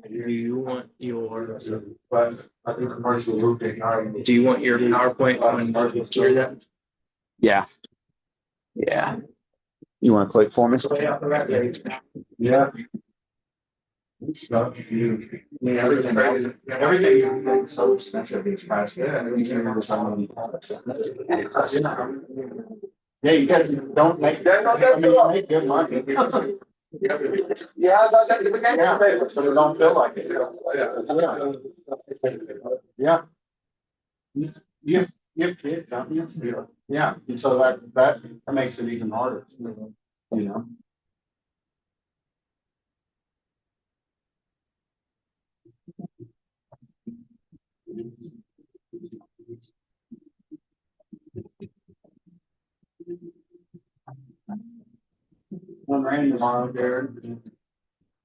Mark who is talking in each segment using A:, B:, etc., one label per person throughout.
A: Do you want your
B: But I think commercial roofing.
A: Do you want your PowerPoint on here that?
C: Yeah. Yeah. You want to click for me?
B: Yeah. Stuff you. I mean, everything's so expensive these past. Yeah. I mean, you remember some of the. Yeah, you guys don't make. I mean, you make good money. Yeah, but it don't feel like it. Yeah. You have kids, don't you? Yeah, and so that makes it even harder, you know? I'm Randy tomorrow, Jared.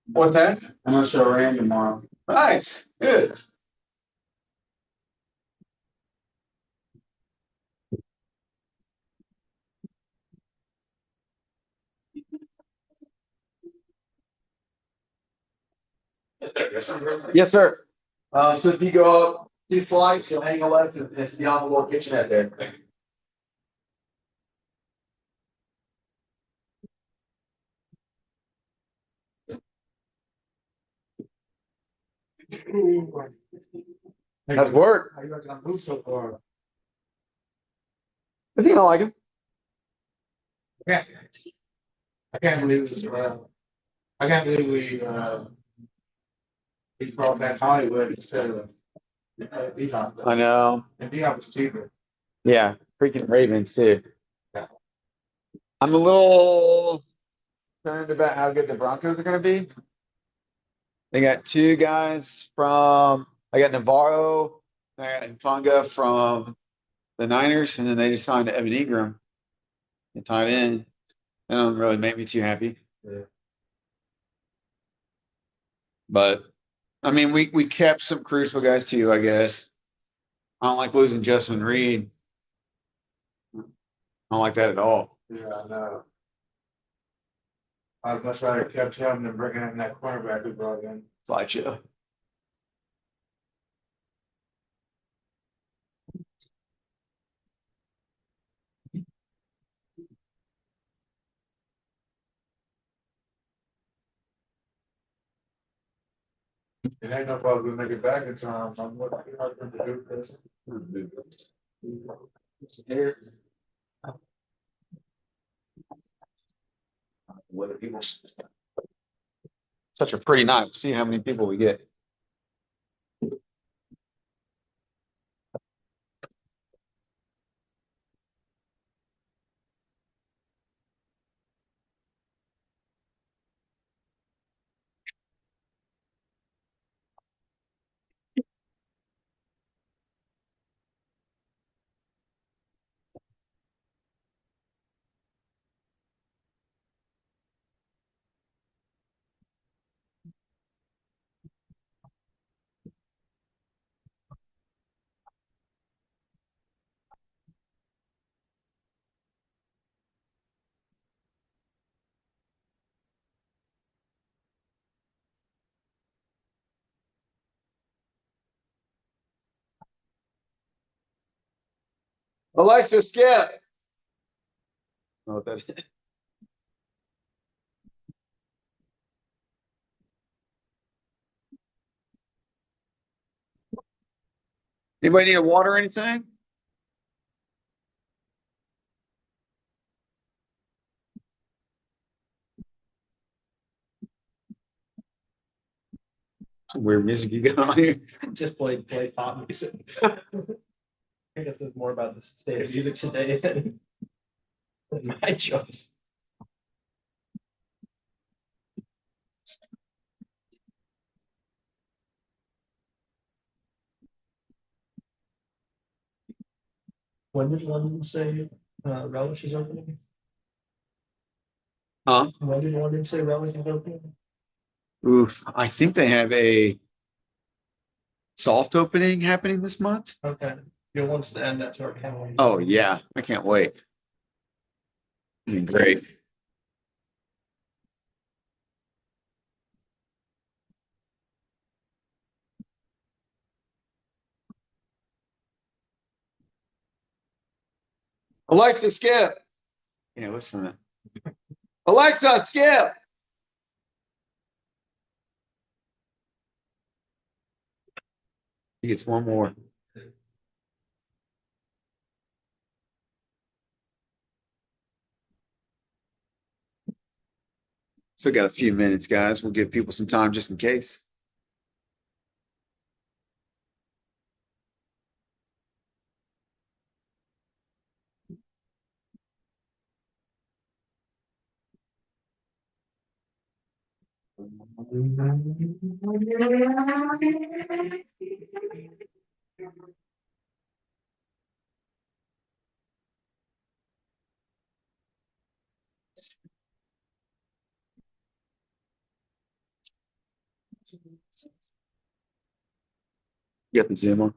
B: What's that? I'm gonna show Randy tomorrow. Nice, good. Yes, sir. So if you go up 2 flights, you'll hang a left and it's beyond the little kitchenette there. That's work. How you guys gonna move so far? I think I like him. Yeah. I can't believe I can't believe we brought back Hollywood instead of Bebop.
C: I know.
B: And Bebop was cheaper.
C: Yeah. Freaking Ravens too.
B: Yeah.
C: I'm a little concerned about how good the Broncos are going to be. They got two guys from, I got Navarro, I got Nfunga from the Niners, and then they just signed Evan Ingram and tied in. That don't really make me too happy.
B: Yeah.
C: But I mean, we kept some crucial guys too, I guess. I don't like losing Justin Reed. I don't like that at all.
B: Yeah, I know. I'd much rather kept him than bringing in that cornerback we brought in.
C: Slideshow.
B: It ain't no problem, we make it back in time. I'm looking hard for the do this. Here. What are people?
C: Such a pretty night. We'll see how many people we get.
B: Alexa, skip.
C: Know what that is. Anybody need a water or anything? Some weird music you got on here.
A: Just play pop music. I guess it's more about the state of music today than my choice. When did London say Relish is opening?
C: Huh?
A: When did London say Relish is opening?
C: Oof. I think they have a soft opening happening this month.
A: Okay. You'll want us to add that to our calendar.
C: Oh yeah, I can't wait. Great. Alexa, skip. Yeah, listen to that. Alexa, skip. He gets one more. Still got a few minutes, guys. We'll give people some time just in case. You got the Zoom on.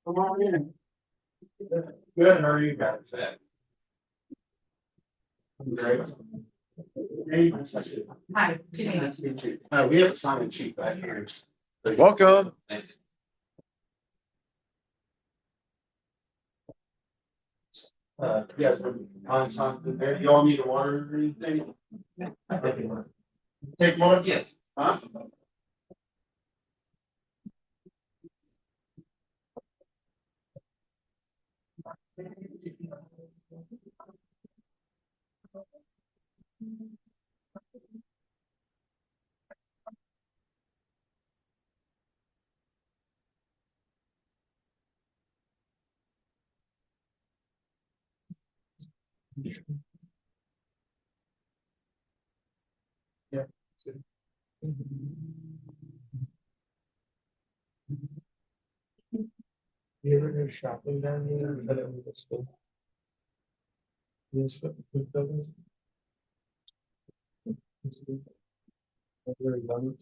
B: Come on in. Good, how are you guys? Great. Hey,
D: Hi, Janine.
B: nice to meet you. We have a sign sheet back here.
C: Welcome.
B: Thanks. You guys want to find something there? You all need a water or anything? Take one? Yes. Huh? Yeah. You ever go shopping down here? Is that over the school? Yes, but the building. Very young.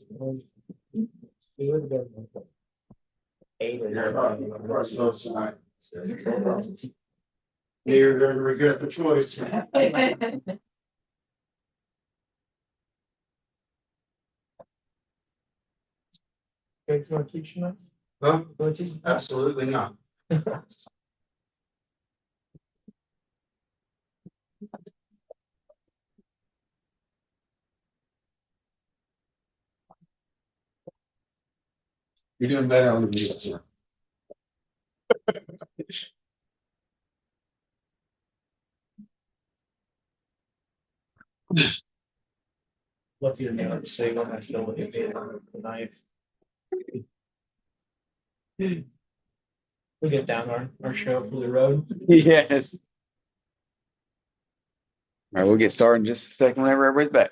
B: You would have been. Eight or nine. You're gonna regret the choice. Okay, you want to teach now? Huh? You want to teach? Absolutely not. You're doing better on the music. What's your name? Say when I feel what you did tonight. We'll get down our show for the road.
C: Yes. All right, we'll get started in just a second whenever everybody's back.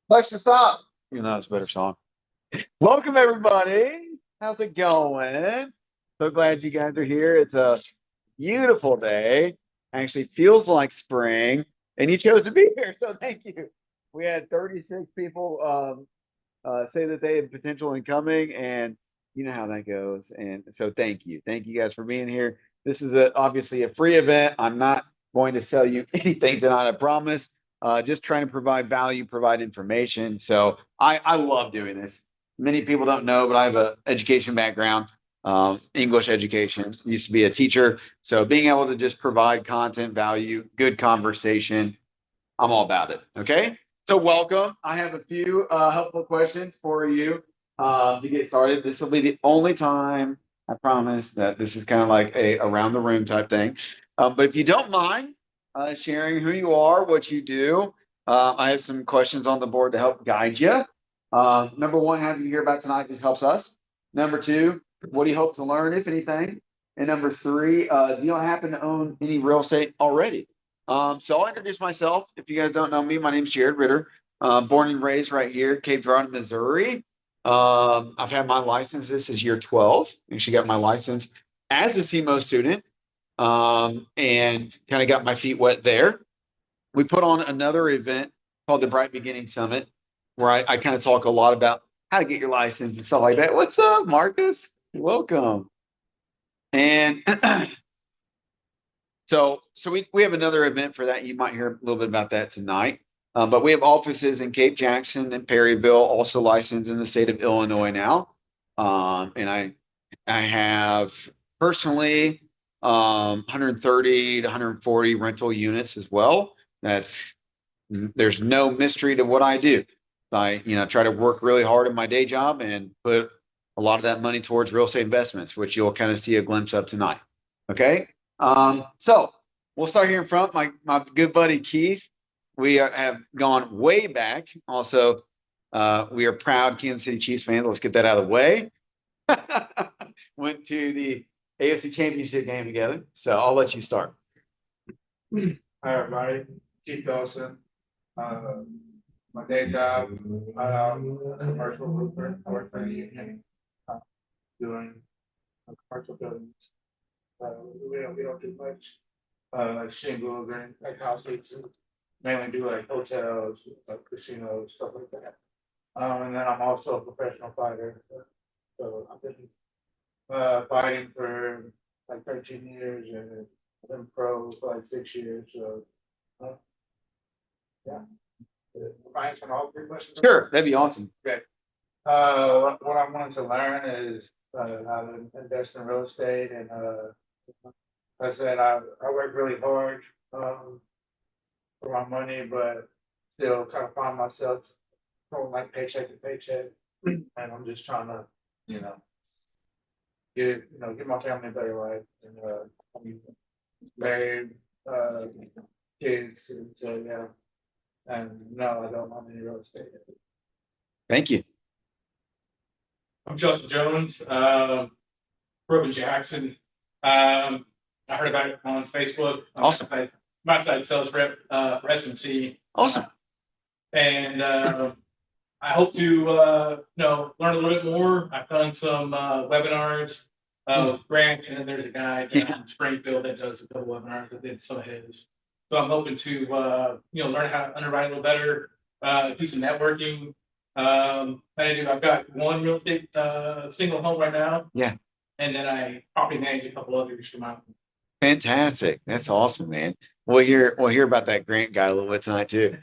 C: Alexa, stop. You know, it's a better song. Welcome, everybody. How's it going? So glad you guys are here. It's a beautiful day. Actually feels like spring, and you chose to be here, so thank you. We had 36 people say that they had potential in coming, and you know how that goes. And so thank you. Thank you guys for being here. This is obviously a free event. I'm not going to sell you anything tonight, I promise. Just trying to provide value, provide information. So I love doing this. Many people don't know, but I have an education background, English education. Used to be a teacher. So being able to just provide content, value, good conversation, I'm all about it. Okay. So welcome. I have a few helpful questions for you to get started. This will be the only time, I promise, that this is kind of like a around the room type thing. But if you don't mind sharing who you are, what you do, I have some questions on the board to help guide you. Number one, having you here about tonight just helps us. Number two, what do you hope to learn, if anything? And number three, do you happen to own any real estate already? So I'll introduce myself. If you guys don't know me, my name is Jared Ritter. Born and raised right here, Cape Girardeau, Missouri. I've had my license. This is year 12. Actually got my license as a CMO student, and kind of got my feet wet there. We put on another event called the Bright Beginning Summit, where I kind of talk a lot about how to get your license and stuff like that. What's up, Marcus? Welcome. And So we have another event for that. You might hear a little bit about that tonight. But we have offices in Cape Jackson and Perryville, also licensed in the state of Illinois now. And I have personally 130 to 140 rental units as well. There's no mystery to what I do. I try to work really hard in my day job and put a lot of that money towards real estate investments, which you'll kind of see a glimpse of tonight. Okay. So we'll start here in front. My good buddy Keith. We have gone way back. Also, we are proud Kansas City Chiefs fans. Let's get that out of the way. Went to the AFC Championship game together. So I'll let you start.
E: Hi, everybody. Keith Dawson. My day job, commercial roofer, I work for a union, doing commercial buildings. We don't do much, like shingles or anything, like houses. Mainly do like hotels, like casinos, stuff like that. And then I'm also a professional fighter. So I've been fighting for like 13 years and I've been pro for like 6 years. So yeah. Ryan's on all three questions?
C: Sure, that'd be awesome.
E: Okay. What I wanted to learn is how to invest in real estate, and like I said, I work really hard for my money, but still kind of find myself going like paycheck to paycheck, and I'm just trying to, give my family a better life, and I'm married, kids, and so yeah. And no, I don't own any real estate.
C: Thank you.
F: I'm Justin Jones, grew up in Jackson. I heard about it on Facebook.
C: Awesome.
F: I'm outside sales rep for SMC.
C: Awesome.
F: And I hope to learn a little bit more. I've done some webinars with Grant, and then there's a guy down in Springfield that does a couple webinars. I did some of his. So I'm hoping to learn how to underwrite a little better, do some networking. I've got one real estate single home right now.
C: Yeah.
F: And then I property manage a couple others for my.
C: Fantastic. That's awesome, man. We'll hear about that Grant guy a little bit tonight too.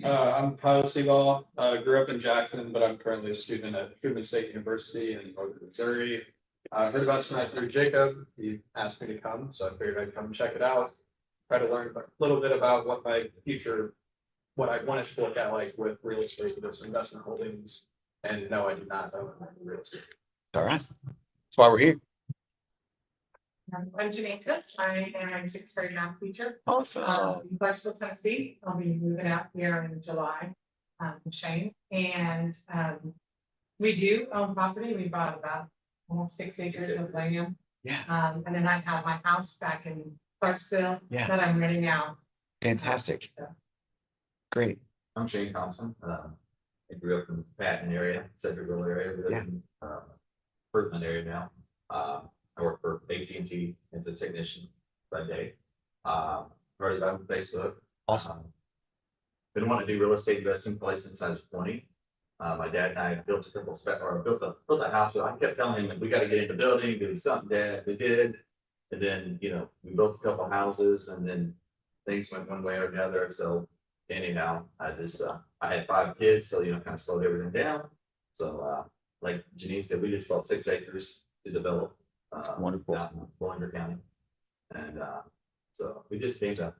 G: I'm Kyle Seagal. Grew up in Jackson, but I'm currently a student at Truman State University in Northern Missouri. I heard about tonight through Jacob. He asked me to come, so I figured I'd come check it out. Try to learn a little bit about what my future, what I wanted to look at like with real estate, with investment holdings. And no, I do not own real estate.
C: All right. That's why we're here.
D: I'm Jamaica. I am a sixth grade math teacher.
C: Awesome.
D: In Clarksville, Tennessee. I'll be moving out here in July, from Shane. And we do own property. We bought about almost 6 acres of land.
C: Yeah.
D: And then I have my house back in Clarksville,
C: Yeah.
D: that I'm renting out.
C: Fantastic.
D: So,
C: Great.
H: I'm Shane Thompson. I grew up in the Patton area, Centerville area, we live
C: Yeah.
H: in, Fruitland area now. I work for AT&T as a technician by day. Started on Facebook.
C: Awesome.
H: Been wanting to do real estate investing probably since I was 20. My dad and I built a couple built a house. I kept telling him, we got to get into building, do something, Dad. We did. And then, we built a couple houses and then things went one way or another. So anyhow, I had 5 kids, so, kind of slowed everything down. So, like Janine said, we just bought 6 acres to develop.
C: Wonderful.
H: Out in Bollinger County. And, so we just came to,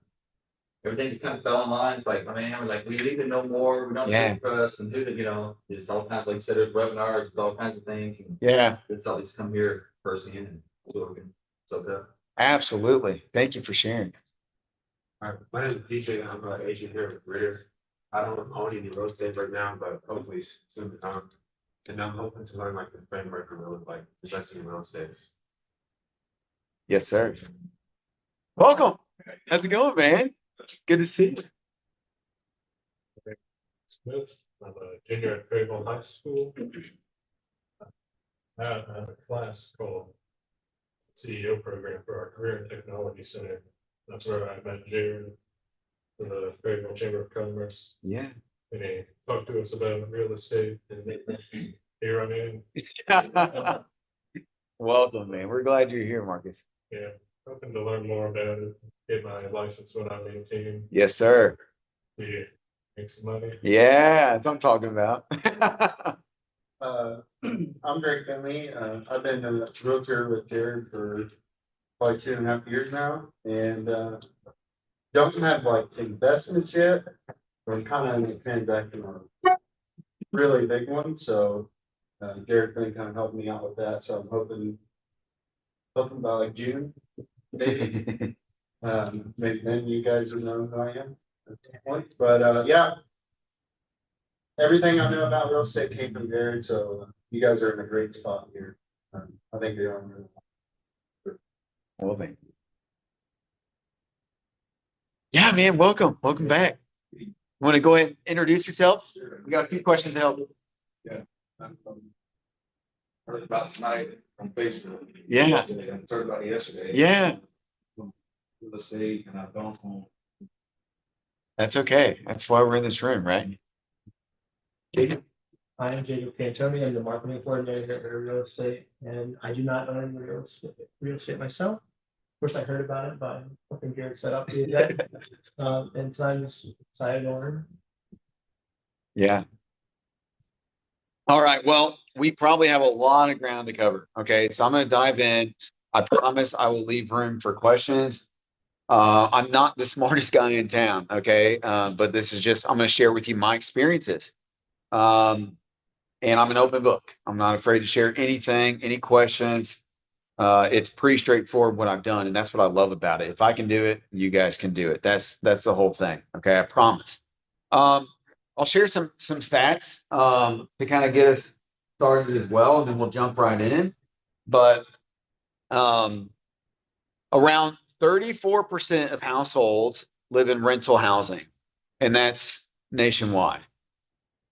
H: everything's kind of fell in line. It's like, man, we're like, we need to know more. We don't
C: Yeah.
H: need trust and who the, just all kinds, like I said, there's webinars, there's all kinds of things. And
C: Yeah,
H: it's always come here firsthand and so we can soak up.
C: absolutely. Thank you for sharing.
I: All right, my name is DJ. I'm an agent here with Ritter. I don't own any real estate right now, but hopefully soon to come. And I'm hoping to learn like the framework of like investing in real estate.
C: Yes, sir. Welcome. How's it going, man? Good to see you.
I: Smith, I'm a junior at Craigville High School. I have a class called CEO program for our Career and Technology Center. That's where I met Jared from the Craigville Chamber of Commerce.
C: Yeah.
I: And he talked to us about real estate and here I am.
C: Welcome, man. We're glad you're here, Marcus.
I: Yeah, hoping to learn more about it, get my license when I'm 18,
C: Yes, sir.
I: yeah, make some money.
C: Yeah, that's what I'm talking about.
B: I'm Greg Finley. I've been a realtor with Jared for like 2.5 years now, and don't have like investments yet. I'm kind of in the transaction on a really big one, so Jared Finley kind of helped me out with that. So I'm hoping by like June, maybe. Maybe then you guys will know who I am at that point. But yeah, everything I know about real estate came from Jared, so you guys are in a great spot here. I think you're on really well.
C: Well, man. Yeah, man. Welcome. Welcome back. Want to go ahead and introduce yourself? We got a few questions to help.
E: Heard about tonight on Facebook.
C: Yeah.
E: Heard about it yesterday.
C: Yeah,
E: Real estate and I don't own.
C: that's okay. That's why we're in this room, right?
A: Jacob. I am Jacob Cantoni. I'm the marketing coordinator at Real Estate, and I do not own real estate myself. Of course, I heard about it by something Jared set up the other day. And so I'm just excited to learn.
C: Yeah. All right. Well, we probably have a lot of ground to cover. Okay. So I'm going to dive in. I promise I will leave room for questions. I'm not the smartest guy in town. Okay. But this is just, I'm going to share with you my experiences. And I'm an open book. I'm not afraid to share anything, any questions. It's pretty straightforward what I've done. And that's what I love about it. If I can do it, you guys can do it. That's the whole thing. Okay. I promise. I'll share some stats to kind of get us started as well, and then we'll jump right in. But around 34% of households live in rental housing, and that's nationwide.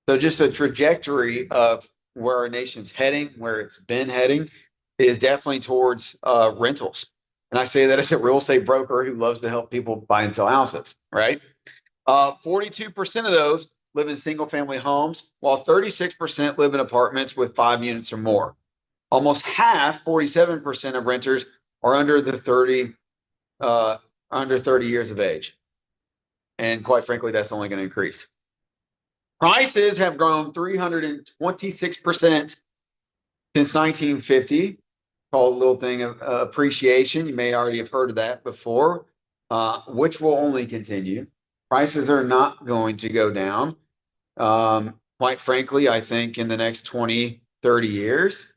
C: So just a trajectory of where our nation's heading, where it's been heading, is definitely towards rentals. And I say that as a real estate broker who loves to help people buy and sell houses, right? 42% of those live in single family homes, while 36% live in apartments with 5 units or more. Almost half, 47% of renters are under 30 years of age. And quite frankly, that's only going to increase. Prices have grown 326% since 1950. Called a little thing of appreciation. You may already have heard of that before, which will only continue. Prices are not going to go down. Quite frankly, I think in the next 20, 30 years,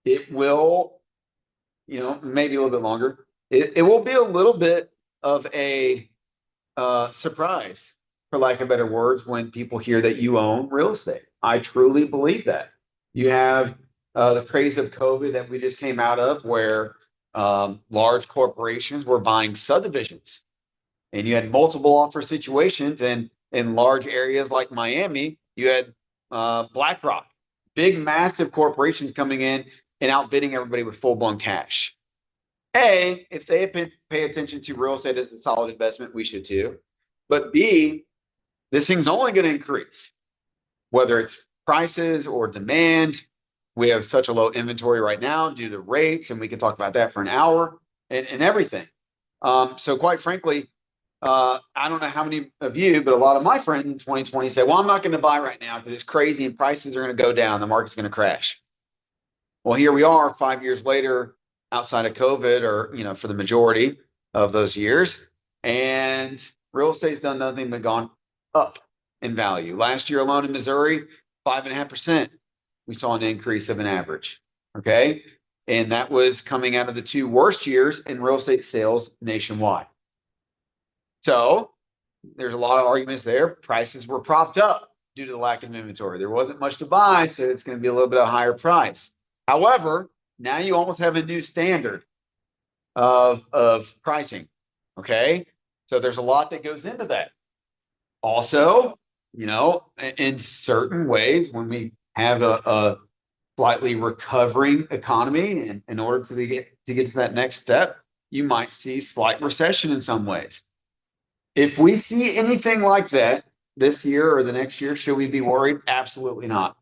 C: it will, maybe a little bit longer. It will be a little bit of a surprise, for lack of better words, when people hear that you own real estate. I truly believe that. You have the craze of COVID that we just came out of, where large corporations were buying subdivisions, and you had multiple offer situations. And in large areas like Miami, you had BlackRock, big, massive corporations coming in and outbidding everybody with full-blown cash. If they pay attention to real estate as a solid investment, we should too. But B, this thing's only going to increase, whether it's prices or demand. We have such a low inventory right now due to rates, and we can talk about that for an hour and everything. So quite frankly, I don't know how many of you, but a lot of my friends in 2020 said, well, I'm not going to buy right now because it's crazy and prices are going to go down. The market's going to crash. Well, here we are 5 years later, outside of COVID, or, for the majority of those years, and real estate's done nothing but gone up in value. Last year alone in Missouri, 5.5%. We saw an increase of an average. Okay. And that was coming out of the 2 worst years in real estate sales nationwide. So there's a lot of arguments there. Prices were propped up due to the lack of inventory. There wasn't much to buy, so it's going to be a little bit of a higher price. However, now you almost have a new standard of pricing. Okay. So there's a lot that goes into that. Also, in certain ways, when we have a slightly recovering economy, and in order to get to that next step, you might see slight recession in some ways. If we see anything like that this year or the next year, should we be worried? Absolutely not.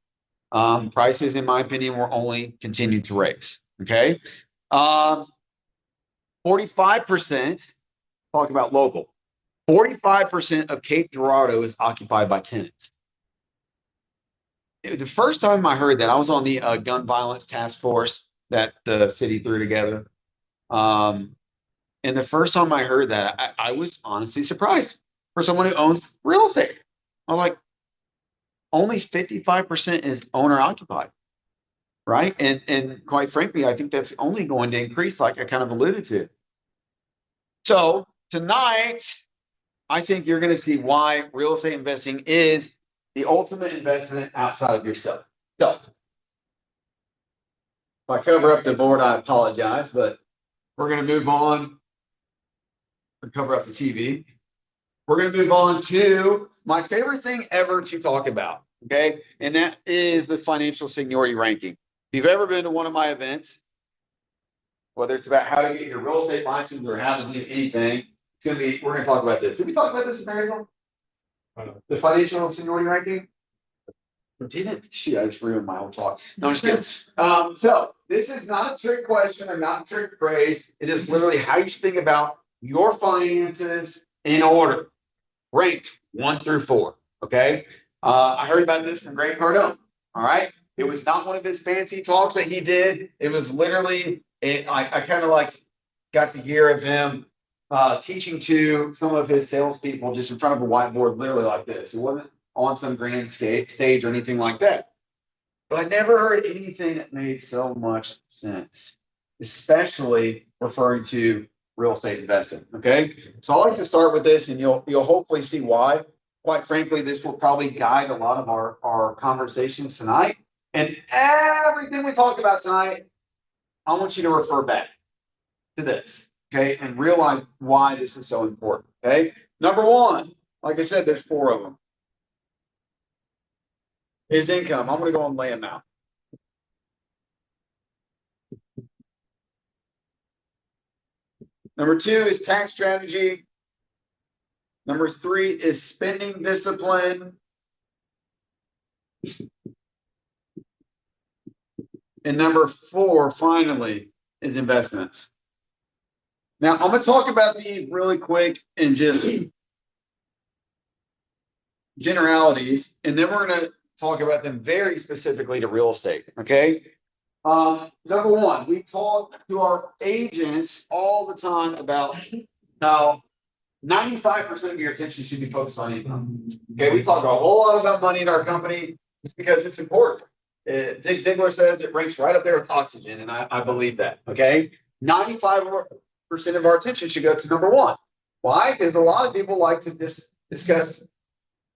C: Prices, in my opinion, will only continue to raise. Okay. 45%, talk about local. 45% of Cape Girardeau is occupied by tenants. The first time I heard that, I was on the gun violence task force that the city threw together. And the first time I heard that, I was honestly surprised for someone who owns real estate. I was like, only 55% is owner occupied, right? And quite frankly, I think that's only going to increase, like I kind of alluded to. So tonight, I think you're going to see why real estate investing is the ultimate investment outside of yourself. So if I cover up the board, I apologize, but we're going to move on and cover up the TV. We're going to move on to my favorite thing ever to talk about. Okay. And that is the financial seniority ranking. If you've ever been to one of my events, whether it's about how to get your real estate license or how to do anything, we're going to talk about this. Did we talk about this in Maryville? The financial seniority ranking? Didn't? Shoot, I just ruined my whole talk. No, I'm just kidding. So this is not a trick question or not a trick phrase. It is literally how you should think about your finances in order, ranked 1 through 4. Okay. I heard about this from Greg Cardone. All right. It was not one of his fancy talks that he did. It was literally, I kind of got to hear of him teaching to some of his salespeople just in front of a whiteboard, literally like this. It wasn't on some grand stage or anything like that. But I never heard anything that made so much sense, especially referring to real estate investing. Okay. So I like to start with this, and you'll hopefully see why. Quite frankly, this will probably guide a lot of our conversations tonight. And everything we talk about tonight, I want you to refer back to this, okay, and realize why this is so important, okay? Number 1, like I said, there's 4 of them. His income. I'm going to go and lay them out. Number 2 is tax strategy. Number 3 is spending discipline. And number 4, finally, is investments. Now, I'm going to talk about these really quick and just generalities, and then we're going to talk about them very specifically to real estate, okay? Number 1, we talk to our agents all the time about how 95% of your attention should be focused on income. Okay, we talk a whole lot about money in our company just because it's important. Zig Ziglar says it ranks right up there with oxygen, and I believe that. Okay, 95% of our attention should go to number 1. Why? Because a lot of people like to discuss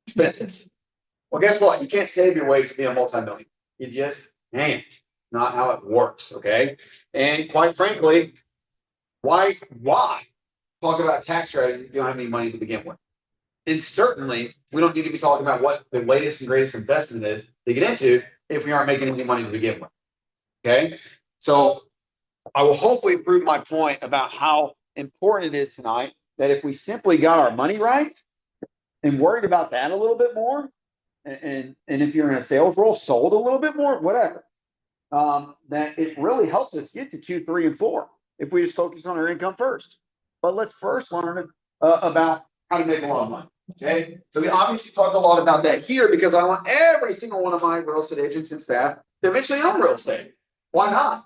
C: expenses. Well, guess what? You can't save your way to be a multi-millionaire. You just can't. Not how it works. Okay, and quite frankly, Why talk about tax strategies if you don't have any money to begin with? And certainly, we don't need to be talking about what the latest and greatest investment is to get into if we aren't making any money to begin with. Okay. So I will hopefully prove my point about how important it is tonight that if we simply got our money right and worried about that a little bit more, and if you're in a sales role, sold a little bit more, whatever, that it really helps us get to 2, 3, and 4 if we just focus on our income first. But let's first learn about how to make a lot of money. Okay, so we obviously talked a lot about that here because I want every single one of my real estate agents and staff to eventually own real estate. Why not?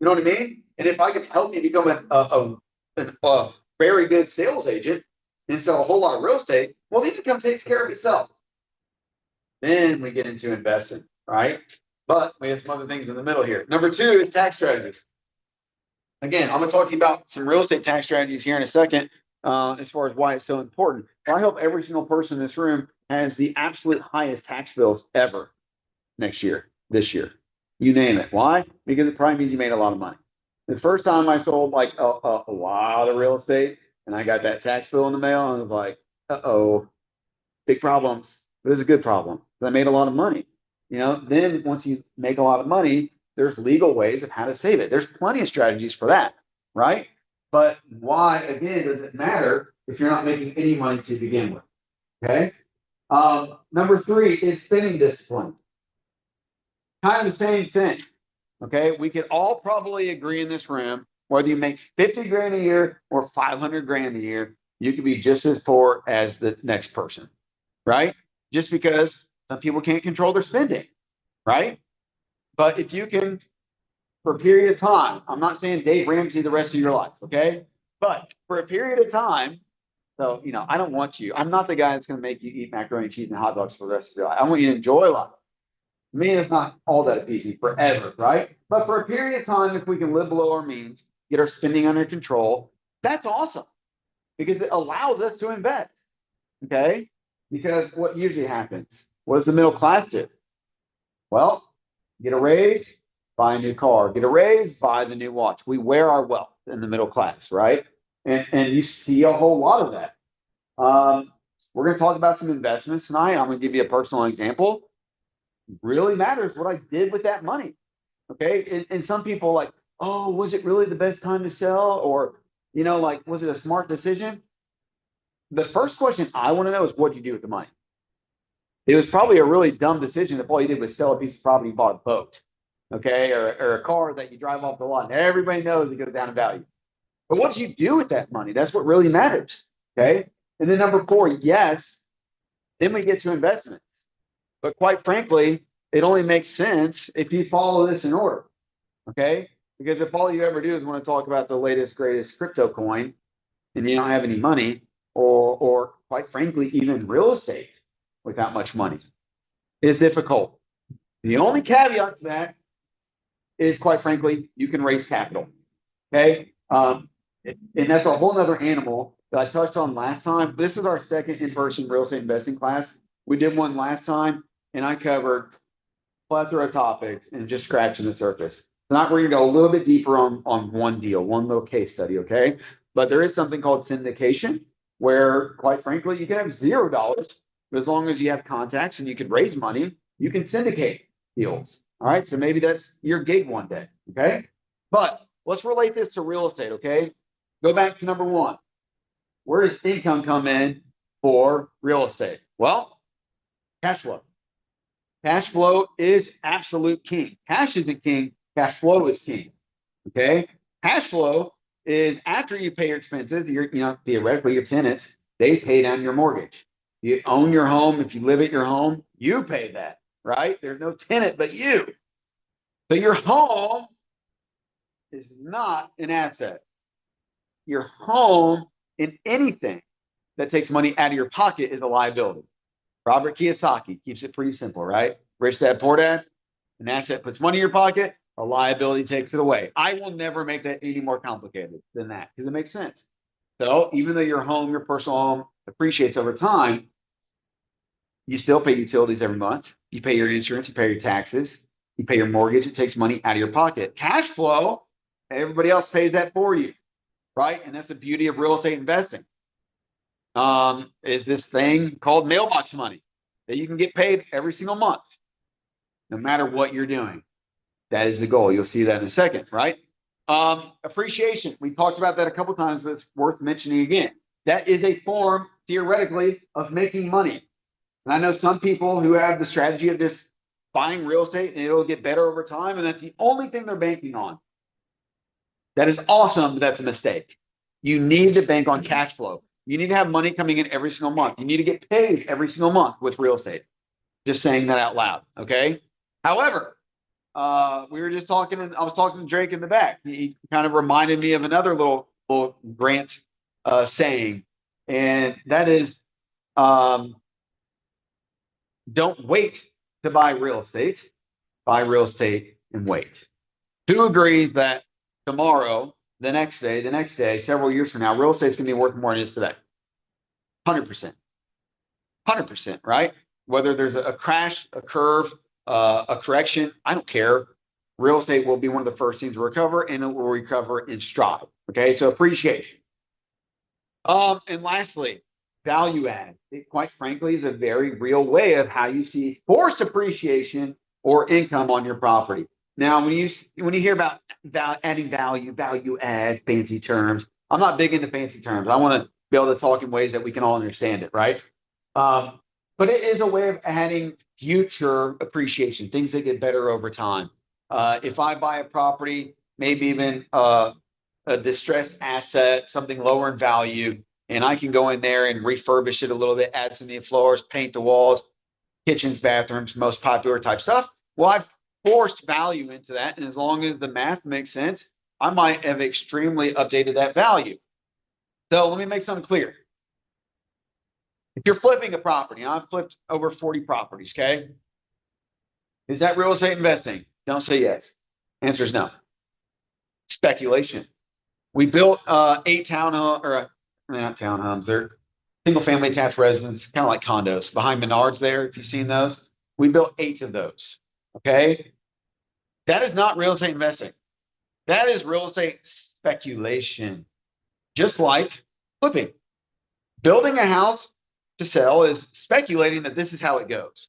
C: You know what I mean? And if I can help you become a very good sales agent and sell a whole lot of real estate, well, the income takes care of itself. Then we get into investing, right? But we have some other things in the middle here. Number 2 is tax strategies. Again, I'm going to talk to you about some real estate tax strategies here in a second, as far as why it's so important. I hope every single person in this room has the absolute highest tax bills ever next year, this year. You name it. Why? Because it probably means you made a lot of money. The first time I sold like a lot of real estate and I got that tax bill in the mail, and I was like, uh-oh, big problems. But it's a good problem. I made a lot of money. You know, then once you make a lot of money, there's legal ways of how to save it. There's plenty of strategies for that, right? But why, again, does it matter if you're not making any money to begin with? Okay. Number 3 is spending discipline. Kind of the same thing. Okay. We could all probably agree in this room, whether you make 50 grand a year or 500 grand a year, you could be just as poor as the next person, right? Just because some people can't control their spending, right? But if you can, for a period of time, I'm not saying Dave Ramsey the rest of your life, okay? But for a period of time, so, you know, I don't want you. I'm not the guy that's going to make you eat macaroni and cheese and hot dogs for the rest of your life. I want you to enjoy life. To me, it's not all that easy forever, right? But for a period of time, if we can live below our means, get our spending under control, that's awesome because it allows us to invest, okay? Because what usually happens? What does the middle class do? Well, get a raise, buy a new car. Get a raise, buy the new watch. We wear our wealth in the middle class, right? And you see a whole lot of that. We're going to talk about some investments tonight. I'm going to give you a personal example. It really matters what I did with that money. Okay. And some people like, oh, was it really the best time to sell? Or, you know, like, was it a smart decision? The first question I want to know is what'd you do with the money? It was probably a really dumb decision if all you did was sell a piece of property and bought a boat, okay, or a car that you drive off the lot. And everybody knows it goes down in value. But what did you do with that money? That's what really matters, okay? And then number 4, yes, then we get to investments. But quite frankly, it only makes sense if you follow this in order, okay? Because if all you ever do is want to talk about the latest, greatest crypto coin and you don't have any money, or quite frankly, even real estate without much money, is difficult. The only caveat to that is, quite frankly, you can raise capital. Okay. And that's a whole nother animal that I touched on last time. This is our second in-person real estate investing class. We did one last time and I covered a plethora of topics and just scratching the surface. Tonight we're going to go a little bit deeper on one deal, one little case study. Okay. But there is something called syndication where, quite frankly, you can have $0. But as long as you have contacts and you can raise money, you can syndicate deals. All right. So maybe that's your gig one day. Okay. But let's relate this to real estate. Okay. Go back to number 1. Where does income come in for real estate? Well, cash flow. Cash flow is absolute king. Cash isn't king. Cash flow is king. Okay. Cash flow is after you pay your expenses, theoretically your tenants, they pay down your mortgage. You own your home. If you live at your home, you pay that, right? There's no tenant but you. So your home is not an asset. Your home in anything that takes money out of your pocket is a liability. Robert Kiyosaki keeps it pretty simple, right? Rich dad, poor dad. An asset puts money in your pocket, a liability takes it away. I will never make that any more complicated than that because it makes sense. So even though your home, your personal home appreciates over time, you still pay utilities every month. You pay your insurance, you pay your taxes, you pay your mortgage. It takes money out of your pocket. Cash flow, everybody else pays that for you. right? And that's the beauty of real estate investing. Is this thing called mailbox money that you can get paid every single month, no matter what you're doing. That is the goal. You'll see that in a second, right? Appreciation. We talked about that a couple times, but it's worth mentioning again. That is a form, theoretically, of making money. And I know some people who have the strategy of just buying real estate and it'll get better over time, and that's the only thing they're banking on. That is awesome, but that's a mistake. You need to bank on cash flow. You need to have money coming in every single month. You need to get paid every single month with real estate. Just saying that out loud, okay? However, we were just talking, and I was talking to Drake in the back. He kind of reminded me of another little Grant saying, and that is, don't wait to buy real estate. Buy real estate and wait. Who agrees that tomorrow, the next day, several years from now, real estate is going to be worth more than it is today? 100%. 100%, right? Whether there's a crash, a curve, a correction, I don't care. Real estate will be one of the first things to recover, and it will recover in stride. Okay, so appreciation. And lastly, value add. It, quite frankly, is a very real way of how you see forced appreciation or income on your property. Now, when you hear about adding value add, fancy terms, I'm not big into fancy terms. I want to be able to talk in ways that we can all understand it, right? But it is a way of adding future appreciation, things that get better over time. If I buy a property, maybe even a distressed asset, something lower in value, and I can go in there and refurbish it a little bit, add some new floors, paint the walls, kitchens, bathrooms, most popular type stuff. Well, I've forced value into that, and as long as the math makes sense, I might have extremely updated that value. So let me make something clear. If you're flipping a property, and I've flipped over 40 properties, okay? Is that real estate investing? Don't say yes. Answer is no. Speculation. We built 8 townhomes, or not townhomes, they're single family attached residences, kind of like condos behind Menards there, if you've seen those. We built 8 of those, okay? That is not real estate investing. That is real estate speculation, just like flipping. Building a house to sell is speculating that this is how it goes.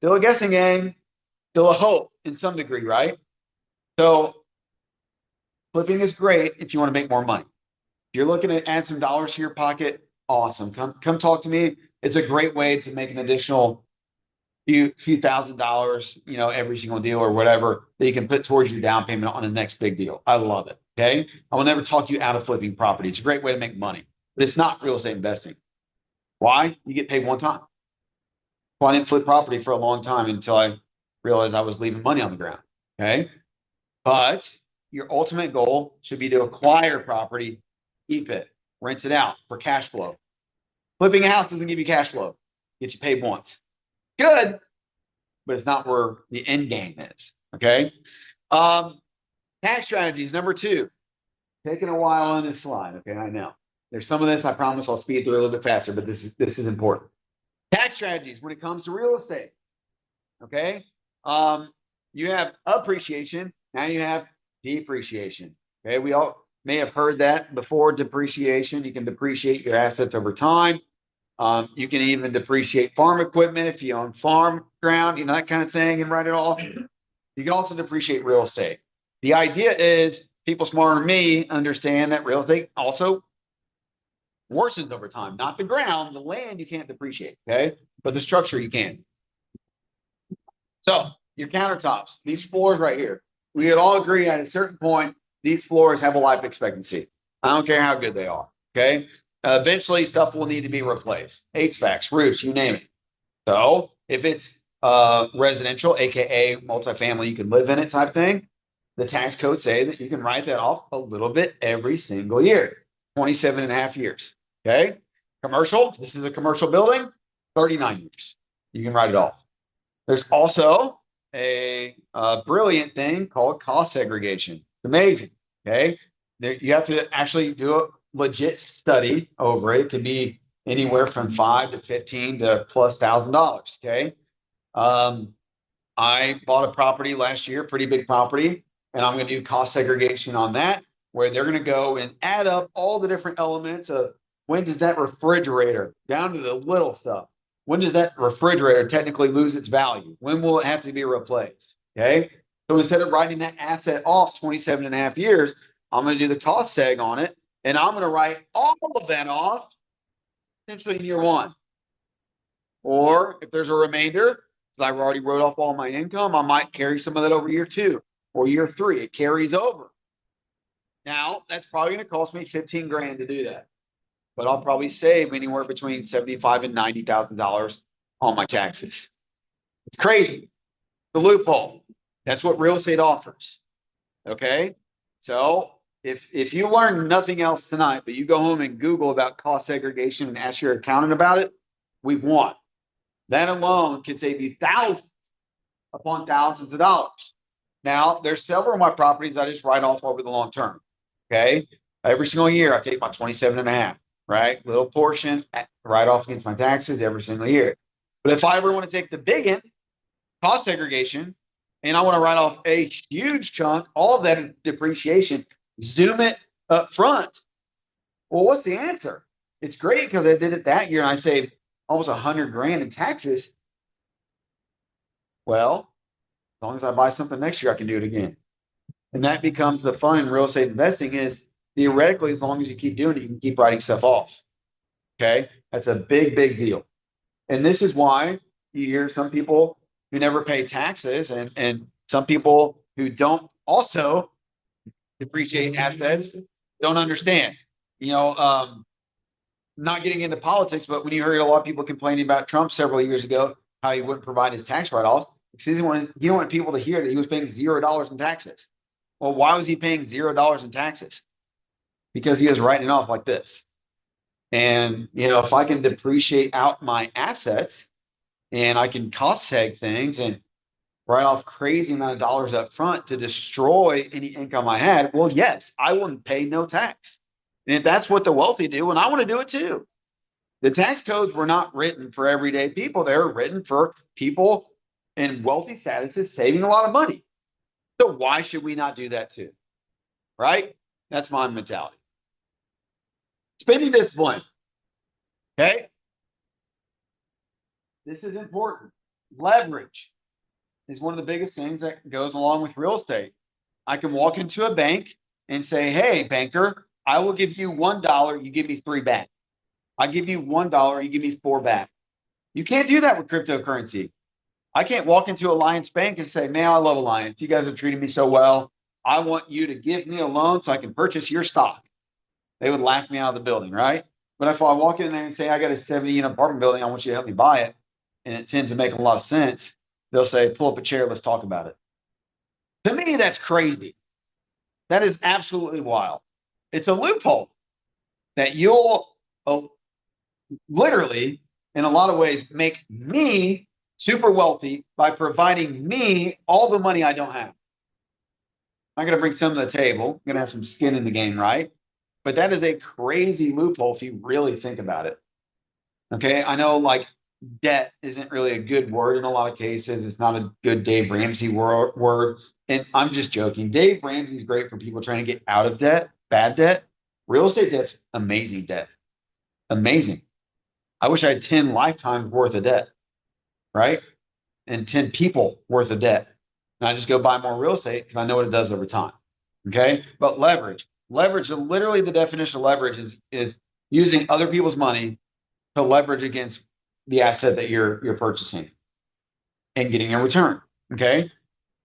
C: Still a guessing game, still a hope in some degree, right? So flipping is great if you want to make more money. If you're looking to add some dollars to your pocket, awesome. Come talk to me. It's a great way to make an additional few $1,000s, you know, every single deal or whatever that you can put towards your down payment on the next big deal. I love it. Okay. I will never talk you out of flipping property. It's a great way to make money, but it's not real estate investing. Why? You get paid one time. Well, I didn't flip property for a long time until I realized I was leaving money on the ground. Okay. But your ultimate goal should be to acquire property, keep it, rent it out for cash flow. Flipping a house doesn't give you cash flow. Get you paid once. Good, but it's not where the end game is. Okay. Tax strategies, number 2. Taking a while on this slide. Okay, I know. There's some of this, I promise I'll speed through a little bit faster, but this is important. Tax strategies when it comes to real estate. Okay. You have appreciation, now you have depreciation. Okay, we all may have heard that before. Depreciation, you can depreciate your assets over time. You can even depreciate farm equipment if you own farm ground, you know, that kind of thing, and write it off. You can also depreciate real estate. The idea is people smarter than me understand that real estate also worsens over time. Not the ground, the land you can't depreciate, okay? But the structure you can. So your countertops, these floors right here, we would all agree at a certain point, these floors have a life expectancy. I don't care how good they are, okay? Eventually stuff will need to be replaced. HVACs, roofs, you name it. So if it's residential, AKA multifamily, you can live in it type thing, the tax codes say that you can write that off a little bit every single year, 27.5 years, okay? Commercial, this is a commercial building, 39 years. You can write it off. There's also a brilliant thing called cost segregation. It's amazing, okay? You have to actually do a legit study over it. It could be anywhere from $5 to $15 to plus $1,000, okay? I bought a property last year, pretty big property, and I'm going to do cost segregation on that. where they're going to go and add up all the different elements of when does that refrigerator, down to the little stuff, when does that refrigerator technically lose its value? When will it have to be replaced? Okay. So instead of writing that asset off 27 and a half years, I'm going to do the cost seg on it. And I'm going to write all of that off essentially in year one. Or if there's a remainder, I've already wrote off all my income, I might carry some of that over year 2 or year 3. It carries over. Now, that's probably going to cost me 15 grand to do that. But I'll probably save anywhere between $75,000 and $90,000 on my taxes. It's crazy. The loophole. That's what real estate offers. Okay? So if you learn nothing else tonight, but you go home and Google about cost segregation and ask your accountant about it, we've won. That alone can save you thousands upon thousands of dollars. Now, there's several of my properties I just write off over the long term. Okay. Every single year, I take my 27 and a half, right? Little portion, write off against my taxes every single year. But if I ever want to take the big end, cost segregation, and I want to write off a huge chunk, all of that depreciation, zoom it up front. Well, what's the answer? It's great because I did it that year and I saved almost 100 grand in taxes. Well, as long as I buy something next year, I can do it again. And that becomes the fun in real estate investing is theoretically, as long as you keep doing it, you can keep writing stuff off. Okay. That's a big, big deal. And this is why you hear some people who never pay taxes and some people who don't also depreciate assets don't understand, not getting into politics, but when you heard a lot of people complaining about Trump several years ago, how he wouldn't provide his tax write-offs, he didn't want people to hear that he was paying $0 in taxes. Well, why was he paying $0 in taxes? Because he was writing it off like this. And, if I can depreciate out my assets and I can cost seg things and write off crazy amount of dollars up front to destroy any income I had, well, yes, I wouldn't pay no tax. And if that's what the wealthy do, and I want to do it too. The tax codes were not written for everyday people. They were written for people in wealthy statuses saving a lot of money. So why should we not do that too? Right? That's my mentality. Spending discipline. Okay? This is important. Leverage is one of the biggest things that goes along with real estate. I can walk into a bank and say, hey, banker, I will give you $1, you give me 3 back. I give you $1, you give me 4 back. You can't do that with cryptocurrency. I can't walk into Alliance Bank and say, man, I love Alliance. You guys have treated me so well. I want you to give me a loan so I can purchase your stock. They would laugh me out of the building, right? But if I walk in there and say, I got a 70-unit apartment building, I want you to help me buy it, and it tends to make a lot of sense, they'll say, pull up a chair, let's talk about it. To me, that's crazy. That is absolutely wild. It's a loophole that you'll literally, in a lot of ways, make me super wealthy by providing me all the money I don't have. I'm going to bring some to the table. I'm going to have some skin in the game, right? But that is a crazy loophole if you really think about it. Okay, I know debt isn't really a good word in a lot of cases. It's not a good Dave Ramsey word. And I'm just joking. Dave Ramsey is great for people trying to get out of debt, bad debt. Real estate debt's amazing debt. Amazing. I wish I had 10 lifetimes worth of debt, right? And 10 people worth of debt. And I just go buy more real estate because I know what it does over time. Okay. But leverage. Leverage, literally the definition of leverage is using other people's money to leverage against the asset that you're purchasing and getting a return. Okay.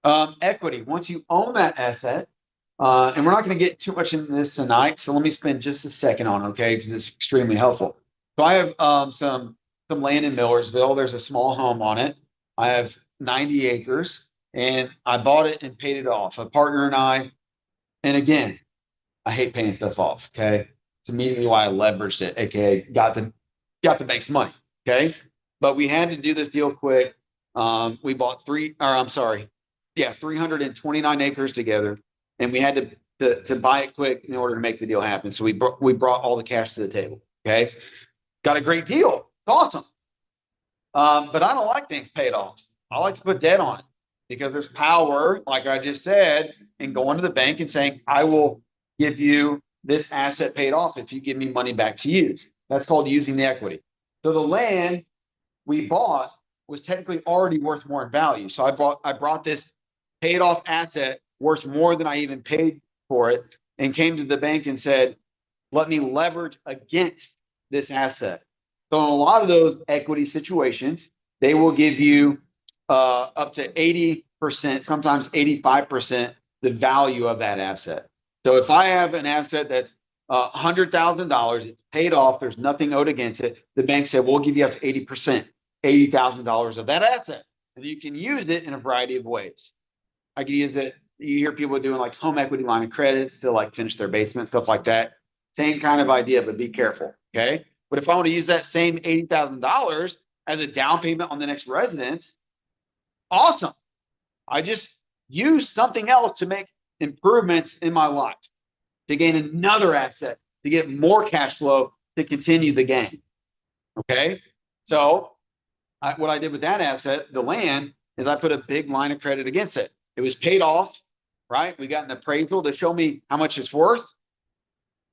C: Equity. Once you own that asset, and we're not going to get too much into this tonight, so let me spend just a second on it, okay? Because it's extremely helpful. So I have some land in Millersville. There's a small home on it. I have 90 acres, and I bought it and paid it off. A partner and I, and again, I hate paying stuff off. Okay, it's immediately why I leveraged it, aka got the bank's money. Okay, but we had to do this deal quick. We bought 329 acres together. And we had to buy it quick in order to make the deal happen. So we brought all the cash to the table. Okay, got a great deal. It's awesome. But I don't like things paid off. I like to put debt on it because there's power, like I just said, in going to the bank and saying, I will give you this asset paid off if you give me money back to use. That's called using the equity. So the land we bought was technically already worth more in value. So I brought this paid off asset worth more than I even paid for it and came to the bank and said, let me leverage against this asset. So in a lot of those equity situations, they will give you up to 80%, sometimes 85% the value of that asset. So if I have an asset that's $100,000, it's paid off, there's nothing owed against it, the bank said, we'll give you up to 80%, $80,000 of that asset. And you can use it in a variety of ways. I can use it, you hear people doing like home equity line of credits to like finish their basement, stuff like that. Same kind of idea, but be careful, okay? But if I want to use that same $80,000 as a down payment on the next residence, awesome. I just use something else to make improvements in my life, to gain another asset, to get more cash flow to continue the game, okay? So what I did with that asset, the land, is I put a big line of credit against it. It was paid off, right? We got an appraisal to show me how much it's worth.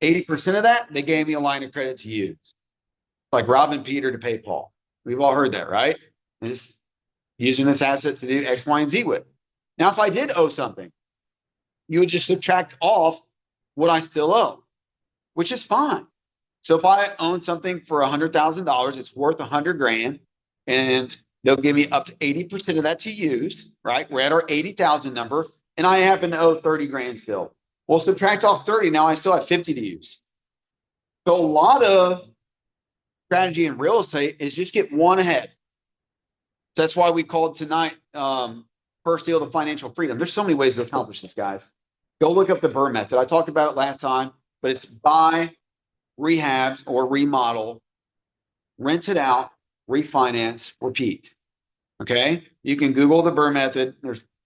C: 80% of that, they gave me a line of credit to use. It's like robbing Peter to pay Paul. We've all heard that, right? It's using this asset to do X, Y, and Z with. Now, if I did owe something, you would just subtract off what I still owe, which is fine. So if I own something for $100,000, it's worth $100,000, and they'll give me up to 80% of that to use, right? We're at our 80,000 number, and I happen to owe 30 grand still. Well, subtract off 30, now I still have 50 to use. So a lot of strategy in real estate is just get one ahead. So that's why we called tonight first deal to financial freedom. There's so many ways to accomplish this, guys. Go look up the BRRRR method. I talked about it last time, but it's buy, rehab, or remodel, rent it out, refinance, repeat. Okay? You can Google the BRRRR method.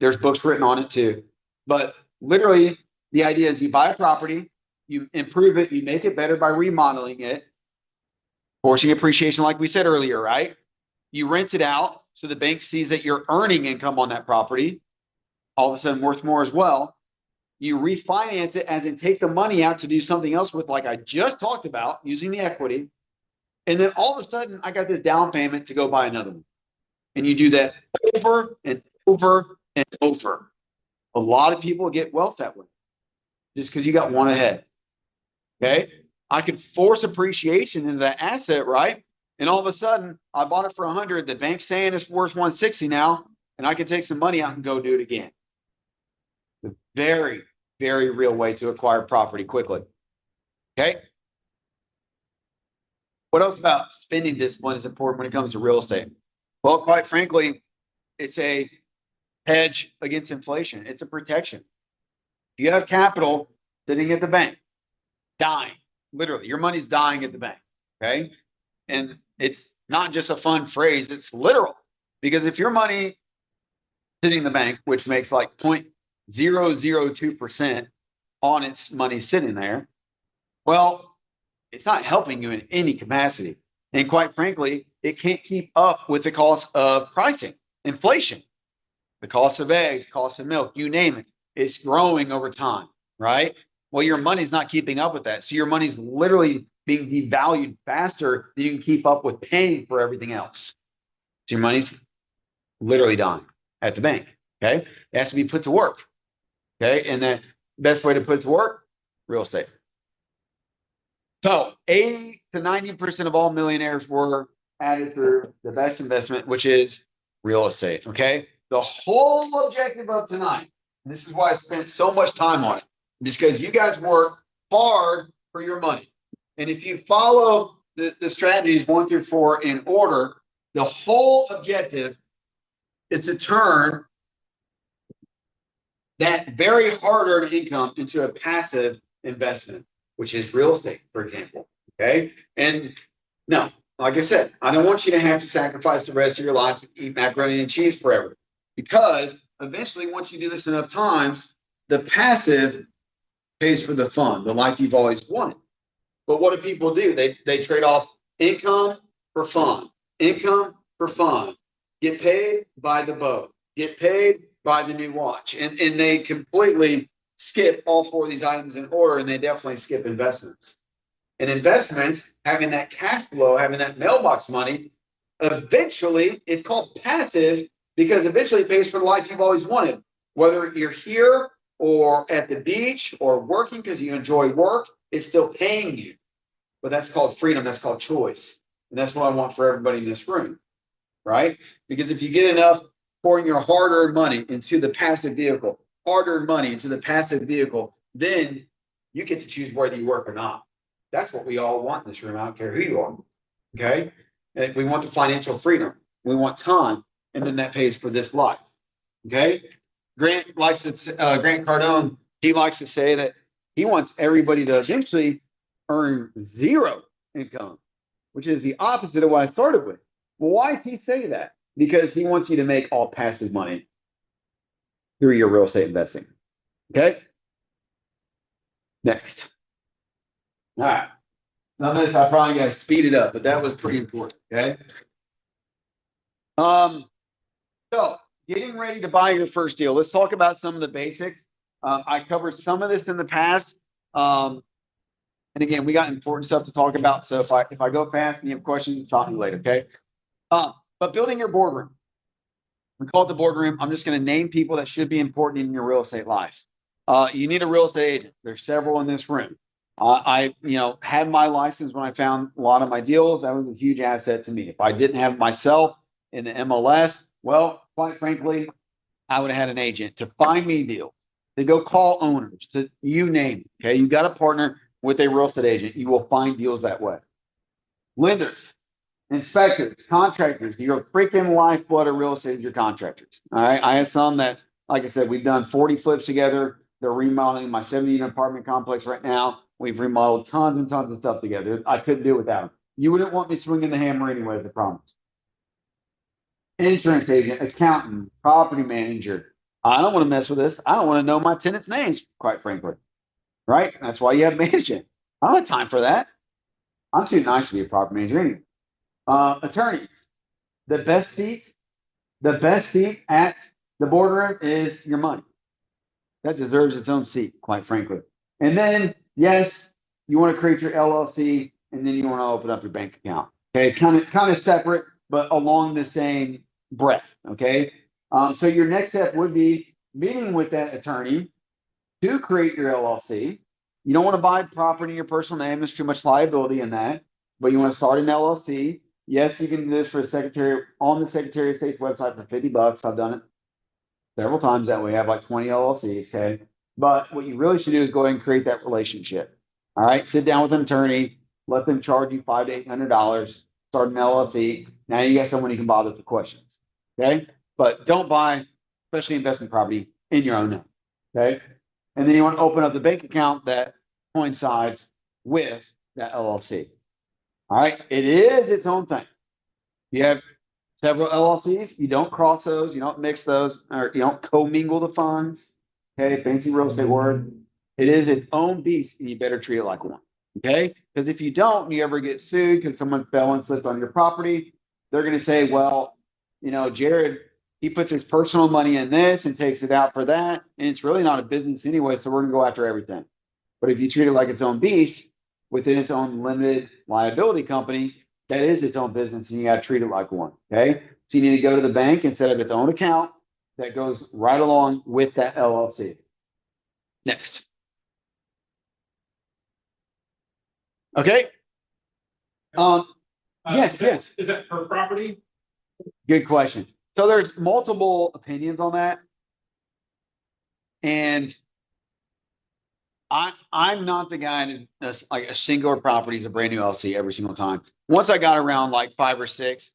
C: There's books written on it too. But literally, the idea is you buy a property, you improve it, you make it better by remodeling it, forcing appreciation like we said earlier, right? You rent it out so the bank sees that you're earning income on that property, all of a sudden worth more as well. You refinance it, as in take the money out to do something else with, like I just talked about, using the equity. And then all of a sudden, I got this down payment to go buy another one. And you do that over and over and over. A lot of people get wealth that way, just because you got one ahead. Okay? I could force appreciation into that asset, right? And all of a sudden, I bought it for 100. The bank's saying it's worth 160 now, and I can take some money out and go do it again. A very, very real way to acquire property quickly. Okay? What else about spending discipline is important when it comes to real estate? Well, quite frankly, it's a hedge against inflation. It's a protection. If you have capital sitting at the bank, dying, literally, your money's dying at the bank, okay? And it's not just a fun phrase, it's literal. Because if your money sitting in the bank, which makes like 0.002% on its money sitting there, well, it's not helping you in any capacity. And quite frankly, it can't keep up with the cost of pricing, inflation, the cost of eggs, cost of milk, you name it. It's growing over time, right? Well, your money's not keeping up with that. So your money's literally being devalued faster than you can keep up with paying for everything else. So your money's literally dying at the bank, okay? It has to be put to work, okay? And the best way to put it to work, real estate. So 80 to 90% of all millionaires were added through the best investment, which is real estate, okay? The whole objective of tonight, and this is why I spent so much time on it, is because you guys work hard for your money. And if you follow the strategies 1 through 4 in order, the whole objective is to turn that very hard-earned income into a passive investment, which is real estate, for example, okay? And no, like I said, I don't want you to have to sacrifice the rest of your life and eat macaroni and cheese forever, because eventually, once you do this enough times, the passive pays for the fun, the life you've always wanted. But what do people do? They trade off income for fun, income for fun, get paid by the boat, get paid by the new watch. And they completely skip all four of these items in order, and they definitely skip investments. And investments, having that cash flow, having that mailbox money, eventually it's called passive because eventually it pays for the life you've always wanted. Whether you're here or at the beach or working because you enjoy work, it's still paying you. But that's called freedom. That's called choice. And that's what I want for everybody in this room, right? Because if you get enough pouring your hard-earned money into the passive vehicle, hard-earned money into the passive vehicle, then you get to choose whether you work or not. That's what we all want in this room. I don't care who you are. Okay. And we want the financial freedom. We want time. And then that pays for this life. Okay. Grant Cardone, he likes to say that he wants everybody to eventually earn zero income, which is the opposite of what I started with. Well, why does he say that? Because he wants you to make all passive money through your real estate investing. Okay. Next. All right. Some of this I probably got to speed it up, but that was pretty important. Okay. So getting ready to buy your first deal. Let's talk about some of the basics. I covered some of this in the past. And again, we got important stuff to talk about. So if I go fast and you have questions, talk to me later. Okay. But building your boardroom. We call it the boardroom. I'm just going to name people that should be important in your real estate life. You need a real estate agent. There's several in this room. I had my license when I found a lot of my deals. That was a huge asset to me. If I didn't have myself in the MLS, well, quite frankly, I would have had an agent to find me deals, to go call owners, to you name it. Okay, you got to partner with a real estate agent. You will find deals that way. Lenders, inspectors, contractors, your freaking lifeblood of real estate is your contractors. All right, I have some that, like I said, we've done 40 flips together. They're remodeling my 70-unit apartment complex right now. We've remodeled tons and tons of stuff together. I couldn't do it without them. You wouldn't want me swinging the hammer anyway, as I promised. Insurance agent, accountant, property manager. I don't want to mess with this. I don't want to know my tenants' names, quite frankly. Right? That's why you have management. I don't have time for that. I'm too nice to be a property manager anyway. Attorneys. The best seat at the boardroom is your money. That deserves its own seat, quite frankly. And then, yes, you want to create your LLC, and then you want to open up your bank account. Okay, kind of separate, but along the same breath. Okay, so your next step would be meeting with that attorney to create your LLC. You don't want to buy property in your personal name. There's too much liability in that. But you want to start an LLC. Yes, you can do this for the Secretary on the Secretary of State's website for $50. I've done it several times that way. I have like 20 LLCs. Okay. But what you really should do is go ahead and create that relationship. All right. Sit down with an attorney, let them charge you $500 to $800, start an LLC. Now you got someone you can bother with the questions. Okay. But don't buy, especially investment property, in your own name. Okay. And then you want to open up the bank account that coincides with that LLC. All right. It is its own thing. You have several LLCs. You don't cross those. You don't mix those, or you don't commingle the funds. Okay. Fancy real estate word. It is its own beast, and you better treat it like one. Okay. Because if you don't, you ever get sued because someone fell and slipped on your property, they're going to say, well, Jared, he puts his personal money in this and takes it out for that. And it's really not a business anyway. So we're going to go after everything. But if you treat it like its own beast within its own limited liability company, that is its own business, and you got to treat it like one. Okay. So you need to go to the bank and set up its own account that goes right along with that LLC. Next. Okay. Yes.
F: Is that per property?
C: Good question. So there's multiple opinions on that. And I'm not the guy to like a singular property is a brand new LLC every single time. Once I got around like 5 or 6,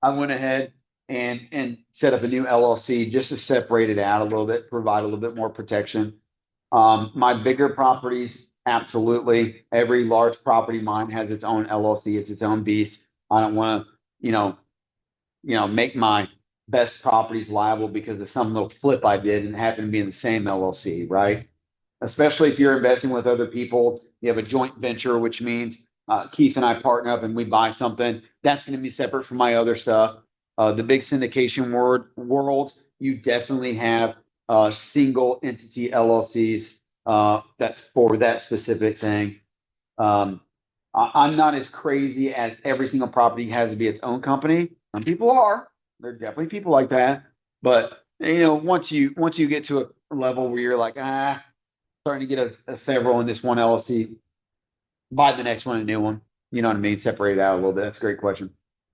C: I went ahead and set up a new LLC just to separate it out a little bit, provide a little bit more protection. My bigger properties, absolutely. Every large property mine has its own LLC. It's its own beast. I don't want to, make my best properties liable because of some little flip I did and happen to be in the same LLC, right? Especially if you're investing with other people, you have a joint venture, which means Keith and I partner up and we buy something. That's going to be separate from my other stuff. The big syndication world, you definitely have single entity LLCs, that's for that specific thing. I'm not as crazy as every single property has to be its own company. Some people are. There are definitely people like that. But once you get to a level where you're like, starting to get a several in this one LLC, buy the next one a new one. You know what I mean? Separate it out a little bit. That's a great question.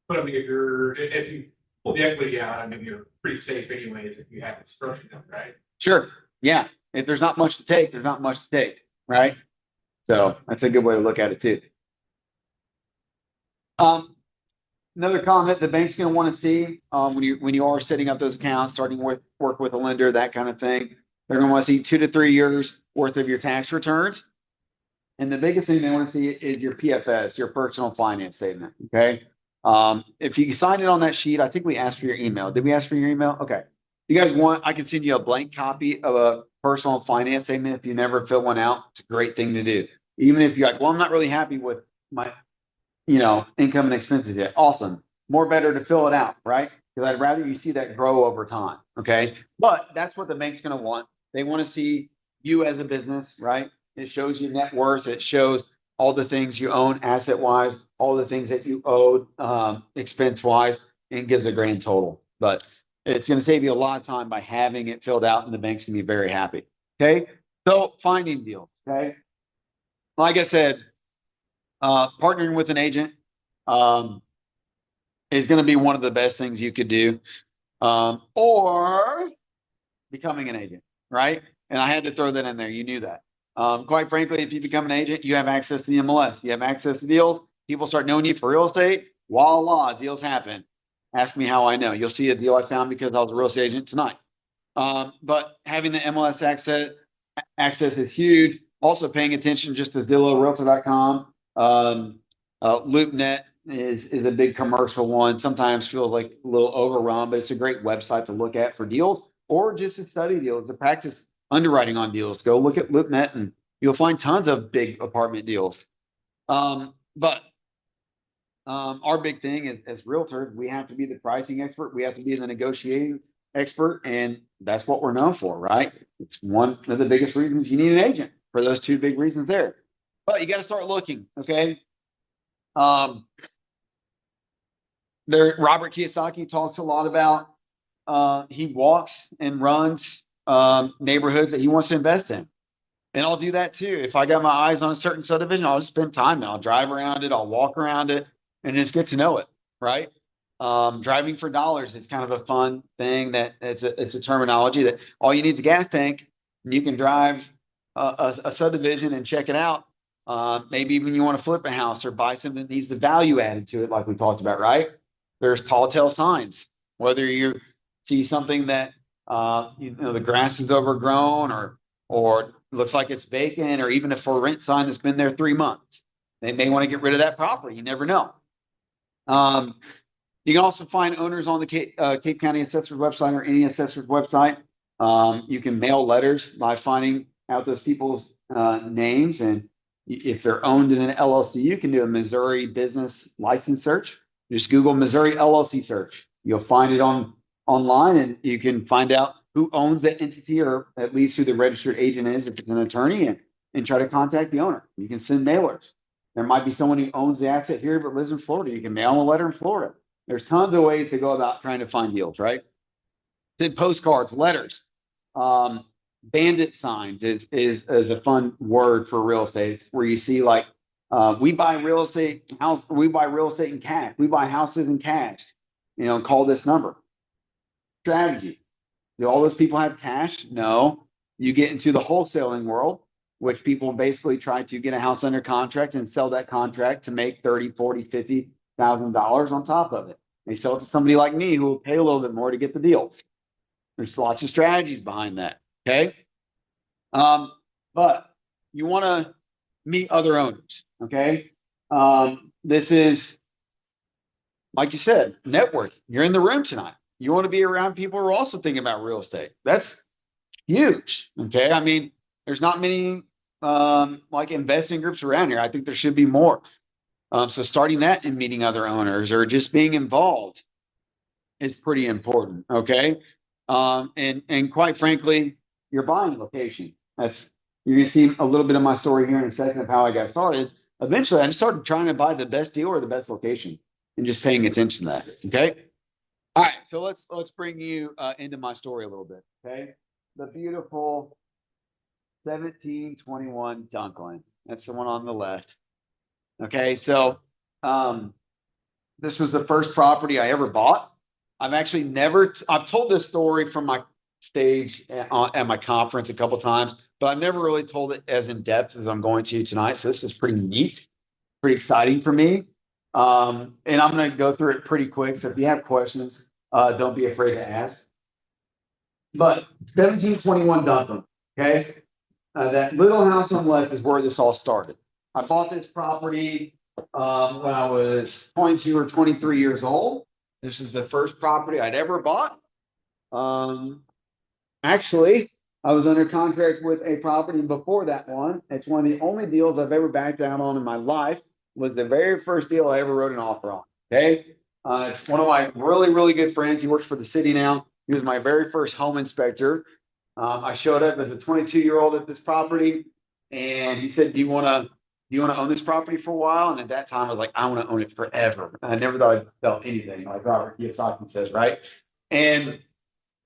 F: But I mean, if you pull the equity out, I mean, you're pretty safe anyways if you have it structured, right?
C: Sure. Yeah. If there's not much to take, there's not much to take, right? So that's a good way to look at it too. Another comment the bank's going to want to see when you are setting up those accounts, starting with work with a lender, that kind of thing. They're going to want to see 2 to 3 years worth of your tax returns. And the biggest thing they want to see is your PFS, your personal finance statement. Okay. If you sign it on that sheet, I think we asked for your email. Did we ask for your email? Okay. If you guys want, I can send you a blank copy of a personal finance statement if you never fill one out. It's a great thing to do. Even if you're like, well, I'm not really happy with my income and expenses yet. Awesome. More better to fill it out, right? Because I'd rather you see that grow over time. Okay. But that's what the bank's going to want. They want to see you as a business, right? It shows your net worth. It shows all the things you own asset wise, all the things that you owed expense wise, and gives a grand total. But it's going to save you a lot of time by having it filled out, and the bank's going to be very happy. Okay. So finding deals. Okay. Like I said, partnering with an agent is going to be one of the best things you could do, or becoming an agent, right? And I had to throw that in there. You knew that. Quite frankly, if you become an agent, you have access to the MLS. You have access to deals. People start knowing you for real estate. Voila, deals happen. Ask me how I know. You'll see a deal I found because I was a real estate agent tonight. But having the MLS access is huge. Also paying attention just to Zillow, Realtor.com. LoopNet is a big commercial one. Sometimes feels like a little overrun, but it's a great website to look at for deals or just to study deals, to practice underwriting on deals. Go look at LoopNet and you'll find tons of big apartment deals. But our big thing is, as realtors, we have to be the pricing expert. We have to be the negotiating expert. And that's what we're known for, right? It's one of the biggest reasons you need an agent, for those two big reasons there. But you got to start looking, okay? Robert Kiyosaki talks a lot about he walks and runs neighborhoods that he wants to invest in. And I'll do that too. If I got my eyes on a certain subdivision, I'll just spend time and I'll drive around it, I'll walk around it and just get to know it, right? Driving for dollars is kind of a fun thing that it's a terminology that all you need is a gas tank and you can drive a subdivision and check it out. Maybe even you want to flip a house or buy something that needs the value added to it, like we talked about, right? There's tall tale signs. Whether you see something that the grass is overgrown or looks like it's vacant, or even a for rent sign that's been there 3 months, they may want to get rid of that property. You never know. You can also find owners on the Cape County Assessor's website or any assessor's website. You can mail letters by finding out those people's names, and if they're owned in an LLC, you can do a Missouri business license search. Just Google Missouri LLC search. You'll find it online, and you can find out who owns that entity, or at least who the registered agent is if it's an attorney, and try to contact the owner. You can send mailers. There might be someone who owns the asset here but lives in Florida. You can mail them a letter in Florida. There's tons of ways to go about trying to find deals, right? Send postcards, letters. Bandit signs is a fun word for real estate. It's where you see like, we buy real estate in cash. We buy houses in cash. Call this number. Strategy. Do all those people have cash? No. You get into the wholesaling world, which people basically try to get a house under contract and sell that contract to make $30,000, $40,000, $50,000 on top of it. They sell it to somebody like me who will pay a little bit more to get the deal. There's lots of strategies behind that. Okay. But you want to meet other owners. Okay. This is, like you said, networking. You're in the room tonight. You want to be around people who are also thinking about real estate. That's huge. Okay. I mean, there's not many like investing groups around here. I think there should be more. So starting that and meeting other owners or just being involved is pretty important. Okay. And quite frankly, you're buying location. You're gonna see a little bit of my story here in a second of how I got started. Eventually, I just started trying to buy the best deal or the best location and just paying attention to that. Okay. All right. So let's bring you into my story a little bit. Okay. The beautiful 1721 Dunklin. That's the one on the left. Okay. So this was the first property I ever bought. I've told this story from my stage at my conference a couple times, but I've never really told it as in depth as I'm going to tonight. So this is pretty neat, pretty exciting for me. And I'm going to go through it pretty quick. So if you have questions, don't be afraid to ask. But 1721 Dunklin, okay? That little house on the left is where this all started. I bought this property when I was 22 or 23 years old. This is the first property I'd ever bought. Actually, I was under contract with a property before that one. It's one of the only deals I've ever backed out on in my life. Was the very first deal I ever wrote an offer on. Okay. It's one of my really, really good friends. He works for the city now. He was my very first home inspector. I showed up as a 22-year-old at this property, and he said, do you want to own this property for a while? And at that time, I was like, I want to own it forever. I never thought I'd sell anything, like Robert Kiyosaki says, right? And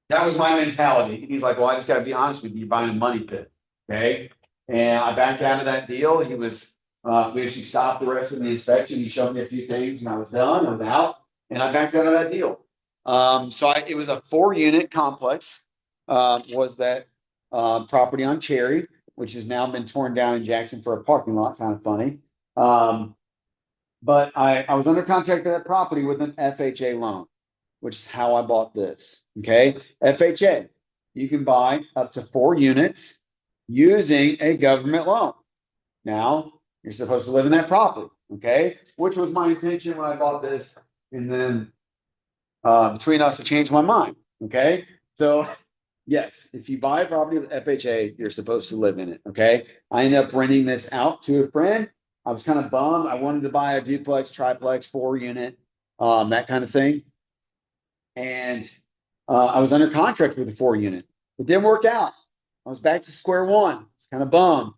C: that was my mentality. He's like, well, I just got to be honest with you, you're buying a money pit. Okay. And I backed out of that deal. We actually stopped the rest of the inspection. He showed me a few things, and I was done. I was out, and I backed out of that deal. It was a 4-unit complex. Was that property on Cherry, which has now been torn down in Jackson for a parking lot. Kind of funny. But I was under contract for that property with an FHA loan, which is how I bought this. Okay. FHA, you can buy up to 4 units using a government loan. Now, you're supposed to live in that property. Okay. Which was my intention when I bought this. And then between us, I changed my mind. Okay. So, yes, if you buy a property with FHA, you're supposed to live in it. Okay. I ended up renting this out to a friend. I was kind of bummed. I wanted to buy a duplex, triplex, 4-unit, that kind of thing. And I was under contract with a 4-unit. It didn't work out. I was back to square one. It's kind of bummed.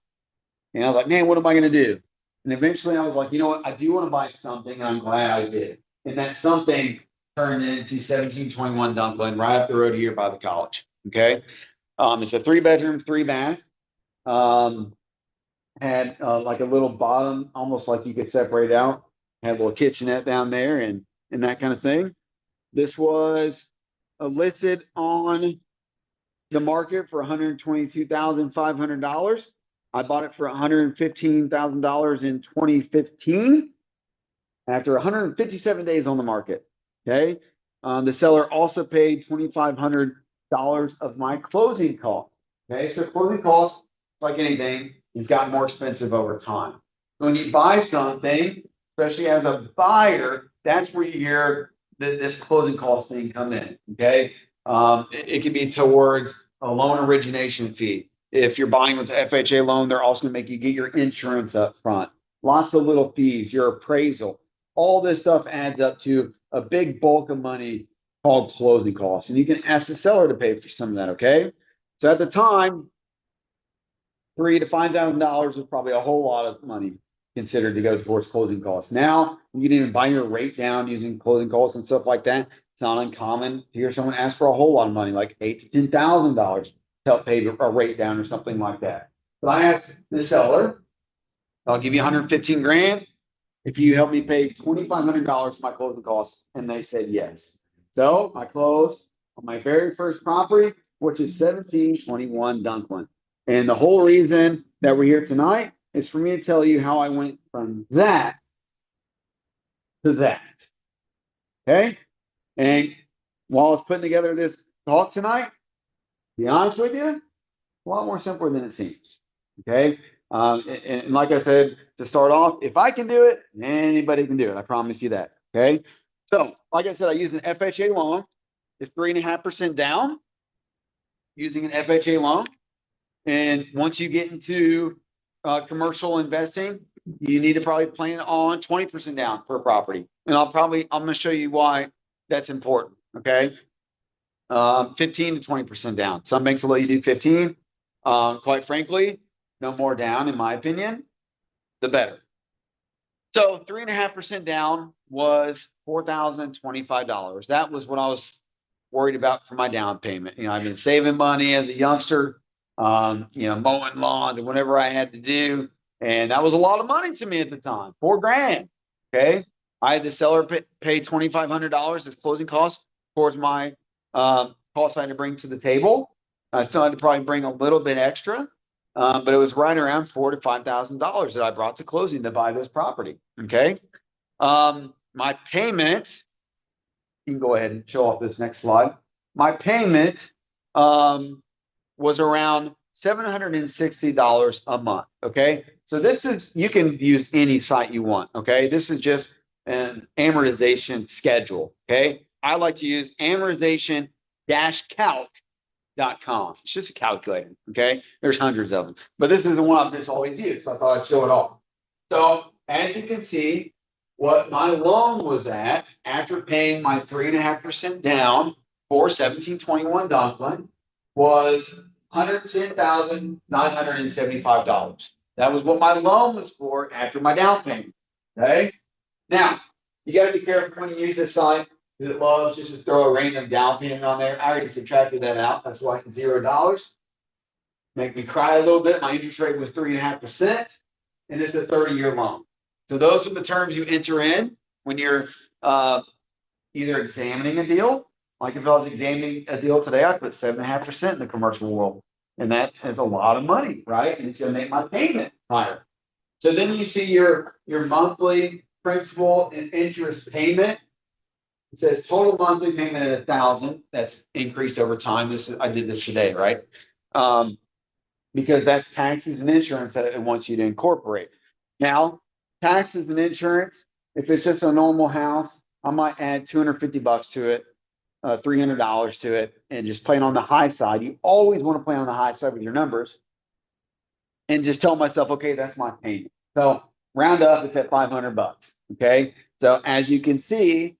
C: And I was like, man, what am I going to do? And eventually I was like, you know what? I do want to buy something, and I'm glad I did. And that something turned into 1721 Dunklin right up the road here by the college. Okay. It's a 3-bedroom, 3-bath. Had like a little bottom, almost like you could separate out. Had a little kitchenette down there and that kind of thing. This was listed on the market for $122,500. I bought it for $115,000 in 2015 after 157 days on the market. Okay. The seller also paid $2,500 of my closing costs. Okay. So closing costs, like anything, it's gotten more expensive over time. So when you buy something, especially as a buyer, that's where you hear this closing cost thing come in. Okay. It can be towards a loan origination fee. If you're buying with the FHA loan, they're also going to make you get your insurance up front. Lots of little fees, your appraisal. All this stuff adds up to a big bulk of money called closing costs. And you can ask the seller to pay for some of that, okay? So at the time, $3,000 to $5,000 was probably a whole lot of money considered to go towards closing costs. Now, you can even buy your rate down using closing costs and stuff like that. It's not uncommon to hear someone ask for a whole lot of money, like $8,000 to $10,000 to help pay a rate down or something like that. But I asked the seller, I'll give you 115 grand if you help me pay $2,500 for my closing costs. And they said yes. So I closed on my very first property, which is 1721 Dunklin. And the whole reason that we're here tonight is for me to tell you how I went from that to that. Okay? And while I was putting together this talk tonight, to be honest with you, a lot more simpler than it seems. Okay? And like I said, to start off, if I can do it, anybody can do it. I promise you that. Okay? So, like I said, I use an FHA loan. It's 3.5% down using an FHA loan. And once you get into commercial investing, you need to probably plan on 20% down per property. And I'm going to show you why that's important. Okay. 15 to 20% down. Some banks will let you do 15. Quite frankly, no more down, in my opinion, the better. So 3.5% down was $4,025. That was what I was worried about for my down payment. I've been saving money as a youngster, mowing lawns and whatever I had to do. And that was a lot of money to me at the time, $4,000. Okay. I had the seller pay $2,500 as closing costs towards my costs I had to bring to the table. I still had to probably bring a little bit extra. But it was right around $4,000 to $5,000 that I brought to closing to buy this property. Okay. My payment, you can go ahead and show off this next slide. My payment was around $760 a month. Okay. So this is, you can use any site you want. Okay. This is just an amortization schedule. Okay. I like to use amortization-calc.com. It's just a calculator. Okay. There's hundreds of them, but this is the one I've just always used. So I thought I'd show it off. So as you can see, what my loan was at after paying my 3.5% down for 1721 Donklin was $110,975. That was what my loan was for after my down payment. Okay. Now you got to be careful when you use this site. It loves just to throw a random down payment on there. I already subtracted that out. That's why it's $0. Make me cry a little bit. My interest rate was 3.5%, and it's a 30-year loan. So those are the terms you enter in when you're either examining a deal. Like if I was examining a deal today, I put 7.5% in the commercial world, and that is a lot of money, right? And it's going to make my payment higher. So then you see your monthly principal and interest payment. It says total monthly payment at $1,000. That's increased over time. I did this today, right? Because that's taxes and insurance that it wants you to incorporate. Now, taxes and insurance, if it's just a normal house, I might add $250 to it, $300 to it, and just playing on the high side. You always want to play on the high side with your numbers, and just tell myself, okay, that's my payment. So round up, it's at $500. Okay, so as you can see,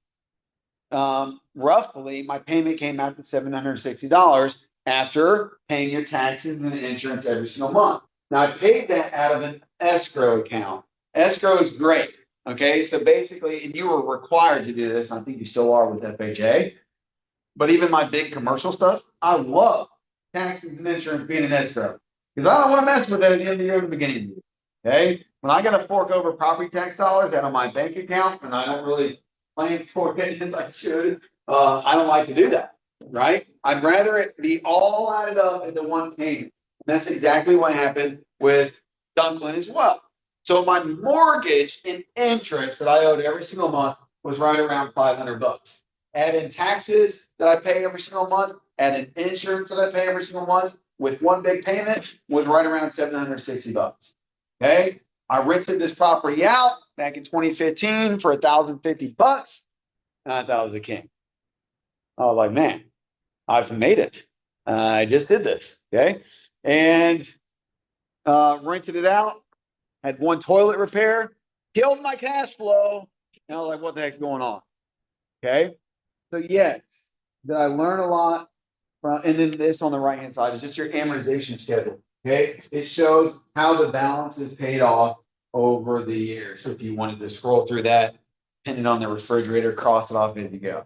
C: roughly my payment came out to $760 after paying your taxes and insurance every single month. Now I paid that out of an escrow account. Escrow is great. Okay, so basically, and you were required to do this. I think you still are with FHA. But even my big commercial stuff, I love taxes and insurance being an escrow because I don't want to mess with it at the end of the year or the beginning of the year. Okay, when I got to fork over property tax dollars out of my bank account and I don't really plan for it as I should, I don't like to do that. Right? I'd rather it be all added up into one payment. And that's exactly what happened with Dunklin as well. So my mortgage and interest that I owed every single month was right around $500. Add in taxes that I pay every single month, add in insurance that I pay every single month with one big payment was right around $760. Okay. I rented this property out back in 2015 for $1,050. And I thought I was a king. I was like, man, I've made it. I just did this. Okay. And rented it out. Had one toilet repair, killed my cash flow. And I was like, what the heck's going on? Okay. So yes, did I learn a lot from, and then this on the right-hand side is just your amortization schedule. Okay. It shows how the balance is paid off over the years. So if you wanted to scroll through that, depending on the refrigerator, cross it off, good to go.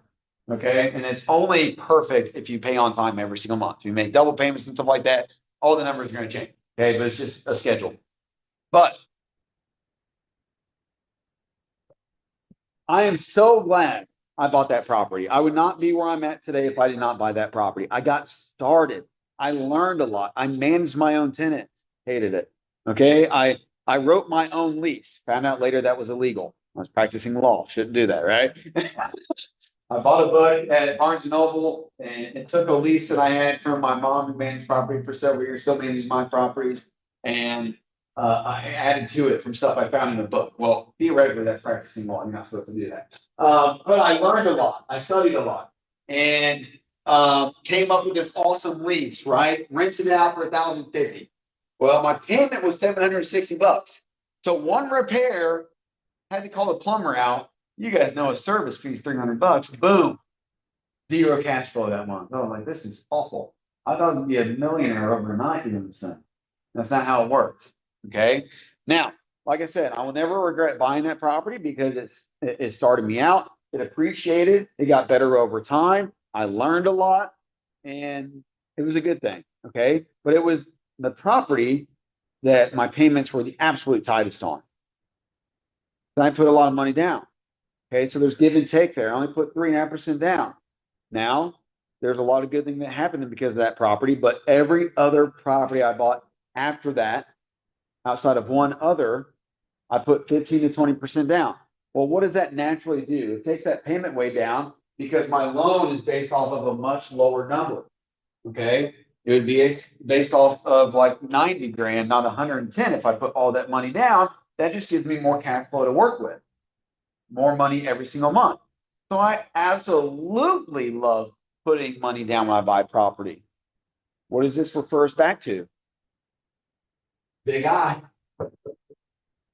C: Okay. And it's only perfect if you pay on time every single month. If you make double payments and stuff like that, all the numbers are going to change. Okay. But it's just a schedule. But I am so glad I bought that property. I would not be where I'm at today if I did not buy that property. I got started. I learned a lot. I managed my own tenants. Hated it. Okay. I wrote my own lease. Found out later that was illegal. I was practicing law. Shouldn't do that, right? I bought a book at Barnes & Noble and it took a lease that I had from my mom who managed property for several years, still manages my properties. And I added to it from stuff I found in the book. Well, theoretically, that's practicing law. You're not supposed to do that. But I learned a lot. I studied a lot and came up with this awesome lease, right? Rented it out for $1,050. Well, my payment was $760. So one repair, had to call a plumber out. You guys know a service fee is $300. Boom. zero cash flow that month. Oh, like, this is awful. I thought I'd be a millionaire overnight in the sun. That's not how it works. Okay. Now, like I said, I will never regret buying that property because it started me out. It appreciated. It got better over time. I learned a lot, and it was a good thing. Okay. But it was the property that my payments were the absolute tightest on. I put a lot of money down. Okay. So there's give and take there. I only put 3.5% down. Now, there's a lot of good things that happened because of that property, but every other property I bought after that, outside of one other, I put 15 to 20% down. Well, what does that naturally do? It takes that payment way down because my loan is based off of a much lower number. Okay. It would be based off of like 90 grand, not 110. If I put all that money down, that just gives me more cash flow to work with, more money every single month. So I absolutely love putting money down when I buy property. What does this refer us back to? Big I.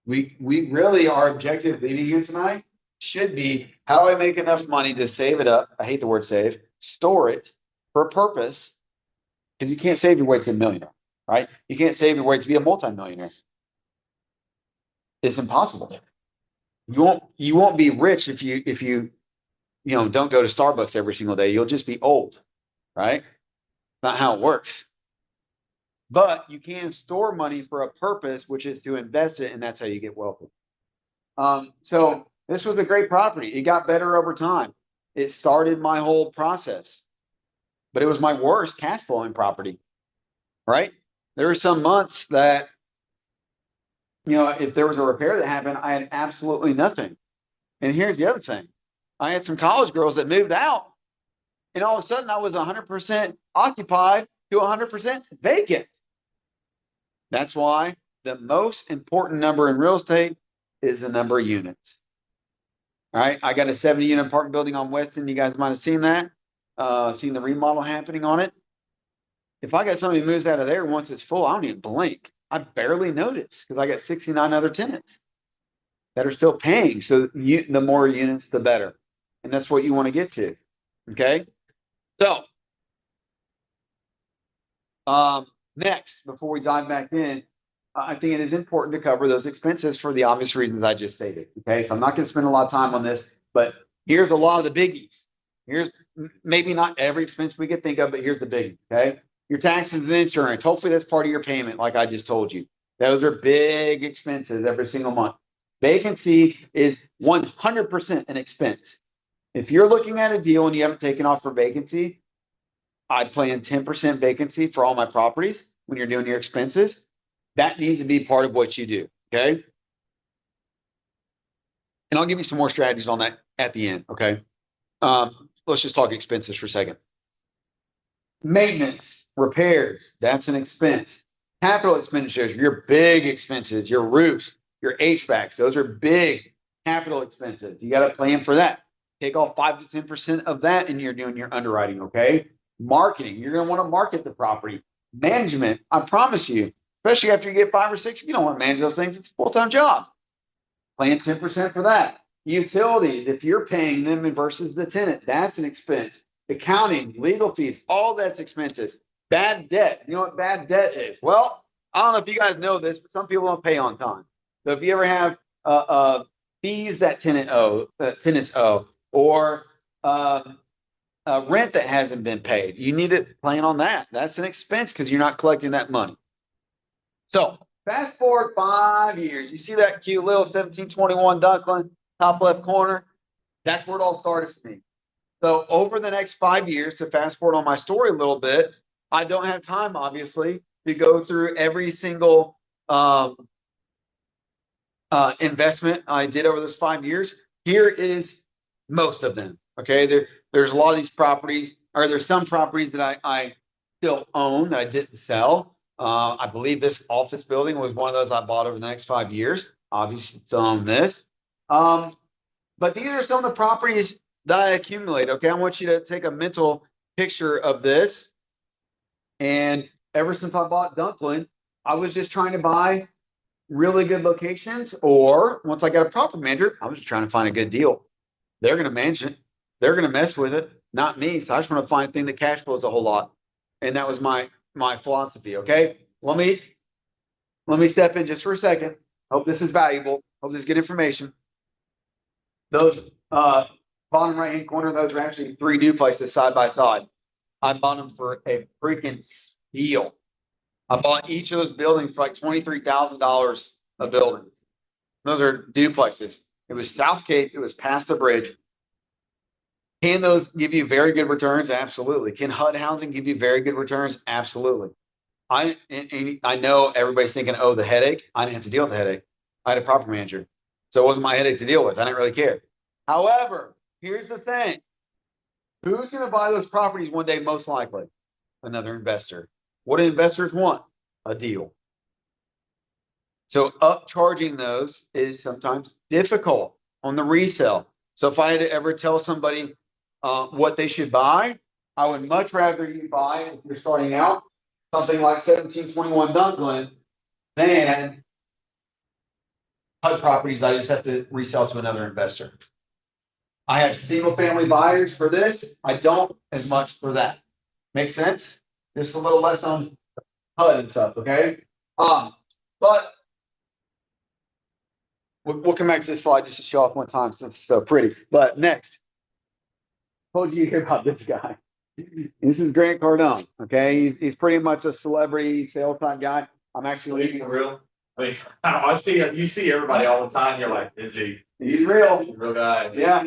C: We really, our objective leading here tonight should be, how do I make enough money to save it up? I hate the word save, store it for a purpose, because you can't save your way to a millionaire, right? You can't save your way to be a multimillionaire. It's impossible. You won't be rich if you don't go to Starbucks every single day. You'll just be old, right? Not how it works. But you can store money for a purpose, which is to invest it, and that's how you get wealthy. So this was a great property. It got better over time. It started my whole process, but it was my worst cash flowing property, right? There were some months that, if there was a repair that happened, I had absolutely nothing. And here's the other thing. I had some college girls that moved out, and all of a sudden I was 100% occupied to 100% vacant. That's why the most important number in real estate is the number of units. All right. I got a 70-unit apartment building on Weston. You guys might have seen that, seen the remodel happening on it. If I got somebody who moves out of there once it's full, I don't even blink. I barely notice because I got 69 other tenants that are still paying. So the more units, the better. And that's what you want to get to. Okay. So, next, before we dive back in, I think it is important to cover those expenses for the obvious reasons I just stated. Okay, so I'm not going to spend a lot of time on this, but here's a lot of the biggies. Here's maybe not every expense we could think of, but here's the biggies. Okay, your taxes and insurance. Hopefully that's part of your payment, like I just told you. Those are big expenses every single month. Vacancy is 100% an expense. If you're looking at a deal and you haven't taken off for vacancy, I plan 10% vacancy for all my properties when you're doing your expenses. That needs to be part of what you do, okay? And I'll give you some more strategies on that at the end, okay? Let's just talk expenses for a second. Maintenance, repairs, that's an expense. Capital expenditures, your big expenses, your roofs, your HVACs, those are big capital expenses. You got to plan for that. Take off 5 to 10% of that and you're doing your underwriting, okay? Marketing, you're going to want to market the property. Management, I promise you, especially after you get 5 or 6, you don't want to manage those things. It's a full-time job. Plan 10% for that. Utilities, if you're paying them versus the tenant, that's an expense. Accounting, legal fees, all that's expenses. Bad debt, you know what bad debt is? Well, I don't know if you guys know this, but some people don't pay on time. So if you ever have fees that tenants owe, or rent that hasn't been paid, you need to plan on that. That's an expense because you're not collecting that money. So fast forward 5 years, you see that cute little 1721 Dunklin, top left corner? That's where it all started for me. So over the next 5 years, to fast forward on my story a little bit, I don't have time, obviously, to go through every single investment I did over those 5 years. Here is most of them. Okay, there's a lot of these properties, or there's some properties that I still own that I didn't sell. I believe this office building was one of those I bought over the next 5 years. Obviously, still own this. But these are some of the properties that I accumulate. Okay, I want you to take a mental picture of this. And ever since I bought Dunklin, I was just trying to buy really good locations, or once I got a property manager, I was just trying to find a good deal. They're going to manage it. They're going to mess with it. not me. So I just want to find a thing that cash flows a whole lot. And that was my philosophy. Okay. Let me step in just for a second. Hope this is valuable. Hope this is good information. Those bottom right hand corner, those are actually 3 duplexes side by side. I bought them for a freaking steal. I bought each of those buildings for like $23,000 a building. Those are duplexes. It was South Cape. It was past the bridge. Can those give you very good returns? Absolutely. Can HUD housing give you very good returns? Absolutely. I know everybody's thinking, oh, the headache. I didn't have to deal with the headache. I had a property manager. So it wasn't my headache to deal with. I didn't really care. However, here's the thing. Who's going to buy those properties one day? Most likely another investor. What do investors want? A deal. So upcharging those is sometimes difficult on the resale. So if I had to ever tell somebody what they should buy, I would much rather you buy, if you're starting out, something like 1721 Dunklin than HUD properties I just have to resell to another investor. I have single family buyers for this. I don't as much for that. Make sense? Just a little less on HUD and stuff, okay? But we'll come back to this slide just to show off one time since it's so pretty. But next, told you hear about this guy. This is Grant Cardone. Okay, he's pretty much a celebrity sales type guy. I'm actually leaving.
H: Real. I mean, I see you see everybody all the time. You're like, is he?
C: He's real.
H: He's a real guy.
C: Yeah.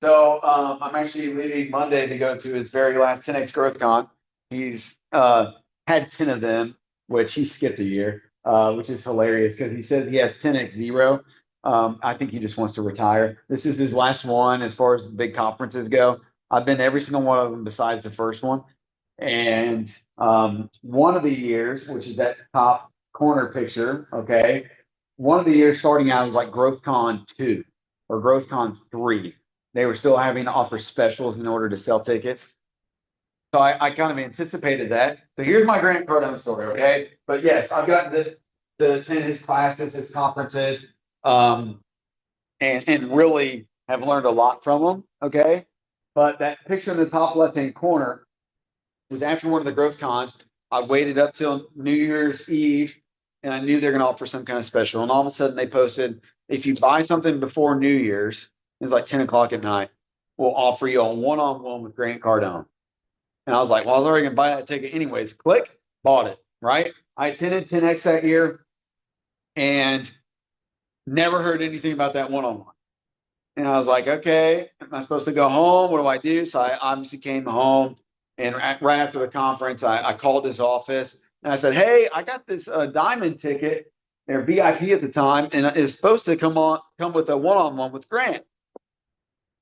C: So I'm actually leaving Monday to go to his very last 10X Growth Con. He's had 10 of them, which he skipped a year, which is hilarious because he said he has 10X0. I think he just wants to retire. This is his last one as far as the big conferences go. I've been to every single one of them besides the first one. And one of the years, which is that top corner picture, okay, one of the years starting out was like GrowthCon 2 or GrowthCon 3. They were still having to offer specials in order to sell tickets. So I kind of anticipated that. So here's my Grant Cardone story, okay? But yes, I've gotten to attend his classes, his conferences, and really have learned a lot from him, okay? But that picture in the top left-hand corner was after one of the growth cons. I waited up till New Year's Eve, and I knew they're going to offer some kind of special. And all of a sudden, they posted, if you buy something before New Year's, it was like 10 o'clock at night, we'll offer you a one-on-one with Grant Cardone. And I was like, well, I was already going to buy that ticket anyways. Click, bought it, right? I attended 10X that year and never heard anything about that one-on-one. And I was like, okay, am I supposed to go home? What do I do? So I obviously came home, and right after the conference, I called his office and I said, hey, I got this diamond ticket. They're VIP at the time, and it's supposed to come with a one-on-one with Grant.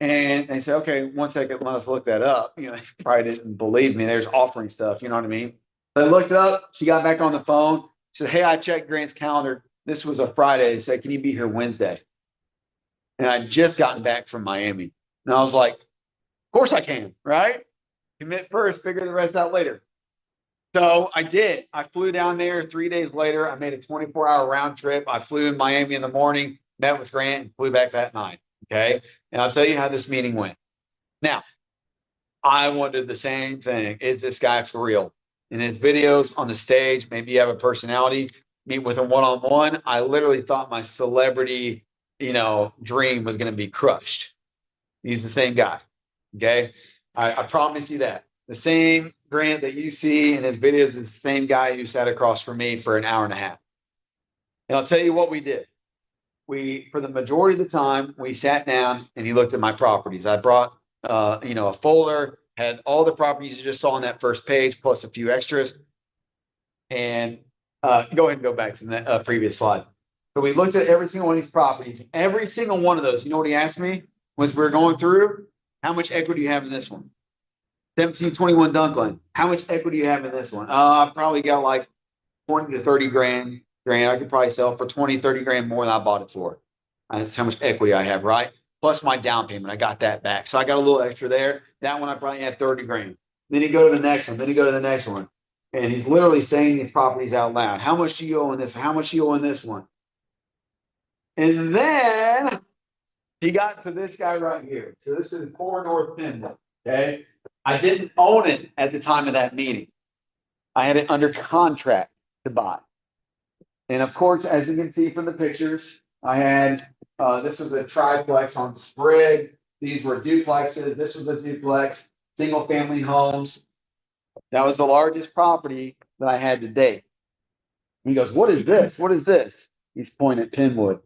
C: And they said, okay, 1 second, let us look that up. You know, they probably didn't believe me. There's offering stuff, you know what I mean? So I looked it up. She got back on the phone. She said, hey, I checked Grant's calendar. This was a Friday. They said, can you be here Wednesday? And I'd just gotten back from Miami. And I was like, of course I can, right? Commit first, figure the rest out later. So I did. I flew down there 3 days later. I made a 24-hour round trip. I flew in Miami in the morning, met with Grant, and flew back that night. Okay. And I'll tell you how this meeting went. Now, I wondered the same thing. Is this guy for real? In his videos on the stage, maybe you have a personality, meet with him one-on-one. I literally thought my celebrity, dream was going to be crushed. He's the same guy. Okay. I promise you that. The same Grant that you see in his videos is the same guy who sat across from me for an hour and a half. And I'll tell you what we did. For the majority of the time, we sat down and he looked at my properties. I brought, a folder, had all the properties you just saw on that first page, plus a few extras. And go ahead and go back to the previous slide. So we looked at every single one of these properties. Every single one of those, you know what he asked me? Was we're going through, how much equity do you have in this one? 1721 Dunklin. How much equity do you have in this one? I probably got like 20 to 30 grand. I could probably sell for 20, 30 grand more than I bought it for. That's how much equity I have, right? Plus my down payment. I got that back. So I got a little extra there. That one I probably had 30 grand. Then you go to the next one. Then you go to the next one. And he's literally saying these properties out loud. How much do you owe in this? How much do you owe in this one? And then he got to this guy right here. So this is Poor North Penn. Okay. I didn't own it at the time of that meeting. I had it under contract to buy. And of course, as you can see from the pictures, I had, this was a triplex on Sprague. These were duplexes. This was a duplex, single family homes. That was the largest property that I had to date. He goes, what is this? What is this? He's pointing at Penwood.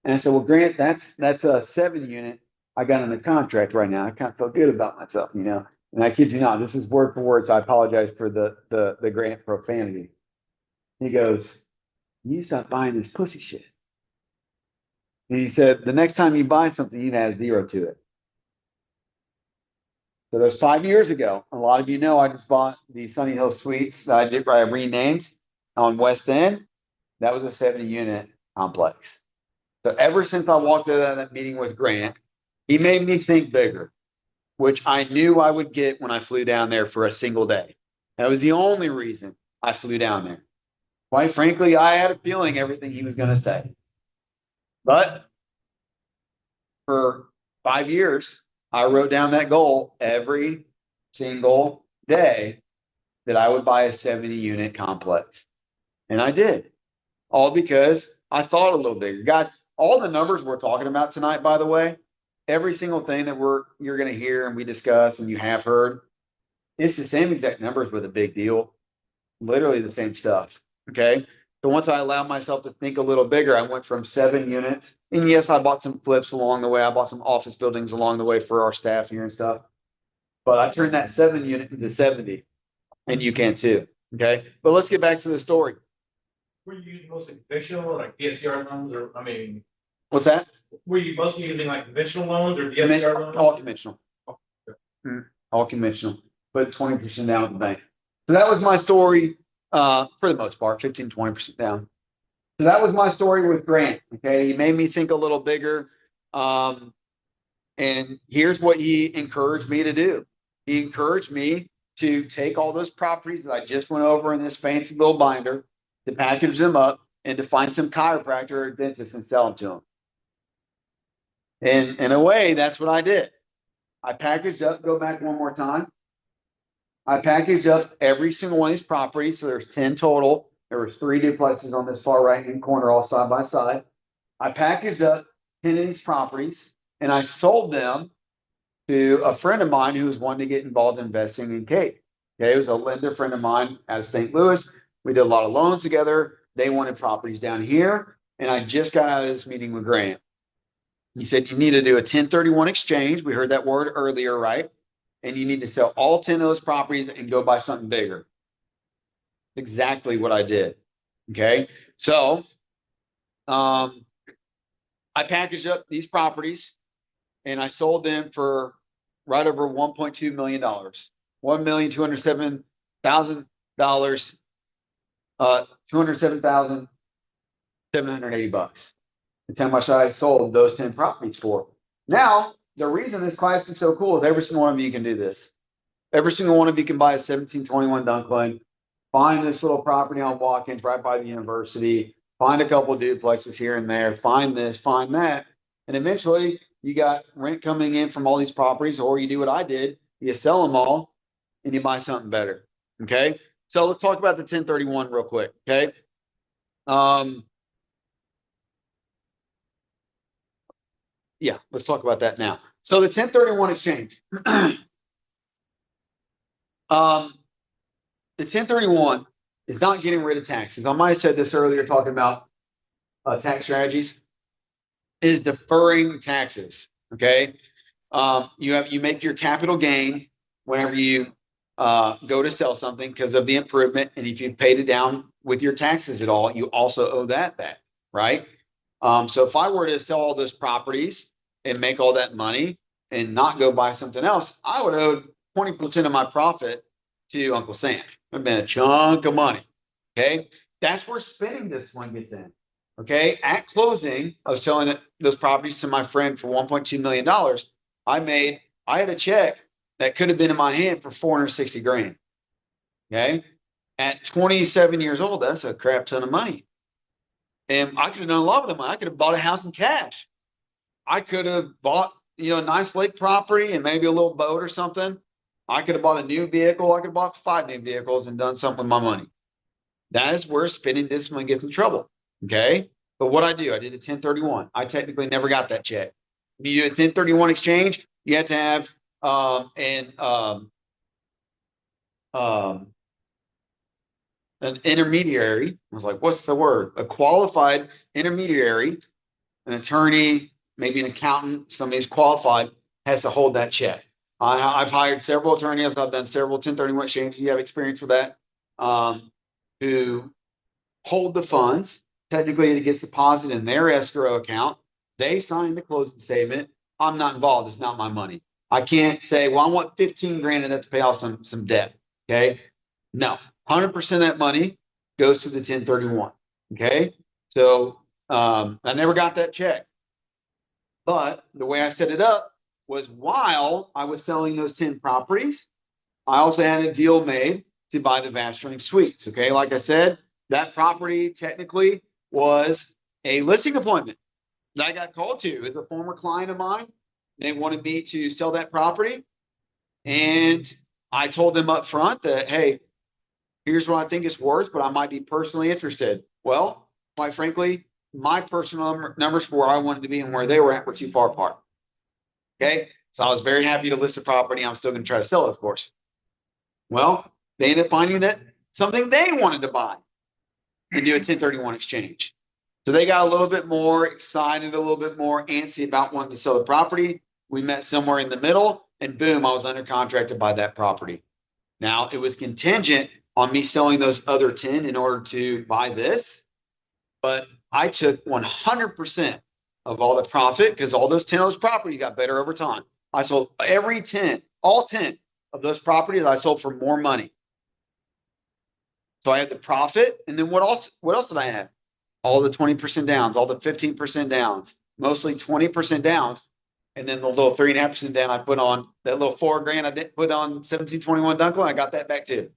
C: And I said, well, Grant, that's a 7 unit. I got under contract right now. I kind of feel good about myself, you know. And I kid you not, this is word for word. So I apologize for the Grant profanity. He goes, you stop buying this pussy shit. And he said, the next time you buy something, you add 0 to it. So that was 5 years ago. A lot of you know I just bought the Sunny Hill Suites that I renamed on West End. That was a 70 unit complex. So ever since I walked out of that meeting with Grant, he made me think bigger, which I knew I would get when I flew down there for a single day. That was the only reason I flew down there. Quite frankly, I had a feeling everything he was going to say. But for 5 years, I wrote down that goal every single day that I would buy a 70 unit complex. And I did. All because I thought a little bigger. Guys, all the numbers we're talking about tonight, by the way, every single thing that you're going to hear and we discuss and you have heard, it's the same exact numbers with a big deal. Literally the same stuff. Okay. So once I allowed myself to think a little bigger, I went from 7 units. And yes, I bought some flips along the way. I bought some office buildings along the way for our staff here and stuff. But I turned that 7 unit into 70. And you can too. Okay. But let's get back to the story.
F: Were you using mostly conventional, like DSCR loans, or, I mean,
C: What's that?
F: were you mostly using like conventional loans or DSCR loans?
C: All conventional. All conventional. Put 20% down at the bank. So that was my story, for the most part, 15, 20% down. So that was my story with Grant. Okay. He made me think a little bigger. And here's what he encouraged me to do. He encouraged me to take all those properties that I just went over in this fancy little binder, to package them up and to find some chiropractor or dentist and sell them to them. And in a way, that's what I did. I packaged up, go back one more time. I packaged up every single one of these properties. So there's 10 total. There was 3 duplexes on this far right-hand corner, all side by side. I packaged up 10 of these properties and I sold them to a friend of mine who was wanting to get involved in investing in Cape. Okay, it was a lender friend of mine out of St. Louis. We did a lot of loans together. They wanted properties down here. And I just got out of this meeting with Grant. He said, you need to do a 1031 exchange. We heard that word earlier, right? And you need to sell all 10 of those properties and go buy something bigger. Exactly what I did. Okay. So, I packaged up these properties and I sold them for right over $1.2 million, $1,207,000, $207,780. That's how much I sold those 10 properties for. Now, the reason this class is so cool is every single one of you can do this. Every single one of you can buy a 1721 Dunklin, find this little property on Watkins right by the university, find a couple of duplexes here and there, find this, find that. And eventually you got rent coming in from all these properties, or you do what I did, you sell them all and you buy something better. Okay. So let's talk about the 1031 real quick. Okay. Yeah, let's talk about that now. So the 1031 exchange. The 1031 is not getting rid of taxes. I might have said this earlier talking about tax strategies, is deferring taxes. Okay. You make your capital gain whenever you go to sell something because of the improvement. And if you paid it down with your taxes at all, you also owe that back, right? So if I were to sell all those properties and make all that money and not go buy something else, I would owe 20% of my profit to Uncle Sam. It would have been a chunk of money. Okay. That's where spending this one gets in. Okay. At closing of selling those properties to my friend for $1.2 million, I had a check that could have been in my hand for $460,000. Okay. At 27 years old, that's a crap ton of money. And I could have done a lot with the money. I could have bought a house in cash. I could have bought, a nice lake property and maybe a little boat or something. I could have bought a new vehicle. I could have bought 5 new vehicles and done something with my money. That is where spending discipline gets in trouble. Okay. But what I do, I did a 1031. I technically never got that check. When you do a 1031 exchange, you have to have an intermediary. I was like, what's the word? A qualified intermediary, an attorney, maybe an accountant, somebody who's qualified has to hold that check. I've hired several attorneys. I've done several 1031 exchanges. You have experience with that. Who hold the funds. Technically, it gets deposited in their escrow account. They sign the closing statement. I'm not involved. It's not my money. I can't say, well, I want 15 grand of that to pay off some debt. Okay. No, 100% of that money goes to the 1031. Okay. So I never got that check. But the way I set it up was while I was selling those 10 properties, I also had a deal made to buy the Vastronic Suites. Okay. Like I said, that property technically was a listing appointment that I got called to. It's a former client of mine. They wanted me to sell that property. And I told them up front that, hey, here's what I think it's worth, but I might be personally interested. Well, quite frankly, my personal numbers for where I wanted to be and where they were at were too far apart. Okay. So I was very happy to list the property. I'm still going to try to sell it, of course. Well, they ended up finding that something they wanted to buy and do a 1031 exchange. So they got a little bit more excited, a little bit more antsy about wanting to sell the property. We met somewhere in the middle and boom, I was under contract to buy that property. Now it was contingent on me selling those other 10 in order to buy this, but I took 100% of all the profit because all those 10 of those properties got better over time. I sold all 10 of those properties I sold for more money. So I had the profit. And then what else did I have? All the 20% downs, all the 15% downs, mostly 20% downs. And then the little 3.5% down I put on, that little $4,000 I did put on 1721 Dunklin, I got that back too.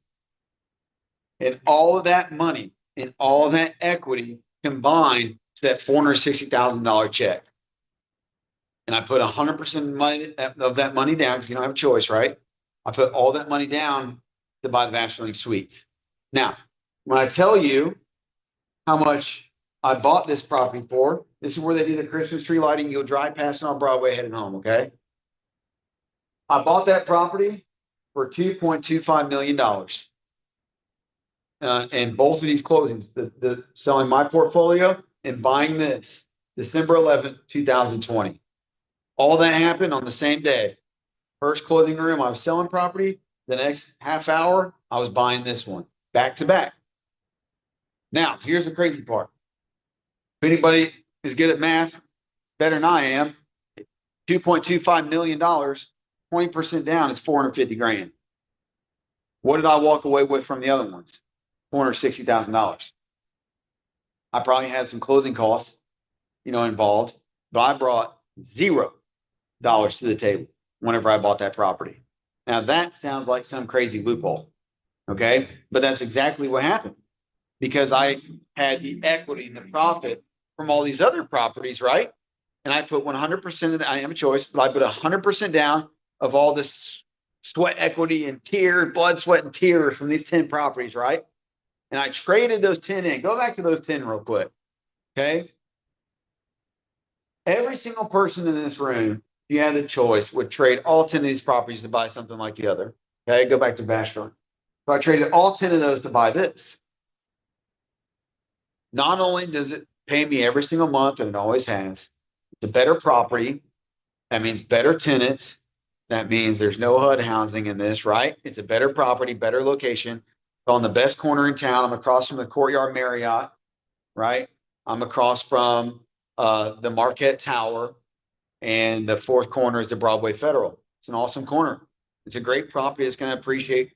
C: And all of that money and all of that equity combined to that $460,000 check. And I put 100% of that money down because you don't have a choice, right? I put all that money down to buy the Vastronic Suites. Now, when I tell you how much I bought this property for, this is where they do the Christmas tree lighting. You'll drive past it on Broadway heading home, okay? I bought that property for $2.25 million. And both of these closings, the selling my portfolio and buying this, December 11th, 2020. All that happened on the same day. First closing room, I was selling property. The next half hour, I was buying this one. Back to back. Now, here's the crazy part. If anybody is good at math, better than I am, $2.25 million, 20% down is $450,000. What did I walk away with from the other ones? $460,000. I probably had some closing costs, involved, but I brought $0 to the table whenever I bought that property. Now that sounds like some crazy loophole. Okay. But that's exactly what happened because I had the equity and the profit from all these other properties, right? And I put 100% of that. I am a choice, but I put 100% down of all this sweat equity and blood, sweat, and tears from these 10 properties, right? And I traded those 10 in. Go back to those 10 real quick. Okay. Every single person in this room, if you had the choice, would trade all 10 of these properties to buy something like the other. Okay. Go back to Vastronic. So I traded all 10 of those to buy this. Not only does it pay me every single month, and it always has, it's a better property. That means better tenants. That means there's no HUD housing in this, right? It's a better property, better location. It's on the best corner in town. I'm across from the Courtyard Marriott, right? I'm across from the Marquette Tower, and the fourth corner is the Broadway Federal. It's an awesome corner. It's a great property. It's going to appreciate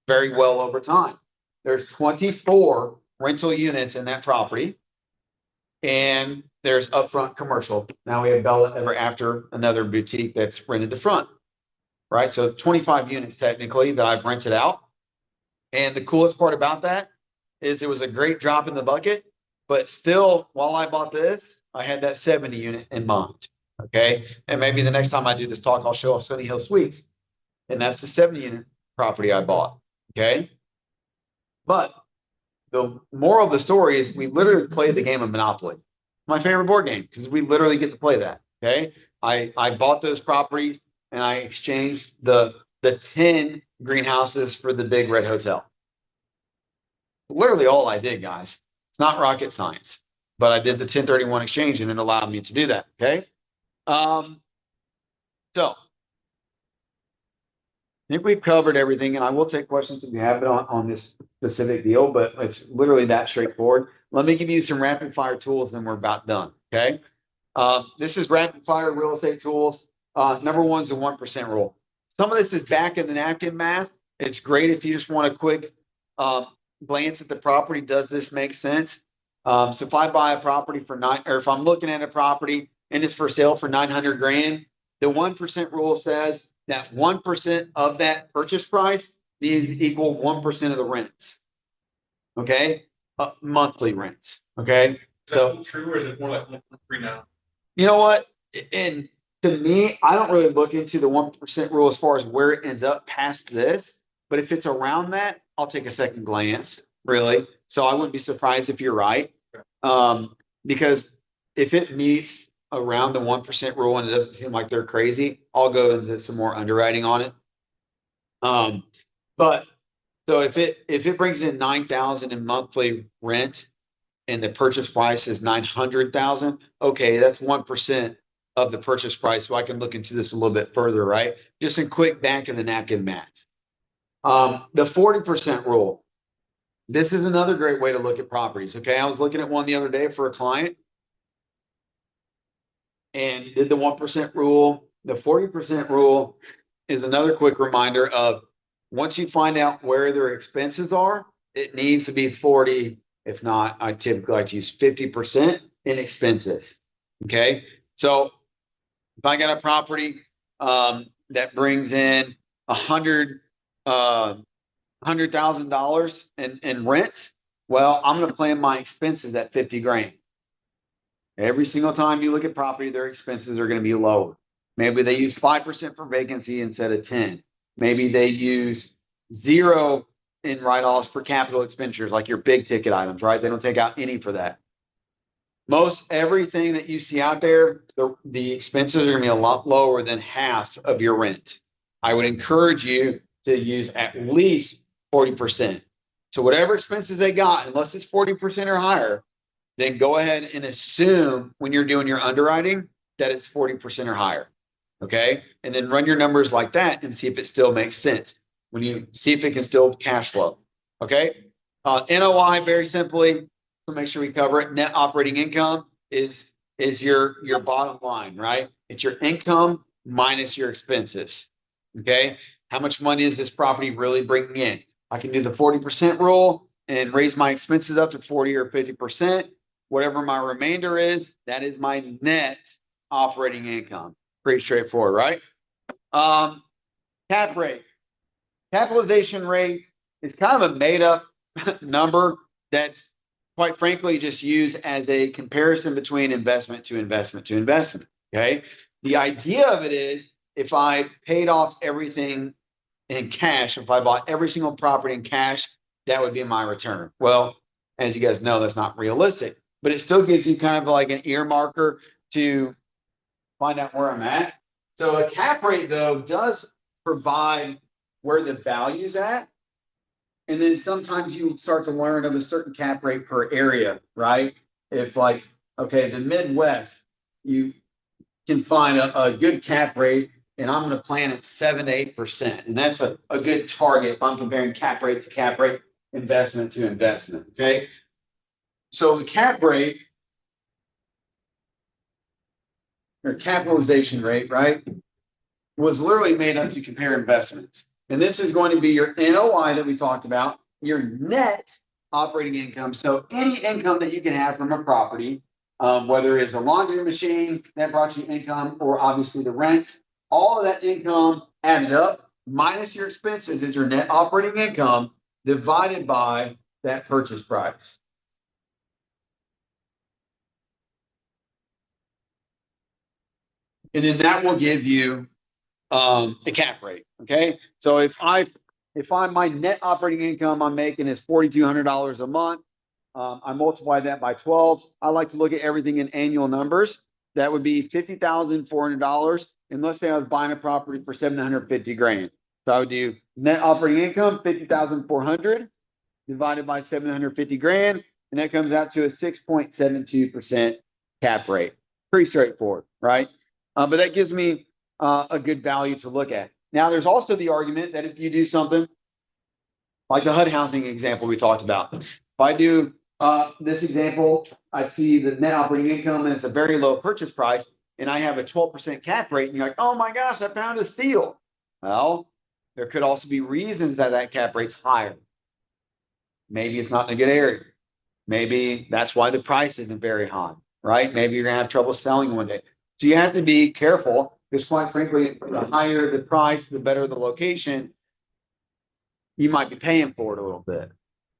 C: very well over time. There's 24 rental units in that property, and there's upfront commercial. Now we have Bella Ever After, another boutique that's rented the front, right? So 25 units technically that I've rented out. And the coolest part about that is it was a great drop in the bucket, but still, while I bought this, I had that 70 unit in mind. Okay. And maybe the next time I do this talk, I'll show off Sunny Hill Suites. And that's the 70-unit property I bought. Okay. But the moral of the story is we literally play the game of Monopoly. My favorite board game because we literally get to play that. Okay. I bought those properties and I exchanged the 10 greenhouses for the big red hotel. Literally all I did, guys. It's not rocket science, but I did the 1031 exchange and it allowed me to do that. Okay. So I think we've covered everything, and I will take questions if you have it on this specific deal, but it's literally that straightforward. Let me give you some rapid fire tools and we're about done. Okay. This is rapid fire real estate tools. Number one is the 1% rule. Some of this is back in the napkin math. It's great if you just want a quick glance at the property. Does this make sense? So if I buy a property for or if I'm looking at a property and it's for sale for 900 grand, the 1% rule says that 1% of that purchase price needs to equal 1% of the rents. Okay. Monthly rents. Okay.
F: Is that true or is it more like 1.3 now?
C: You know what? And to me, I don't really look into the 1% rule as far as where it ends up past this. But if it's around that, I'll take a second glance, really. So I wouldn't be surprised if you're right. Because if it meets around the 1% rule and it doesn't seem like they're crazy, I'll go into some more underwriting on it. But so if it brings in 9,000 in monthly rent and the purchase price is 900,000, okay, that's 1% of the purchase price. So I can look into this a little bit further, right? Just a quick back in the napkin math. The 40% rule. This is another great way to look at properties. Okay, I was looking at one the other day for a client and did the 1% rule. The 40% rule is another quick reminder of once you find out where their expenses are, it needs to be 40. If not, I typically like to use 50% in expenses. Okay, so if I got a property that brings in $100,000 in rents, well, I'm going to plan my expenses at 50 grand. Every single time you look at property, their expenses are going to be lower. Maybe they use 5% for vacancy instead of 10. Maybe they use 0 in write-offs for capital expenditures, like your big ticket items, right? They don't take out any for that. Most everything that you see out there, the expenses are going to be a lot lower than half of your rent. I would encourage you to use at least 40%. So whatever expenses they got, unless it's 40% or higher, then go ahead and assume when you're doing your underwriting that it's 40% or higher. Okay. And then run your numbers like that and see if it still makes sense. When you see if it can still cash flow. Okay. NOI, very simply, to make sure we cover it, net operating income is your bottom line, right? It's your income minus your expenses. Okay. How much money is this property really bringing in? I can do the 40% rule and raise my expenses up to 40 or 50%. Whatever my remainder is, that is my net operating income. Pretty straightforward, right? Cap rate. Capitalization rate is kind of a made up number that's quite frankly just used as a comparison between investment to investment to investment. Okay. The idea of it is if I paid off everything in cash, if I bought every single property in cash, that would be my return. Well, as you guys know, that's not realistic, but it still gives you kind of like an earmarker to find out where I'm at. So a cap rate, though, does provide where the value's at. And then sometimes you start to learn of a certain cap rate per area, right? If like, okay, the Midwest, you can find a good cap rate, and I'm going to plan at 7 to 8%. And that's a good target if I'm comparing cap rate to cap rate, investment to investment, okay? So the cap rate, or capitalization rate, right, was literally made up to compare investments. And this is going to be your NOI that we talked about, your net operating income. So any income that you can have from a property, whether it's a laundry machine that brought you income or obviously the rents, all of that income added up minus your expenses is your net operating income divided by that purchase price. And then that will give you the cap rate. Okay. So if my net operating income I'm making is $4,200 a month, I multiply that by 12. I like to look at everything in annual numbers. That would be $50,400. And let's say I was buying a property for $750,000. So I would do net operating income, 50,400 divided by 750,000. And that comes out to a 6.72% cap rate. Pretty straightforward, right? But that gives me a good value to look at. Now, there's also the argument that if you do something like the HUD housing example we talked about, if I do this example, I see the net operating income and it's a very low purchase price, and I have a 12% cap rate, and you're like, oh my gosh, I found a steal. Well, there could also be reasons that cap rate's higher. Maybe it's not in a good area. Maybe that's why the price isn't very high, right? Maybe you're gonna have trouble selling one day. So you have to be careful, because quite frankly, the higher the price, the better the location, you might be paying for it a little bit.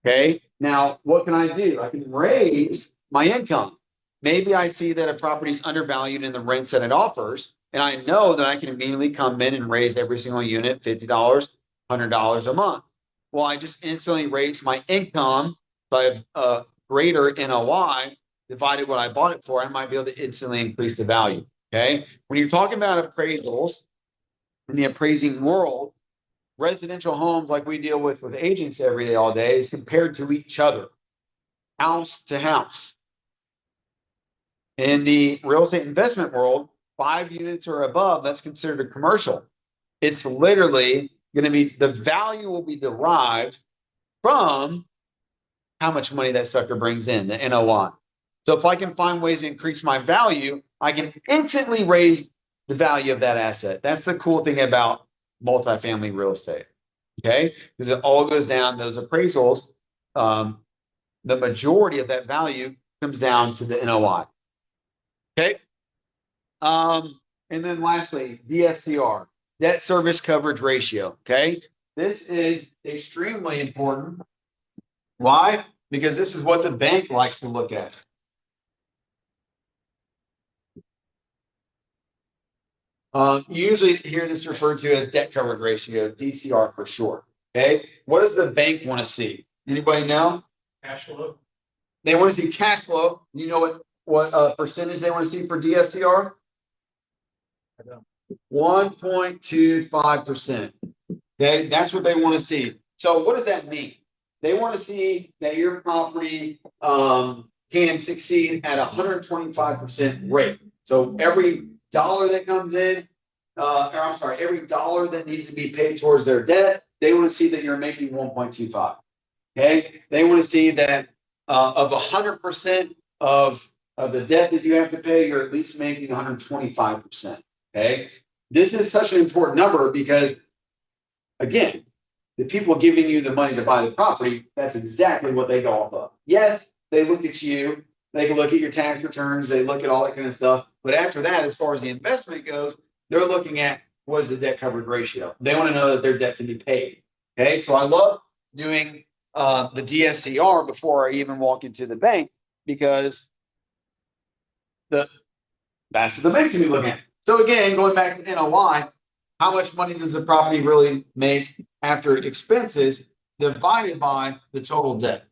C: Okay. Now, what can I do? I can raise my income. Maybe I see that a property is undervalued in the rents that it offers, and I know that I can immediately come in and raise every single unit $50, $100 a month. Well, I just instantly raise my income by a greater NOI divided what I bought it for. I might be able to instantly increase the value. Okay. When you're talking about appraisals in the appraising world, residential homes like we deal with agents every day, all day, is compared to each other, house to house. In the real estate investment world, 5 units or above, that's considered a commercial. It's literally going to be, the value will be derived from how much money that sucker brings in, the NOI. So if I can find ways to increase my value, I can instantly raise the value of that asset. That's the cool thing about multifamily real estate. Okay. Because it all goes down, those appraisals, the majority of that value comes down to the NOI. Okay. And then lastly, DSCR, debt service coverage ratio. Okay. This is extremely important. Why? Because this is what the bank likes to look at. Usually hear this referred to as debt coverage ratio, DCR for short. Okay. What does the bank want to see? Anybody know?
F: Cash flow.
C: They want to see cash flow. You know what percentage they want to see for DSCR?
A: I don't.
C: 1.25%. Okay. That's what they want to see. So what does that mean? They want to see that your property can succeed at 125% rate. So every dollar that comes in, every dollar that needs to be paid towards their debt, they want to see that you're making 1.25. Okay. They want to see that of 100% of the debt that you have to pay, you're at least making 125%. Okay. This is such an important number because, again, the people giving you the money to buy the property, that's exactly what they go off of. Yes, they look at you, they can look at your tax returns, they look at all that kind of stuff. But after that, as far as the investment goes, they're looking at what is the debt coverage ratio. They want to know that their debt can be paid. Okay, so I love doing the DSCR before I even walk into the bank, because that's what the bank's going to be looking at. So again, going back to NOI, how much money does the property really make after expenses divided by the total debt?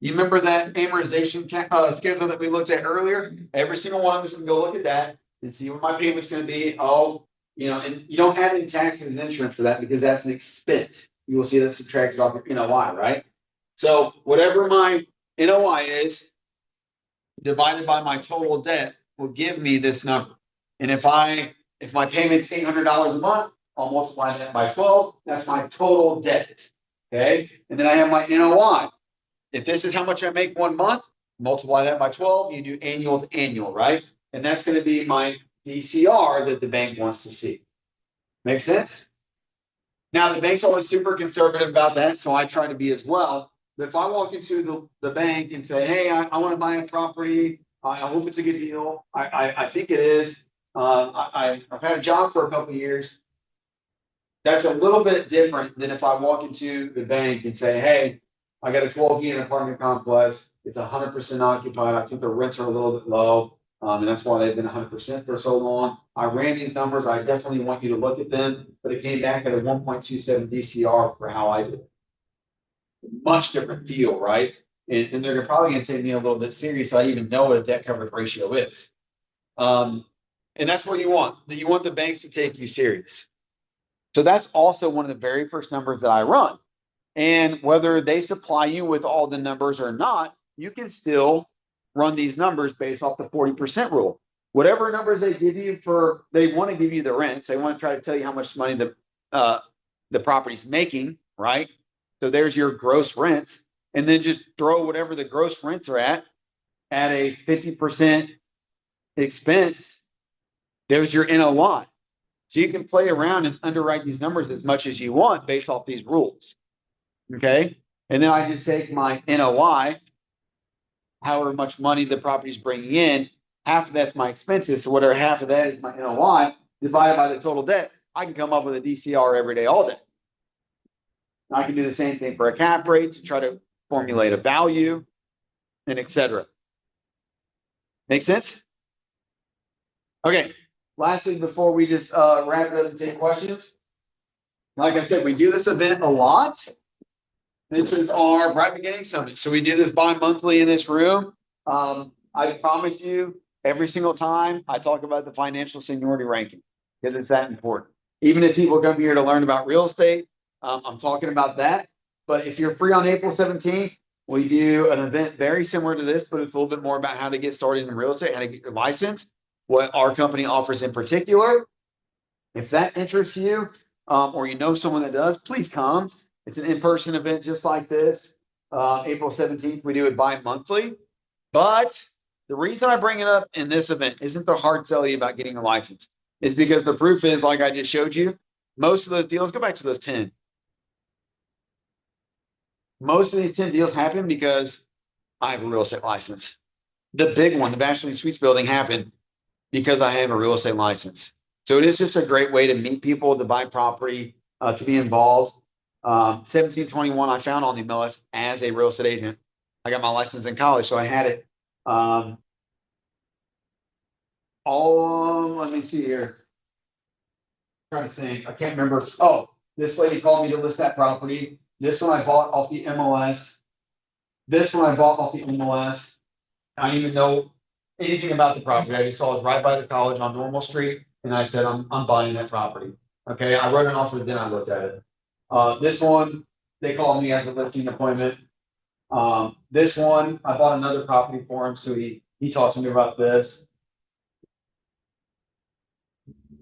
C: You remember that amortization schedule that we looked at earlier? Every single one of us can go look at that and see what my payment's going to be. Oh, and you don't add any taxes and insurance for that because that's an expense. You will see that subtracted off your NOI, right? So whatever my NOI is divided by my total debt will give me this number. And if my payment's $800 a month, I'll multiply that by 12. That's my total debt. Okay. And then I have my NOI. If this is how much I make 1 month, multiply that by 12. You do annual to annual, right? And that's going to be my DCR that the bank wants to see. Make sense? Now, the bank's always super conservative about that, so I try to be as well. But if I walk into the bank and say, hey, I want to buy a property, I hope it's a good deal. I think it is. I've had a job for a couple of years. That's a little bit different than if I walk into the bank and say, hey, I got a 12-unit apartment complex. It's 100% occupied. I think the rents are a little bit low. And that's why they've been 100% for so long. I ran these numbers. I definitely want you to look at them, but it came back at a 1.27 DCR for how I did it. Much different feel, right? And they're probably going to take me a little bit serious. I even know what a debt coverage ratio is. And that's what you want. You want the banks to take you serious. So that's also one of the very first numbers that I run. And whether they supply you with all the numbers or not, you can still run these numbers based off the 40% rule. Whatever numbers they give you for, they want to give you the rents. They want to try to tell you how much money the property's making, right? So there's your gross rents. And then just throw whatever the gross rents are at a 50% expense. There's your NOI. So you can play around and underwrite these numbers as much as you want based off these rules. Okay. And then I just take my NOI, however much money the property's bringing in, half of that's my expenses. So whatever half of that is my NOI divided by the total debt, I can come up with a DCR every day, all day. I can do the same thing for a cap rate to try to formulate a value and etc. Make sense? Okay. Lastly, before we just wrap it up and take questions, like I said, we do this event a lot. This is our Bright Beginning Summit. So we do this bi-monthly in this room. I promise you, every single time I talk about the financial seniority ranking because it's that important. Even if people come here to learn about real estate, I'm talking about that. But if you're free on April 17th, we do an event very similar to this, but it's a little bit more about how to get started in real estate, how to get your license, what our company offers in particular. If that interests you, or you know someone that does, please come. It's an in-person event just like this. April 17th, we do it bi-monthly. But the reason I bring it up in this event isn't the hard sell you about getting a license. It's because the proof is, like I just showed you, most of those deals, go back to those 10. Most of these 10 deals happen because I have a real estate license. The big one, the Bachelor Suites building, happened because I have a real estate license. So it is just a great way to meet people, to buy property, to be involved. 1721, I found on the MLS as a real estate agent. I got my license in college, so I had it. Let me see here. I'm trying to think. I can't remember. Oh, this lady called me to list that property. This one I bought off the MLS. This one I bought off the MLS. I didn't even know anything about the property. I just saw it right by the college on Normal Street, and I said, I'm buying that property. Okay, I wrote an offer, then I looked at it. This one, they called me as a listing appointment. This one, I bought another property for him, so he talked to me about this.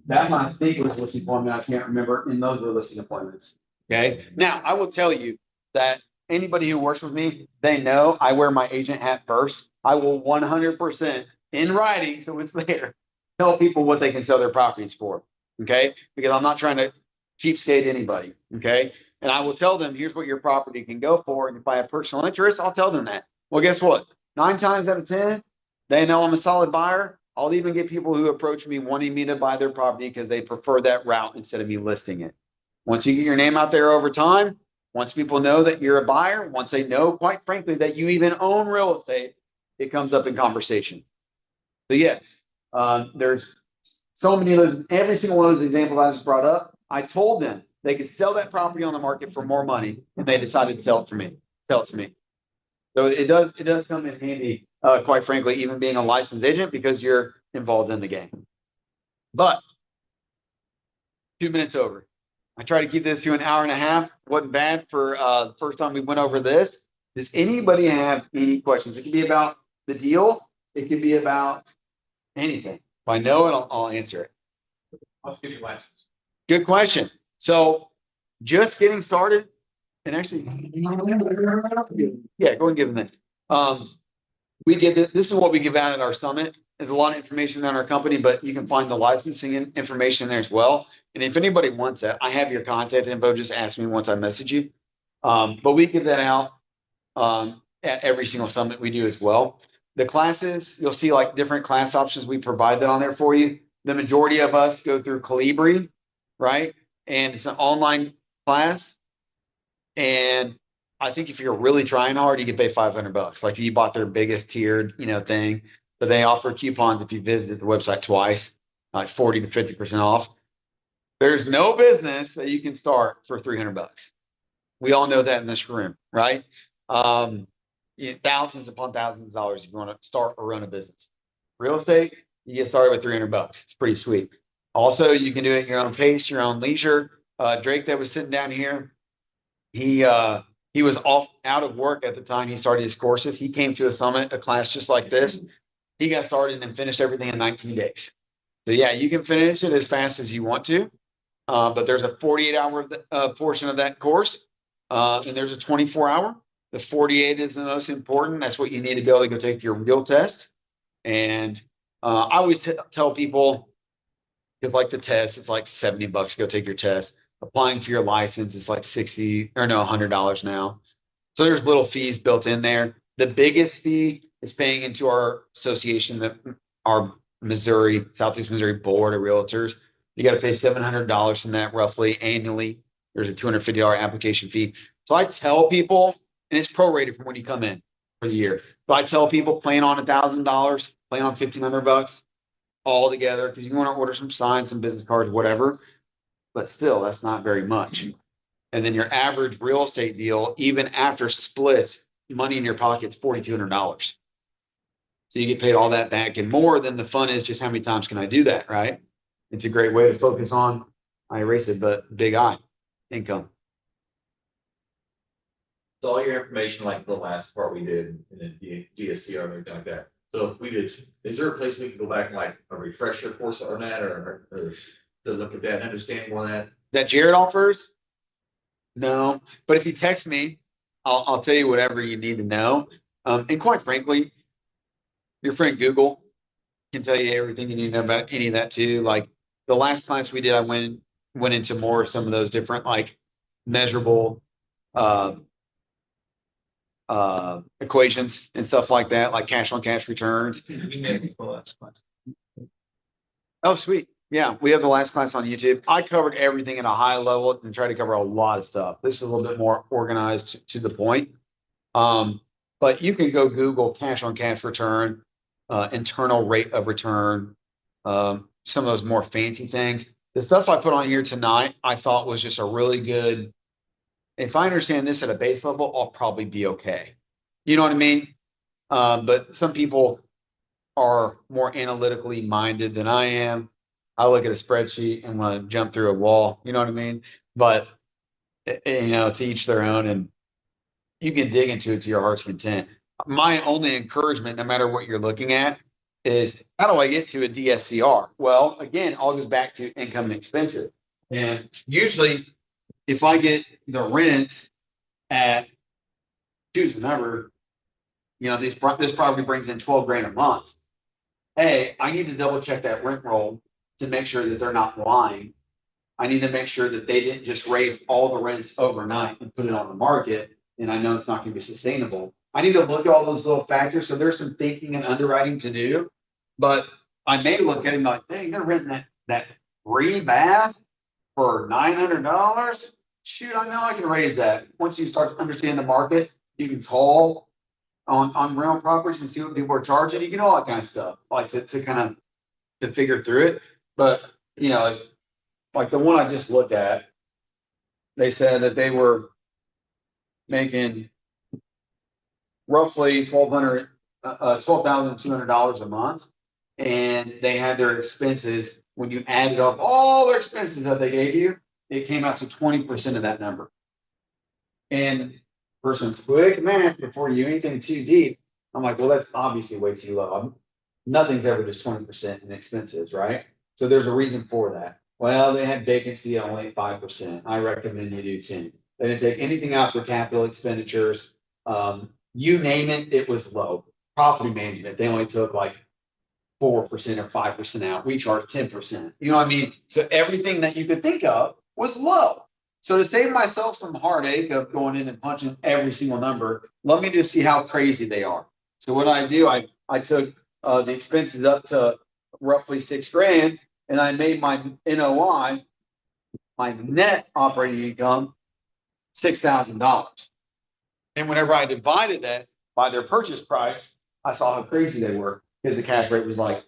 C: That I think was listing appointment. I can't remember, and those were listing appointments. Okay. Now I will tell you that anybody who works with me, they know I wear my agent hat first. I will 100% in writing, so it's there, tell people what they can sell their properties for. Okay, because I'm not trying to cheapskate anybody. Okay, and I will tell them, here's what your property can go for. And if I have personal interest, I'll tell them that. Well, guess what? 9 times out of 10, they know I'm a solid buyer. I'll even get people who approach me wanting me to buy their property because they prefer that route instead of me listing it. Once you get your name out there over time, once people know that you're a buyer, once they know, quite frankly, that you even own real estate, it comes up in conversation. So yes, there's so many of those, every single one of those examples I just brought up, I told them they could sell that property on the market for more money, and they decided to sell it to me. So it does come in handy, quite frankly, even being a licensed agent, because you're involved in the game. But 2 minutes over. I try to keep this to an hour and a half. Wasn't bad for the first time we went over this. Does anybody have any questions? It could be about the deal. It could be about anything. If I know it, I'll answer it.
F: Let's get your license.
C: Good question. So just getting started, and actually, yeah, go and give them this. We give this is what we give out at our summit. There's a lot of information on our company, but you can find the licensing information there as well. And if anybody wants that, I have your contact info. Just ask me once I message you. But we give that out at every single summit we do as well. The classes, you'll see like different class options. We provide that on there for you. The majority of us go through Calibri, right? And it's an online class. And I think if you're really trying hard, you can pay $500. Like if you bought their biggest tiered, thing. but they offer coupons if you visit the website twice, like 40 to 50% off. There's no business that you can start for $300. We all know that in this room, right? Thousands upon thousands of dollars if you want to start or run a business. Real estate, you get started with $300. It's pretty sweet. Also, you can do it at your own pace, your own leisure. Drake that was sitting down here, he was out of work at the time he started his courses. He came to a class just like this. He got started and finished everything in 19 days. So yeah, you can finish it as fast as you want to. But there's a 48-hour portion of that course, and there's a 24-hour. The 48 is the most important. That's what you need to be able to go take your real test. And I always tell people, because like the test, it's like $70 to go take your test. Applying for your license is like $100 now. So there's little fees built in there. The biggest fee is paying into our association, our Southeast Missouri Board of Realtors. You got to pay $700 in that roughly annually. There's a $250 application fee. So I tell people, and it's prorated from when you come in for the year. But I tell people plan on $1,000, plan on $1,500 all together because you want to order some signs, some business cards, whatever. But still, that's not very much. And then your average real estate deal, even after splits, money in your pocket is $4,200. So you get paid all that back and more. Then the fun is just how many times can I do that, right? It's a great way to focus on, I erase it, but big I, income.
H: So all your information, like the last part we did in the DSCR and everything like that. So if we did, is there a place we can go back and like a refresher course on that or to look at that and understand more of that?
C: That Jared offers? No, but if you text me, I'll tell you whatever you need to know. And quite frankly, your friend Google can tell you everything you need to know about any of that too. Like the last class we did, I went into more of some of those different like measurable equations and stuff like that, like cash on cash returns. Oh, sweet. Yeah, we have the last class on YouTube. I covered everything at a high level and tried to cover a lot of stuff. This is a little bit more organized to the point. But you can go Google cash on cash return, internal rate of return, some of those more fancy things. The stuff I put on here tonight, I thought was just a really good. If I understand this at a base level, I'll probably be okay. You know what I mean? But some people are more analytically minded than I am. I look at a spreadsheet and want to jump through a wall. You know what I mean? But, to each their own, and you can dig into it to your heart's content. My only encouragement, no matter what you're looking at, is how do I get to a DSCR? Well, again, all goes back to income and expenses. And usually, if I get the rents at, choose the number, this property brings in 12 grand a month. Hey, I need to double check that rent roll to make sure that they're not lying. I need to make sure that they didn't just raise all the rents overnight and put it on the market. And I know it's not going to be sustainable. I need to look at all those little factors. So there's some thinking and underwriting to do. But I may look at it and be like, hey, they're renting that 3-bath for $900. Shoot, I know I can raise that. Once you start to understand the market, you can call on rental properties and see what people are charging. You can do all that kind of stuff, like to kind of to figure through it. But if, like the one I just looked at, they said that they were making roughly $12,200 a month, and they had their expenses. When you added up all their expenses that they gave you, it came out to 20% of that number. And for some quick math before you anything too deep, I'm like, well, that's obviously way too low. Nothing's ever just 20% in expenses, right? So there's a reason for that. Well, they had vacancy at only 5%. I recommend you do 10. They didn't take anything out for capital expenditures. You name it, it was low. Property management, they only took like 4% or 5% out. We charge 10%. You know what I mean? So everything that you could think of was low. So to save myself some heartache of going in and punching every single number, let me just see how crazy they are. So what I do, I took the expenses up to roughly $6 grand, and I made my NOI, my net operating income, $6,000. And whenever I divided that by their purchase price, I saw how crazy they were. because the cap rate was like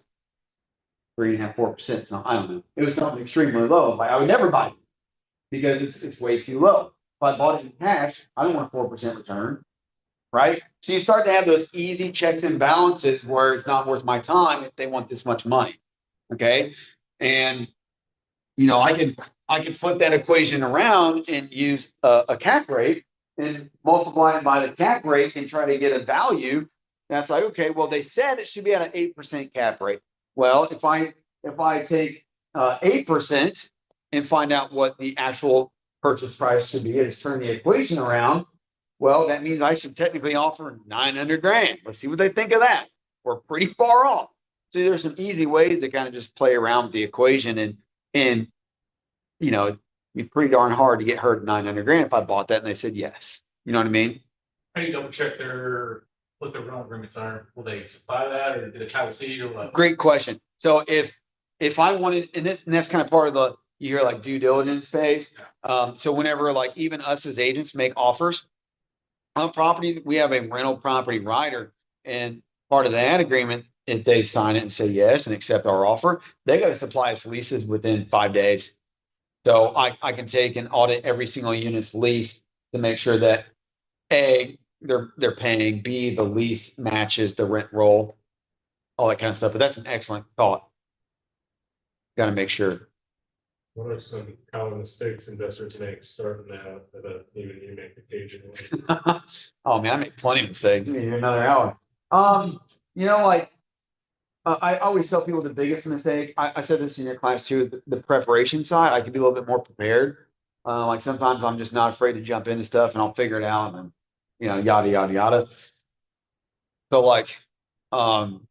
C: 3.5%, 4%. So I don't know. It was something extremely low. Like I would never buy it because it's way too low. If I bought it in cash, I don't want a 4% return, right? So you start to have those easy checks and balances where it's not worth my time if they want this much money. Okay. And I could flip that equation around and use a cap rate and multiply it by the cap rate and try to get a value. That's like, okay, well, they said it should be at an 8% cap rate. Well, if I take 8% and find out what the actual purchase price should be and just turn the equation around, well, that means I should technically offer 900 grand. Let's see what they think of that. We're pretty far off. So there's some easy ways to kind of just play around with the equation and it'd be pretty darn hard to get hurt 900 grand if I bought that and they said yes. You know what I mean?
F: How do you double check what their rental agreements are? Will they supply that or do they have a seat or what?
C: Great question. So if I wanted, and that's kind of part of the, you hear like due diligence phase. So whenever like even us as agents make offers on properties, we have a rental property rider, and part of that agreement, if they sign it and say yes and accept our offer, they got to supply us leases within 5 days. So I can take and audit every single unit's lease to make sure that A, they're paying, B, the lease matches the rent roll, all that kind of stuff. But that's an excellent thought. Got to make sure.
I: What are some common mistakes investors make starting out that even you make occasionally?
C: Oh man, I make plenty of mistakes. We need another hour. I always tell people the biggest mistake. I said this in your class too. The preparation side, I can be a little bit more prepared. Like sometimes I'm just not afraid to jump into stuff and I'll figure it out and yada yada yada. So some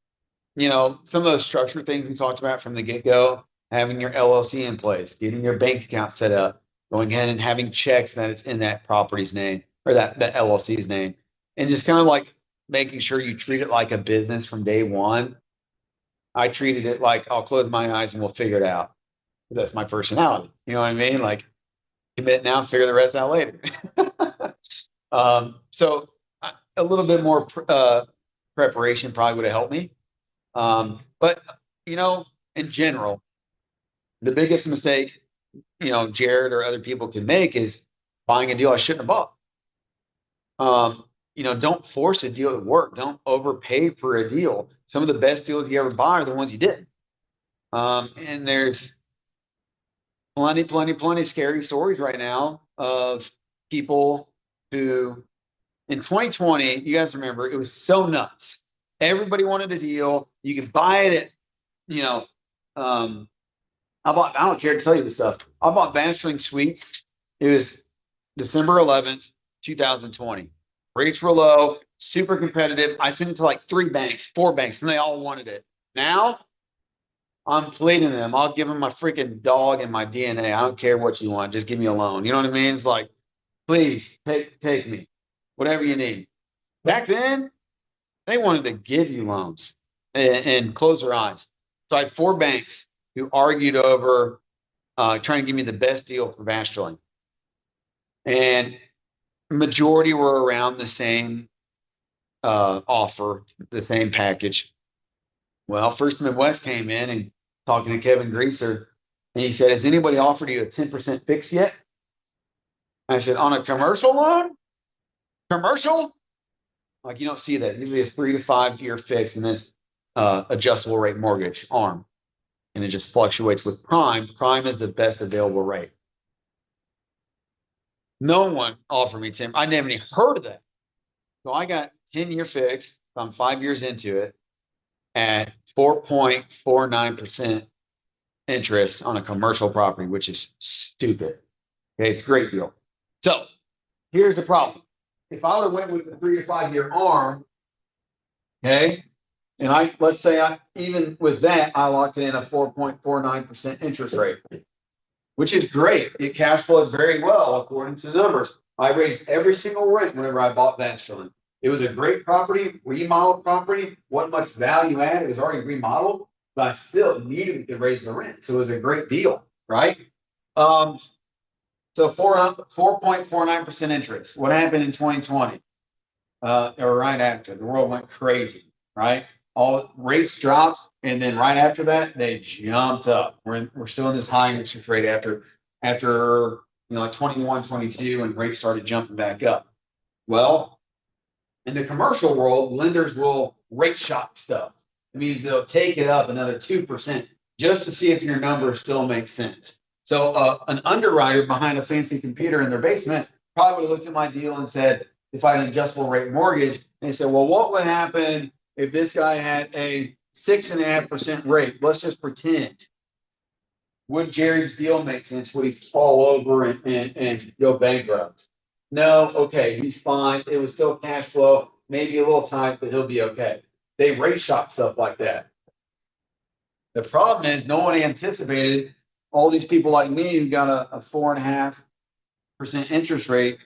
C: of those structure things we talked about from the get-go, having your LLC in place, getting your bank account set up, going ahead and having checks that it's in that property's name or that LLC's name, and just kind of like making sure you treat it like a business from day one. I treated it like I'll close my eyes and we'll figure it out. That's my personality. You know what I mean? Like commit now, figure the rest out later. So a little bit more preparation probably would have helped me. But in general, the biggest mistake, Jared or other people can make is buying a deal I shouldn't have bought. Don't force a deal to work. Don't overpay for a deal. Some of the best deals you ever buy are the ones you did. And there's plenty scary stories right now of people who in 2020, you guys remember, it was so nuts. Everybody wanted a deal. You could buy it at, I don't care to tell you this stuff. I bought Van String Suites. It was December 11th, 2020. Rates were low, super competitive. I sent it to like 4 banks, and they all wanted it. Now, I'm pleading them. I'll give them my freaking dog and my DNA. I don't care what you want. Just give me a loan. You know what I mean? It's like, please take me, whatever you need. Back then, they wanted to give you loans and close their eyes. So I had 4 banks who argued over trying to give me the best deal for Vastruline. And majority were around the same offer, the same package. Well, First Midwest came in and talking to Kevin Greaser, and he said, has anybody offered you a 10% fix yet? And I said, on a commercial loan? Commercial? Like, you don't see that. Usually it's 3 to 5 year fix in this adjustable rate mortgage arm. And it just fluctuates with prime. Prime is the best available rate. No one offered me 10. I never even heard of that. So I got 10-year fixed. I'm 5 years into it at 4.49% interest on a commercial property, which is stupid. Okay, it's a great deal. So here's the problem. If I would have went with the 3 to 5 year arm, okay, and let's say even with that, I locked in a 4.49% interest rate, which is great. It cash flowed very well according to the numbers. I raised every single rent whenever I bought Vastruline. It was a great property, remodeled property, wasn't much value added. It was already remodeled, but I still needed to raise the rent. So it was a great deal, right? So 4.49% interest. What happened in 2020? Or right after, the world went crazy, right? all rates dropped, and then right after that, they jumped up. We're still in this high interest rate after like 21, 22, and rates started jumping back up. Well, in the commercial world, lenders will rate shock stuff. It means they'll take it up another 2% just to see if your numbers still make sense. So an underwriter behind a fancy computer in their basement probably would have looked at my deal and said, if I had an adjustable rate mortgage, and they said, well, what would happen if this guy had a 6.5% rate? Let's just pretend. Would Jared's deal make sense? Would he fall over and go bankrupt? No, okay, he's fine. It was still cash flow, maybe a little tight, but he'll be okay. They rate shock stuff like that. The problem is no one anticipated all these people like me who got a 4.5% interest rate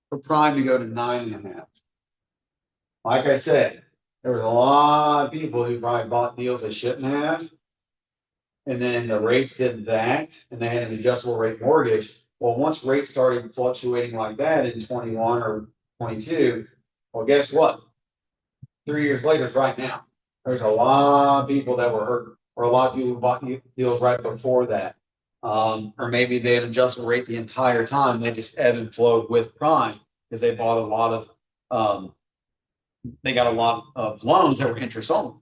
C: for prime to go to 9.5. Like I said, there was a lot of people who probably bought deals they shouldn't have. And then the rates did that, and they had an adjustable rate mortgage. Well, once rates started fluctuating like that in 21 or 22, well, guess what? 3 years later, it's right now. There's a lot of people that were hurt, or a lot of people who bought deals right before that. Or maybe they had an adjustable rate the entire time. They just ebb and flowed with prime because they bought a lot of, they got a lot of loans that were interest only,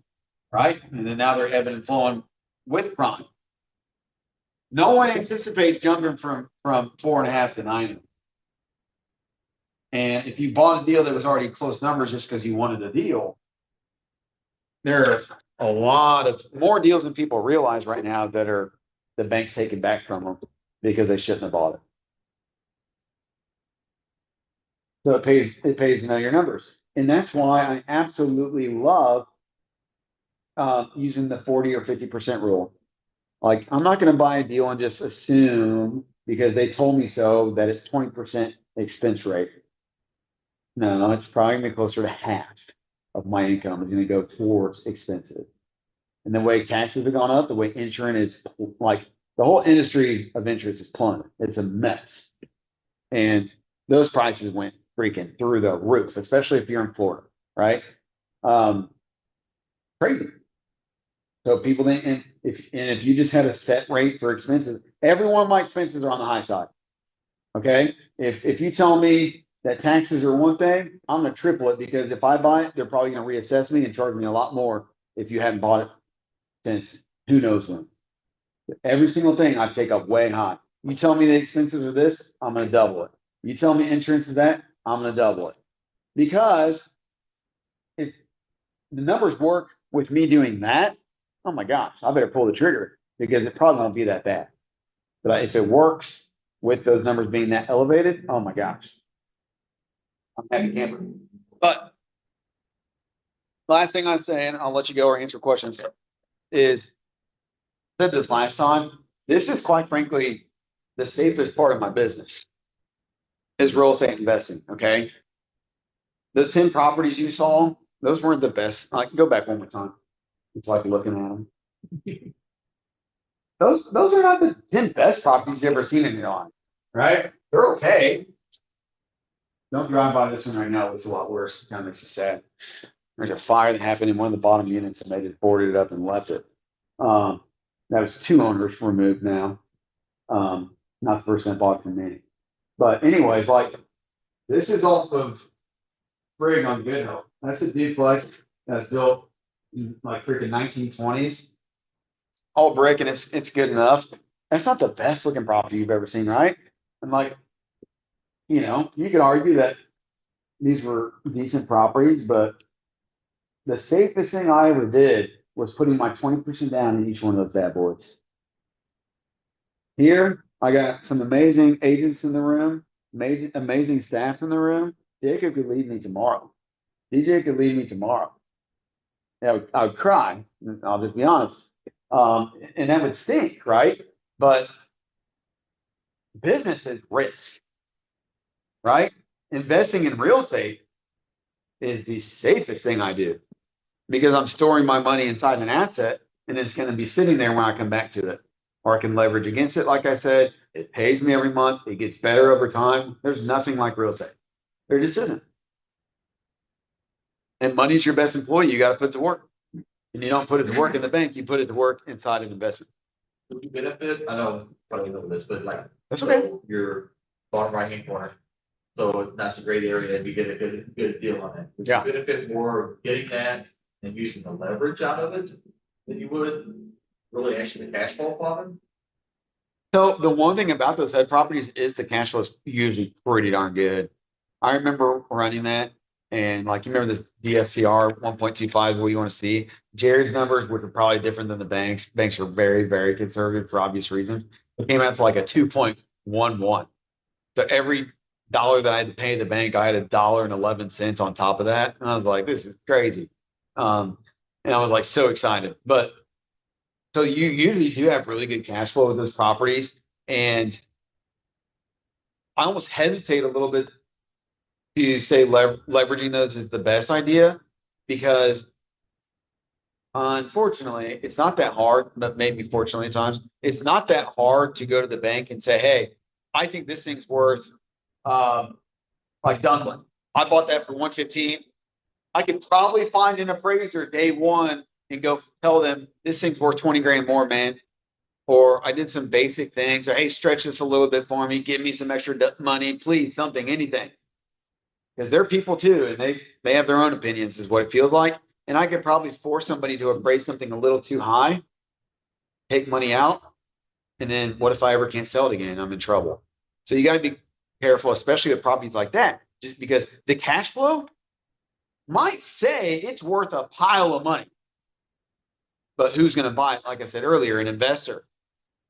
C: right? And then now they're ebbing and flowing with prime. No one anticipates jumping from 4.5 to 9. And if you bought a deal that was already close numbers just because you wanted a deal, there are a lot of more deals than people realize right now that are the bank's taking back from them because they shouldn't have bought it. So it pays to know your numbers. And that's why I absolutely love using the 40 or 50% rule. Like, I'm not going to buy a deal and just assume because they told me so that it's 20% expense rate. No, it's probably going to be closer to half of my income is going to go towards expenses. And the way taxes have gone up, the way insurance is, like, the whole industry of insurance is plummeting. It's a mess. And those prices went freaking through the roof, especially if you're in Florida, right? Crazy. So people think, and if you just had a set rate for expenses, every one of my expenses are on the high side. Okay. If you tell me that taxes are one thing, I'm going to triple it because if I buy it, they're probably going to reassess me and charge me a lot more if you haven't bought it since who knows when. Every single thing I take up way high. You tell me the expenses are this, I'm going to double it. You tell me insurance is that, I'm going to double it. Because if the numbers work with me doing that, oh my gosh, I better pull the trigger because it probably won't be that bad. But if it works with those numbers being that elevated, oh my gosh, I'm happy camper. But last thing I'm saying, I'll let you go or answer questions, is I said this last time, this is quite frankly the safest part of my business is real estate investing, okay? Those 10 properties you saw, those weren't the best. I can go back one more time. It's like looking at them. Those are not the 10 best properties you've ever seen in your life, right? They're okay. Don't drive by this one right now. It's a lot worse. It kind of makes you sad. There's a fire that happened in one of the bottom units and they just boarded it up and left it. That was 2 owners removed now. Not the person that bought it from me. But anyways, like this is off of Sprig on Good Hope. That's a duplex that's built in like freaking 1920s. All brick and it's good enough. That's not the best looking property you've ever seen, right? And like, you know, you could argue that these were decent properties, but the safest thing I ever did was putting my 20% down in each one of those bad boys. Here, I got some amazing agents in the room, amazing staff in the room. Jacob could leave me tomorrow. DJ could leave me tomorrow. I would cry. I'll just be honest. And that would stink, right? But business is risk, right? Investing in real estate is the safest thing I do because I'm storing my money inside an asset and it's going to be sitting there when I come back to it, or I can leverage against it. Like I said, it pays me every month. It gets better over time. There's nothing like real estate. There just isn't. And money's your best employee. You got to put to work. And you don't put it to work in the bank, you put it to work inside an investment.
H: Would you benefit? I know, probably know this, but like.
C: That's okay.
H: so Your bottom right hand corner. So that's a great area. You get a good deal on it. Would you
C: Yeah.
H: benefit more getting that and using the leverage out of it than you would really actually the cash flow of it?
C: So the one thing about those HUD properties is the cash flow is usually pretty darn good. I remember running that and like, you remember this DSCR 1.25 is what you want to see. Jared's numbers, which are probably different than the banks. Banks are very, very conservative for obvious reasons. It came out to like a 2.11. So every dollar that I had to pay the bank, I had $1.11 on top of that. And I was like, this is crazy. And I was like so excited. But so you usually do have really good cash flow with those properties. And I almost hesitate a little bit to say leveraging those is the best idea because unfortunately, it's not that hard, but maybe fortunately at times, it's not that hard to go to the bank and say, hey, I think this thing's worth like Dunklin. I bought that for 115. I could probably find an appraiser day one and go tell them this thing's worth 20 grand more, man. Or I did some basic things, or hey, stretch this a little bit for me, give me some extra money, please, something, anything. Because they're people too, and they have their own opinions, is what it feels like. And I could probably force somebody to appraise something a little too high, take money out, and then what if I ever can't sell it again? I'm in trouble. So you got to be careful, especially with properties like that, just because the cash flow might say it's worth a pile of money. But who's going to buy it? Like I said earlier, an investor.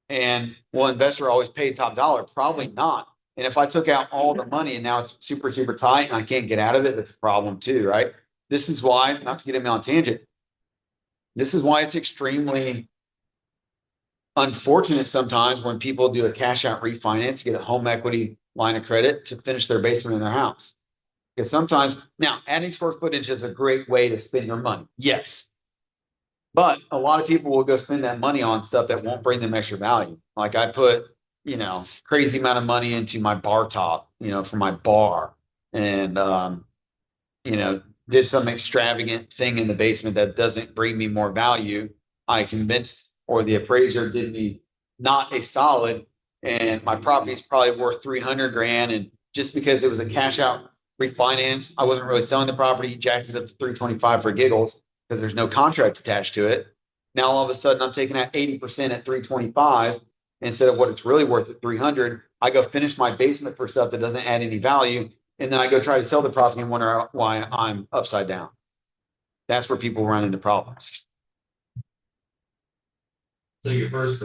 C: And will investor always pay top dollar? Probably not. And if I took out all the money and now it's super, super tight and I can't get out of it, that's a problem too, right? This is why, not to get him on tangent, this is why it's extremely unfortunate sometimes when people do a cash out refinance, get a home equity line of credit to finish their basement in their house. Because sometimes, now adding square footage is a great way to spend your money. Yes. But a lot of people will go spend that money on stuff that won't bring them extra value. Like I put, crazy amount of money into my bar top, for my bar and, did some extravagant thing in the basement that doesn't bring me more value. I convinced, or the appraiser did me not a solid, and my property is probably worth 300 grand. And just because it was a cash out refinance, I wasn't really selling the property. He jacks it up to 325 for giggles because there's no contract attached to it. Now all of a sudden I'm taking out 80% at 325 instead of what it's really worth at 300. I go finish my basement for stuff that doesn't add any value. And then I go try to sell the property and wonder why I'm upside down. That's where people run into problems.
H: So your first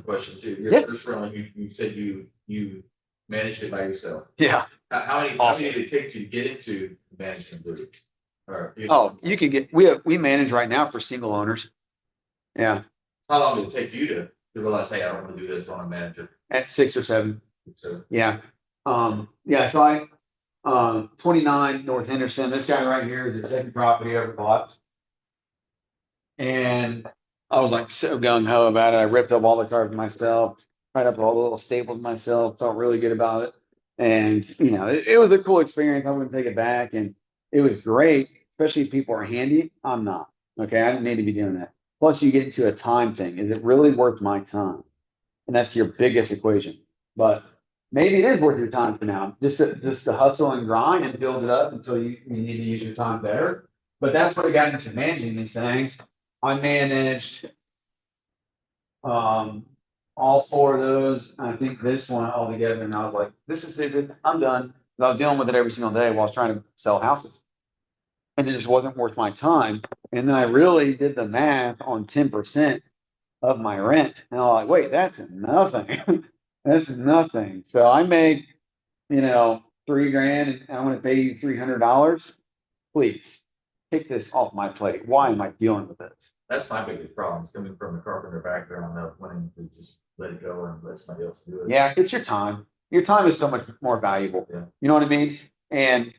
H: question too. Your
C: Yeah.
H: first round, you said you managed it by yourself.
C: Yeah.
H: How many did it take you to get into management group? Or
C: You can get, we manage right now for single owners. Yeah.
H: how long did it take you to realize, hey, I don't want to do this on a manager?
C: At 6 or 7.
H: So
C: Yeah. So I 29 North Henderson. This guy right here is the second property I ever bought. And I was like so gung ho about it. I ripped up all the cars myself, tried up all the little staples myself, felt really good about it. And it was a cool experience. I wouldn't take it back. And it was great, especially if people are handy. I'm not. Okay. I didn't need to be doing that. Plus you get into a time thing. Is it really worth my time? And that's your biggest equation. But maybe it is worth your time for now, just to hustle and grind and build it up until you need to use your time better. But that's what I got into managing these things. I managed all 4 of those. I think this one all together, and I was like, this is stupid. I'm done. I was dealing with it every single day while I was trying to sell houses. And it just wasn't worth my time. And then I really did the math on 10% of my rent. And I'm like, wait, that's nothing. That's nothing. So I make, $3 grand and I'm going to pay you $300. Please take this off my plate. Why am I dealing with this?
H: that's my biggest problem, is coming from a carpenter background of wanting to just let it go and let somebody else do it.
C: Yeah, it's your time. Your time is so much more valuable.
H: Yeah.
C: You know what I mean? And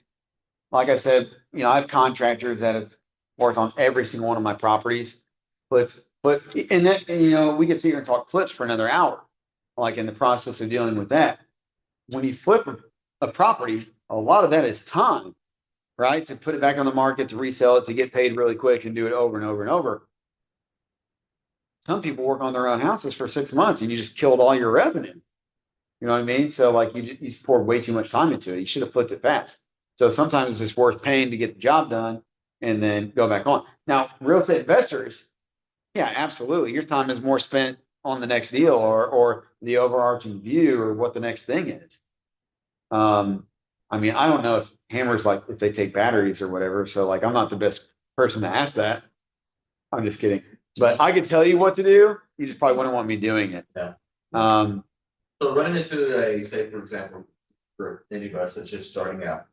C: like I said, I have contractors that have worked on every single one of my properties. But and we could sit here and talk flips for another hour, like in the process of dealing with that. When you flip a property, a lot of that is time, right? To put it back on the market, to resell it, to get paid really quick and do it over and over and over. Some people work on their own houses for 6 months and you just killed all your revenue. You know what I mean? So like you poured way too much time into it. You should have flipped it fast. So sometimes it's worth paying to get the job done and then go back on. Now, real estate investors, yeah, absolutely. Your time is more spent on the next deal or the overarching view or what the next thing is. I mean, I don't know if hammers like if they take batteries or whatever. So like I'm not the best person to ask that. I'm just kidding. But I could tell you what to do. You just probably wouldn't want me doing it.
H: Yeah.
C: Um,
H: So running into a, say, for example, for any of us that's just starting out.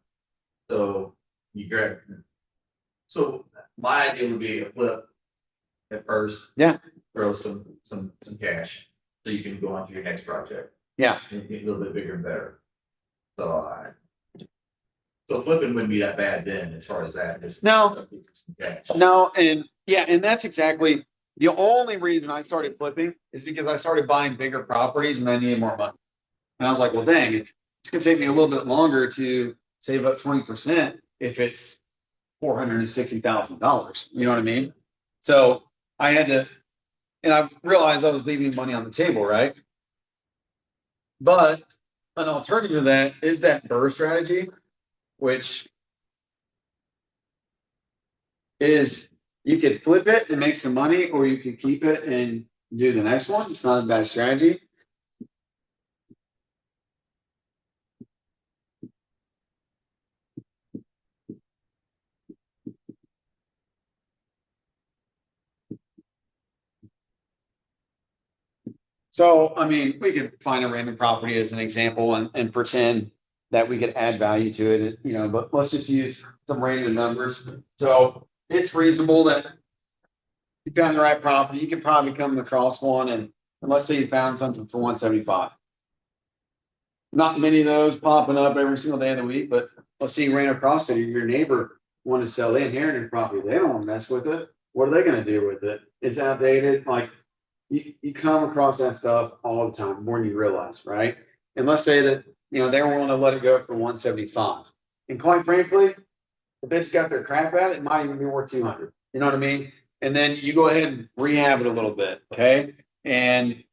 H: So you grab, so my idea would be a flip at first.
C: Yeah.
H: Throw some cash so you can go on to your next project.
C: Yeah.
H: And get a little bit bigger and better. So flipping wouldn't be that bad then as far as that. Just
C: No.
H: some cash.
C: No, and yeah, and that's exactly the only reason I started flipping is because I started buying bigger properties and I needed more money. And I was like, well, dang, it's gonna take me a little bit longer to save up 20% if it's $460,000. You know what I mean? So I had to, and I realized I was leaving money on the table, right? But an alternative to that is that BRRRR strategy, which is you could flip it and make some money, or you could keep it and do the next one. It's not a bad strategy. So, I mean, we could find a random property as an example and pretend that we could add value to it, you know, but let's just use some random numbers. So it's reasonable that you found the right property. You could probably come across one and let's say you found something for 175. Not many of those popping up every single day of the week, but let's say you ran across it. Your neighbor wanted to sell the inherited property. They don't want to mess with it. What are they going to do with it? It's outdated. Like you come across that stuff all the time, more than you realize, right? And let's say that, you know, they're willing to let it go for 175. And quite frankly, if they just got their crap at it, it might even be worth 200. You know what I mean? And then you go ahead and rehab it a little bit, okay? And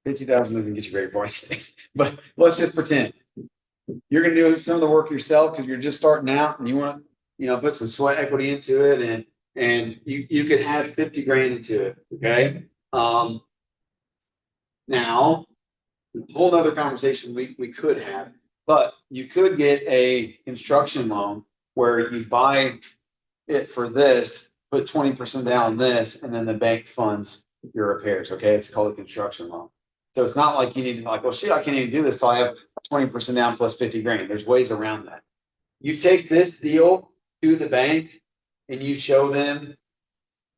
C: 50,000 doesn't get you very far these days, but let's just pretend you're going to do some of the work yourself because you're just starting out and you want to, you know, put some sweat equity into it and you could have 50 grand into it, okay? Now, a whole other conversation we could have, but you could get a construction loan where you buy it for this, put 20% down this, and then the bank funds your repairs, okay? It's called a construction loan. So it's not like you need to like, well, shit, I can't even do this. So I have 20% down plus 50 grand. There's ways around that. You take this deal to the bank and you show them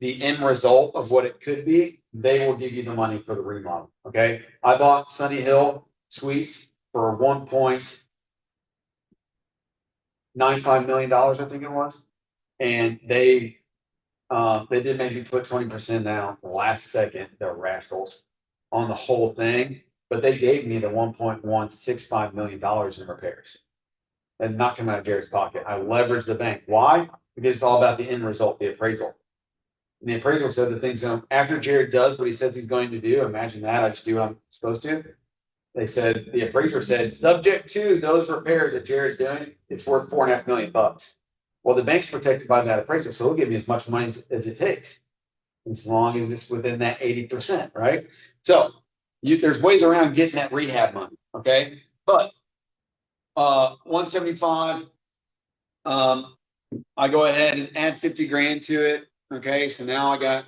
C: the end result of what it could be, they will give you the money for the remodel. Okay. I bought Sunny Hill Suites for $1.95 million, I think it was. And they did make me put 20% down the last second, the rascals, on the whole thing, but they gave me the $1.165 million in repairs. And not coming out of Jared's pocket. I leveraged the bank. Why? Because it's all about the end result, the appraisal. And the appraisal said the things after Jared does what he says he's going to do, imagine that, I just do what I'm supposed to. They said, the appraiser said, subject to those repairs that Jared's doing, it's worth $4.5 million. Well, the bank's protected by that appraisal, so they'll give me as much money as it takes, as long as it's within that 80%, right? So there's ways around getting that rehab money, okay? But 175, I go ahead and add 50 grand to it, okay? So now I got,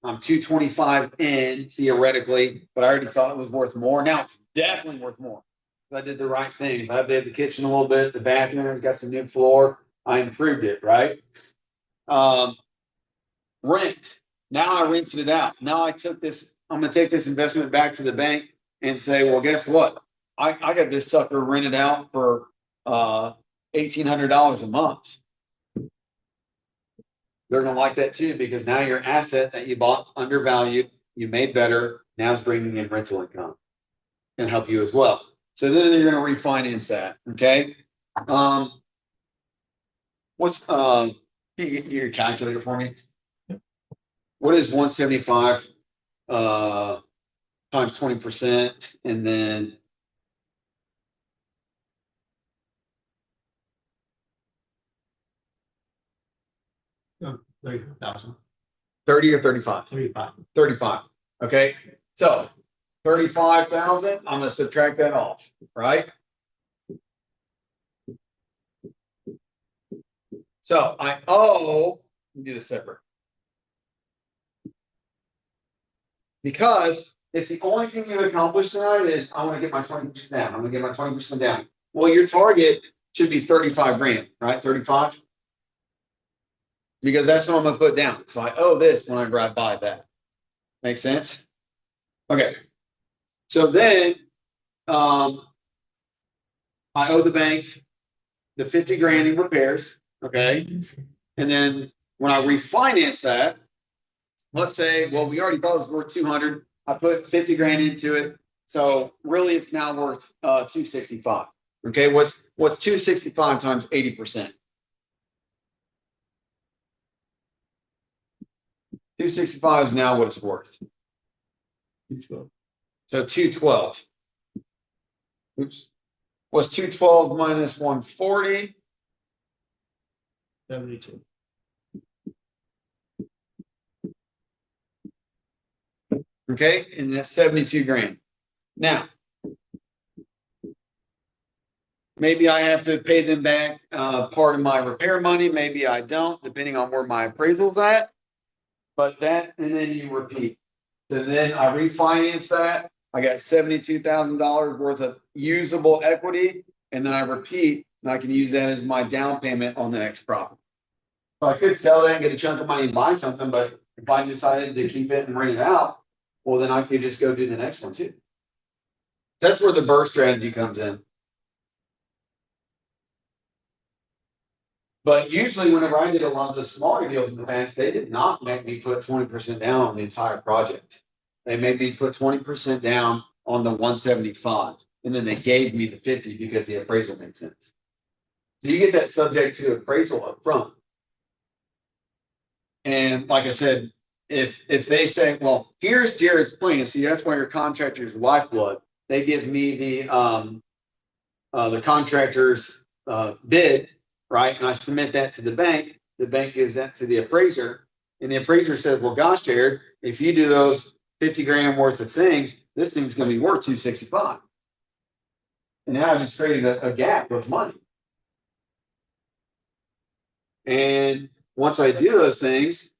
C: I'm 225 in theoretically, but I already thought it was worth more. Now it's definitely worth more. I did the right things. I did the kitchen a little bit, the bathroom, got some new floor. I improved it, right? Rent. Now I rented it out. Now I'm going to take this investment back to the bank and say, well, guess what? I got this sucker rented out for $1,800 a month. They're going to like that too, because now your asset that you bought undervalued, you made better, now is bringing in rental income and help you as well. So then you're going to refinance that. Okay. What's, can you get your calculator for me? What is 175, times 20%, and then
A: Oh, 30,000,
C: 30 or 35?
A: 35.
C: 35. Okay, so 35,000, I'm gonna subtract that off, right? So I owe, let me do this separate. Because if the only thing you accomplish tonight is I want to get my 20% down, I'm gonna get my 20% down. Well, your target should be 35 grand, right? 35? Because that's what I'm gonna put down. So I owe this whenever I buy that. Make sense? Okay. So then, I owe the bank the 50 grand in repairs, okay? And then when I refinance that, let's say, well, we already thought it was worth 200. I put 50 grand into it. So really it's now worth 265. Okay, what's 265 times 80%? 265 is now what it's worth. So 212. Oops. What's 212 minus 140?
A: 72.
C: Okay, and that's 72 grand. Now, maybe I have to pay them back part of my repair money. Maybe I don't, depending on where my appraisal's at. But that, and then you repeat. So then I refinance that. I got $72,000 worth of usable equity, and then I repeat, and I can use that as my down payment on the next property. So I could sell that and get a chunk of money and buy something, but if I decided to keep it and rent it out, well, then I could just go do the next one too. That's where the BRRRR strategy comes in. But usually whenever I did a lot of the smaller deals in the past, they did not make me put 20% down on the entire project. They made me put 20% down on the 175, and then they gave me the 50 because the appraisal made sense. So you get that subject to appraisal up front. And like I said, if they say, well, here's Jared's plan, see, that's why your contractor's lifeblood. They give me the contractor's bid, right? And I submit that to the bank. The bank gives that to the appraiser, and the appraiser says, well, gosh, Jared, if you do those 50 grand worth of things, this thing's going to be worth 265. And now I just created a gap of money. And once I do those things,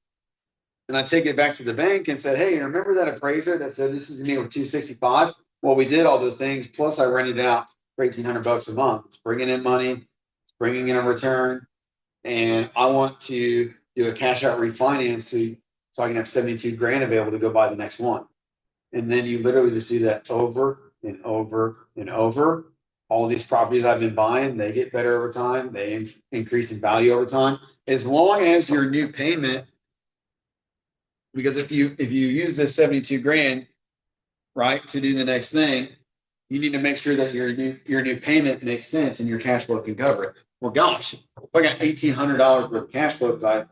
C: and I take it back to the bank and said, hey, remember that appraiser that said this is me with 265? Well, we did all those things. Plus I rented it out for $1,800 a month. It's bringing in money. It's bringing in a return. And I want to do a cash out refinance so I can have 72 grand available to go buy the next one. And then you literally just do that over and over and over. All these properties I've been buying, they get better over time. They increase in value over time. As long as your new payment, because if you use this 72 grand, right, to do the next thing, you need to make sure that your new payment makes sense and your cash flow can cover it. Well, gosh, if I got $1,800 worth of cash flow because I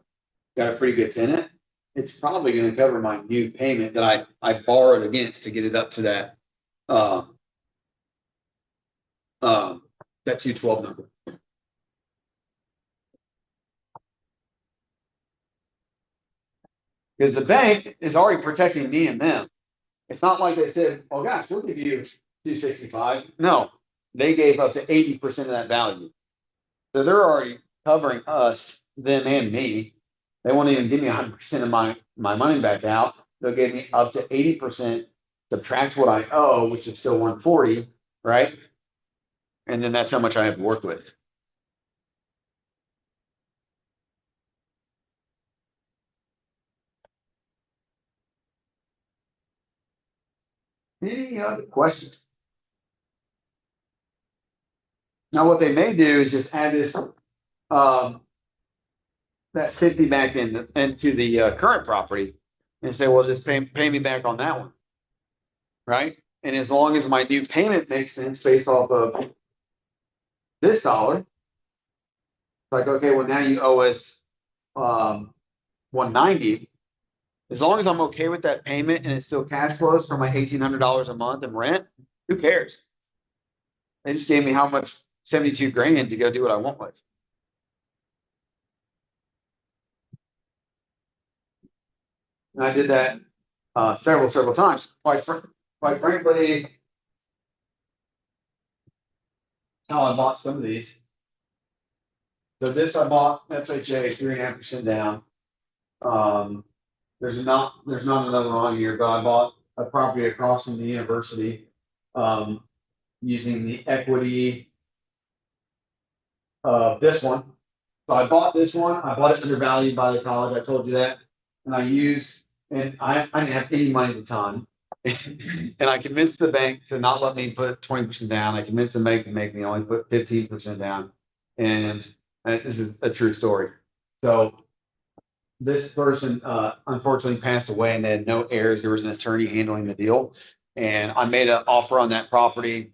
C: got a pretty good tenant, it's probably going to cover my new payment that I borrowed against to get it up to that that 212 number. Because the bank is already protecting me and them. It's not like they said, oh gosh, we'll give you 265. No, they gave up to 80% of that value. So they're already covering us, them and me. They won't even give me 100% of my money back out. They'll give me up to 80%, subtract what I owe, which is still 140, right? And then that's how much I have to work with. Any other questions? Now, what they may do is just add this, that 50 back into the current property and say, well, just pay me back on that one. Right? And as long as my new payment makes sense based off of this dollar, like, okay, well, now you owe us, 190. As long as I'm okay with that payment and it still cash flows for my $1,800 a month in rent, who cares? They just gave me how much, 72 grand to go do what I want with. And I did that several times. Quite frankly, that's how I bought some of these. So this I bought FHA 3.5% down. There's not another one on here, but I bought a property across from the university using the equity of this one. So I bought this one. I bought it undervalued by the college. I told you that. And I didn't have any money at the time. And I convinced the bank to not let me put 20% down. I convinced the bank to make me only put 15% down. And this is a true story. So this person unfortunately passed away and they had no heirs. There was an attorney handling the deal. And I made an offer on that property,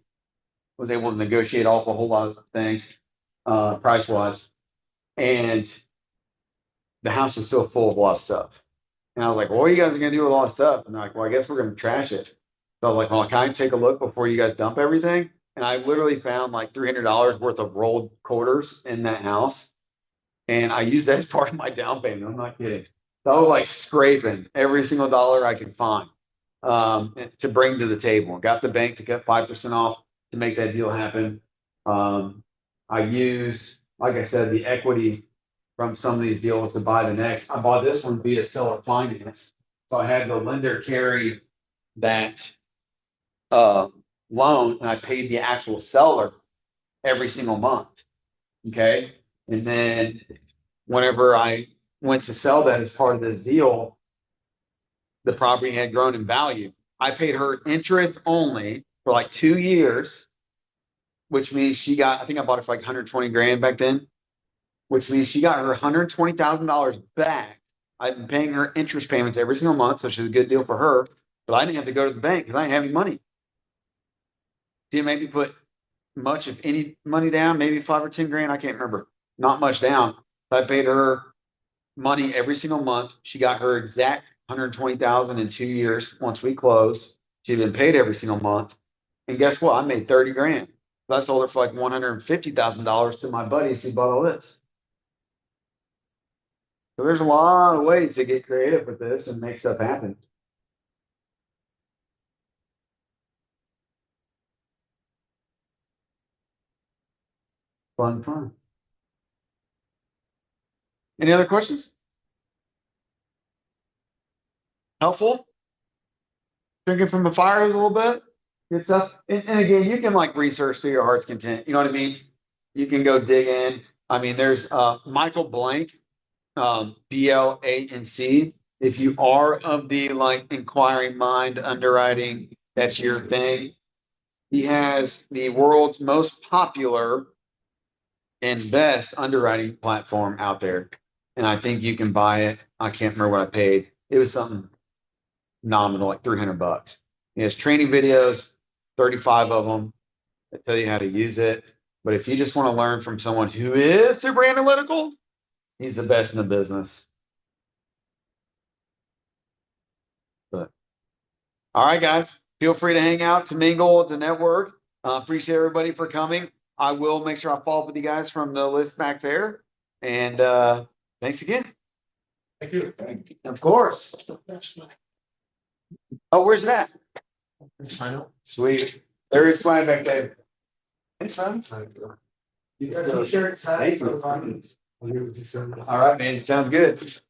C: was able to negotiate off a whole lot of things, price wise. And the house was still full of a lot of stuff. And I was like, well, what are you guys gonna do with a lot of stuff? And they're like, well, I guess we're gonna trash it. So I was like, well, can I take a look before you guys dump everything? And I literally found like $300 worth of rolled quarters in that house. And I used that as part of my down payment. I'm not kidding. So I was like scraping every single dollar I could find to bring to the table. Got the bank to cut 5% off to make that deal happen. I used, like I said, the equity from some of these deals to buy the next. I bought this one via seller finance. So I had the lender carry that loan and I paid the actual seller every single month. Okay. And then whenever I went to sell that as part of this deal, the property had grown in value. I paid her interest only for like 2 years, which means she got, I think I bought it for like 120 grand back then, which means she got her $120,000 back. I've been paying her interest payments every single month, so she's a good deal for her, but I didn't have to go to the bank because I didn't have any money. Didn't make me put much of any money down, maybe 5 or 10 grand, I can't remember. Not much down. So I paid her money every single month. She got her exact 120,000 in 2 years. Once we closed, she'd been paid every single month. And guess what? I made 30 grand. So I sold her for like $150,000 to my buddies who bought all this. So there's a lot of ways to get creative with this and make stuff happen. Fun. Any other questions? Helpful? Drinking from the fire a little bit? Good stuff. And again, you can like research to your heart's content. You know what I mean? You can go dig in. I mean, there's Michael Blank, BLANC. If you are of the like inquiring mind underwriting, that's your thing. He has the world's most popular and best underwriting platform out there. And I think you can buy it. I can't remember what I paid. It was something nominal, like $300. He has training videos, 35 of them that tell you how to use it. But if you just want to learn from someone who is super analytical, he's the best in the business. But all right, guys, feel free to hang out, to mingle, to network. Appreciate everybody for coming. I will make sure I follow up with you guys from the list back there. And thanks again.
A: Thank you.
C: Of course. Oh, where's that?
A: Sign up.
C: Sweet. There is swag back there. Thanks, man.
A: T-shirt,
C: Thank you.
A: ties.
C: All right, man. Sounds good.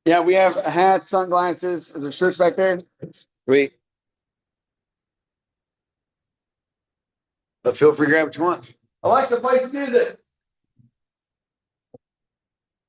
C: Yeah, we have hats, sunglasses, the shirts back there. Sweet. But feel free to grab what you want. Alexa, play some music.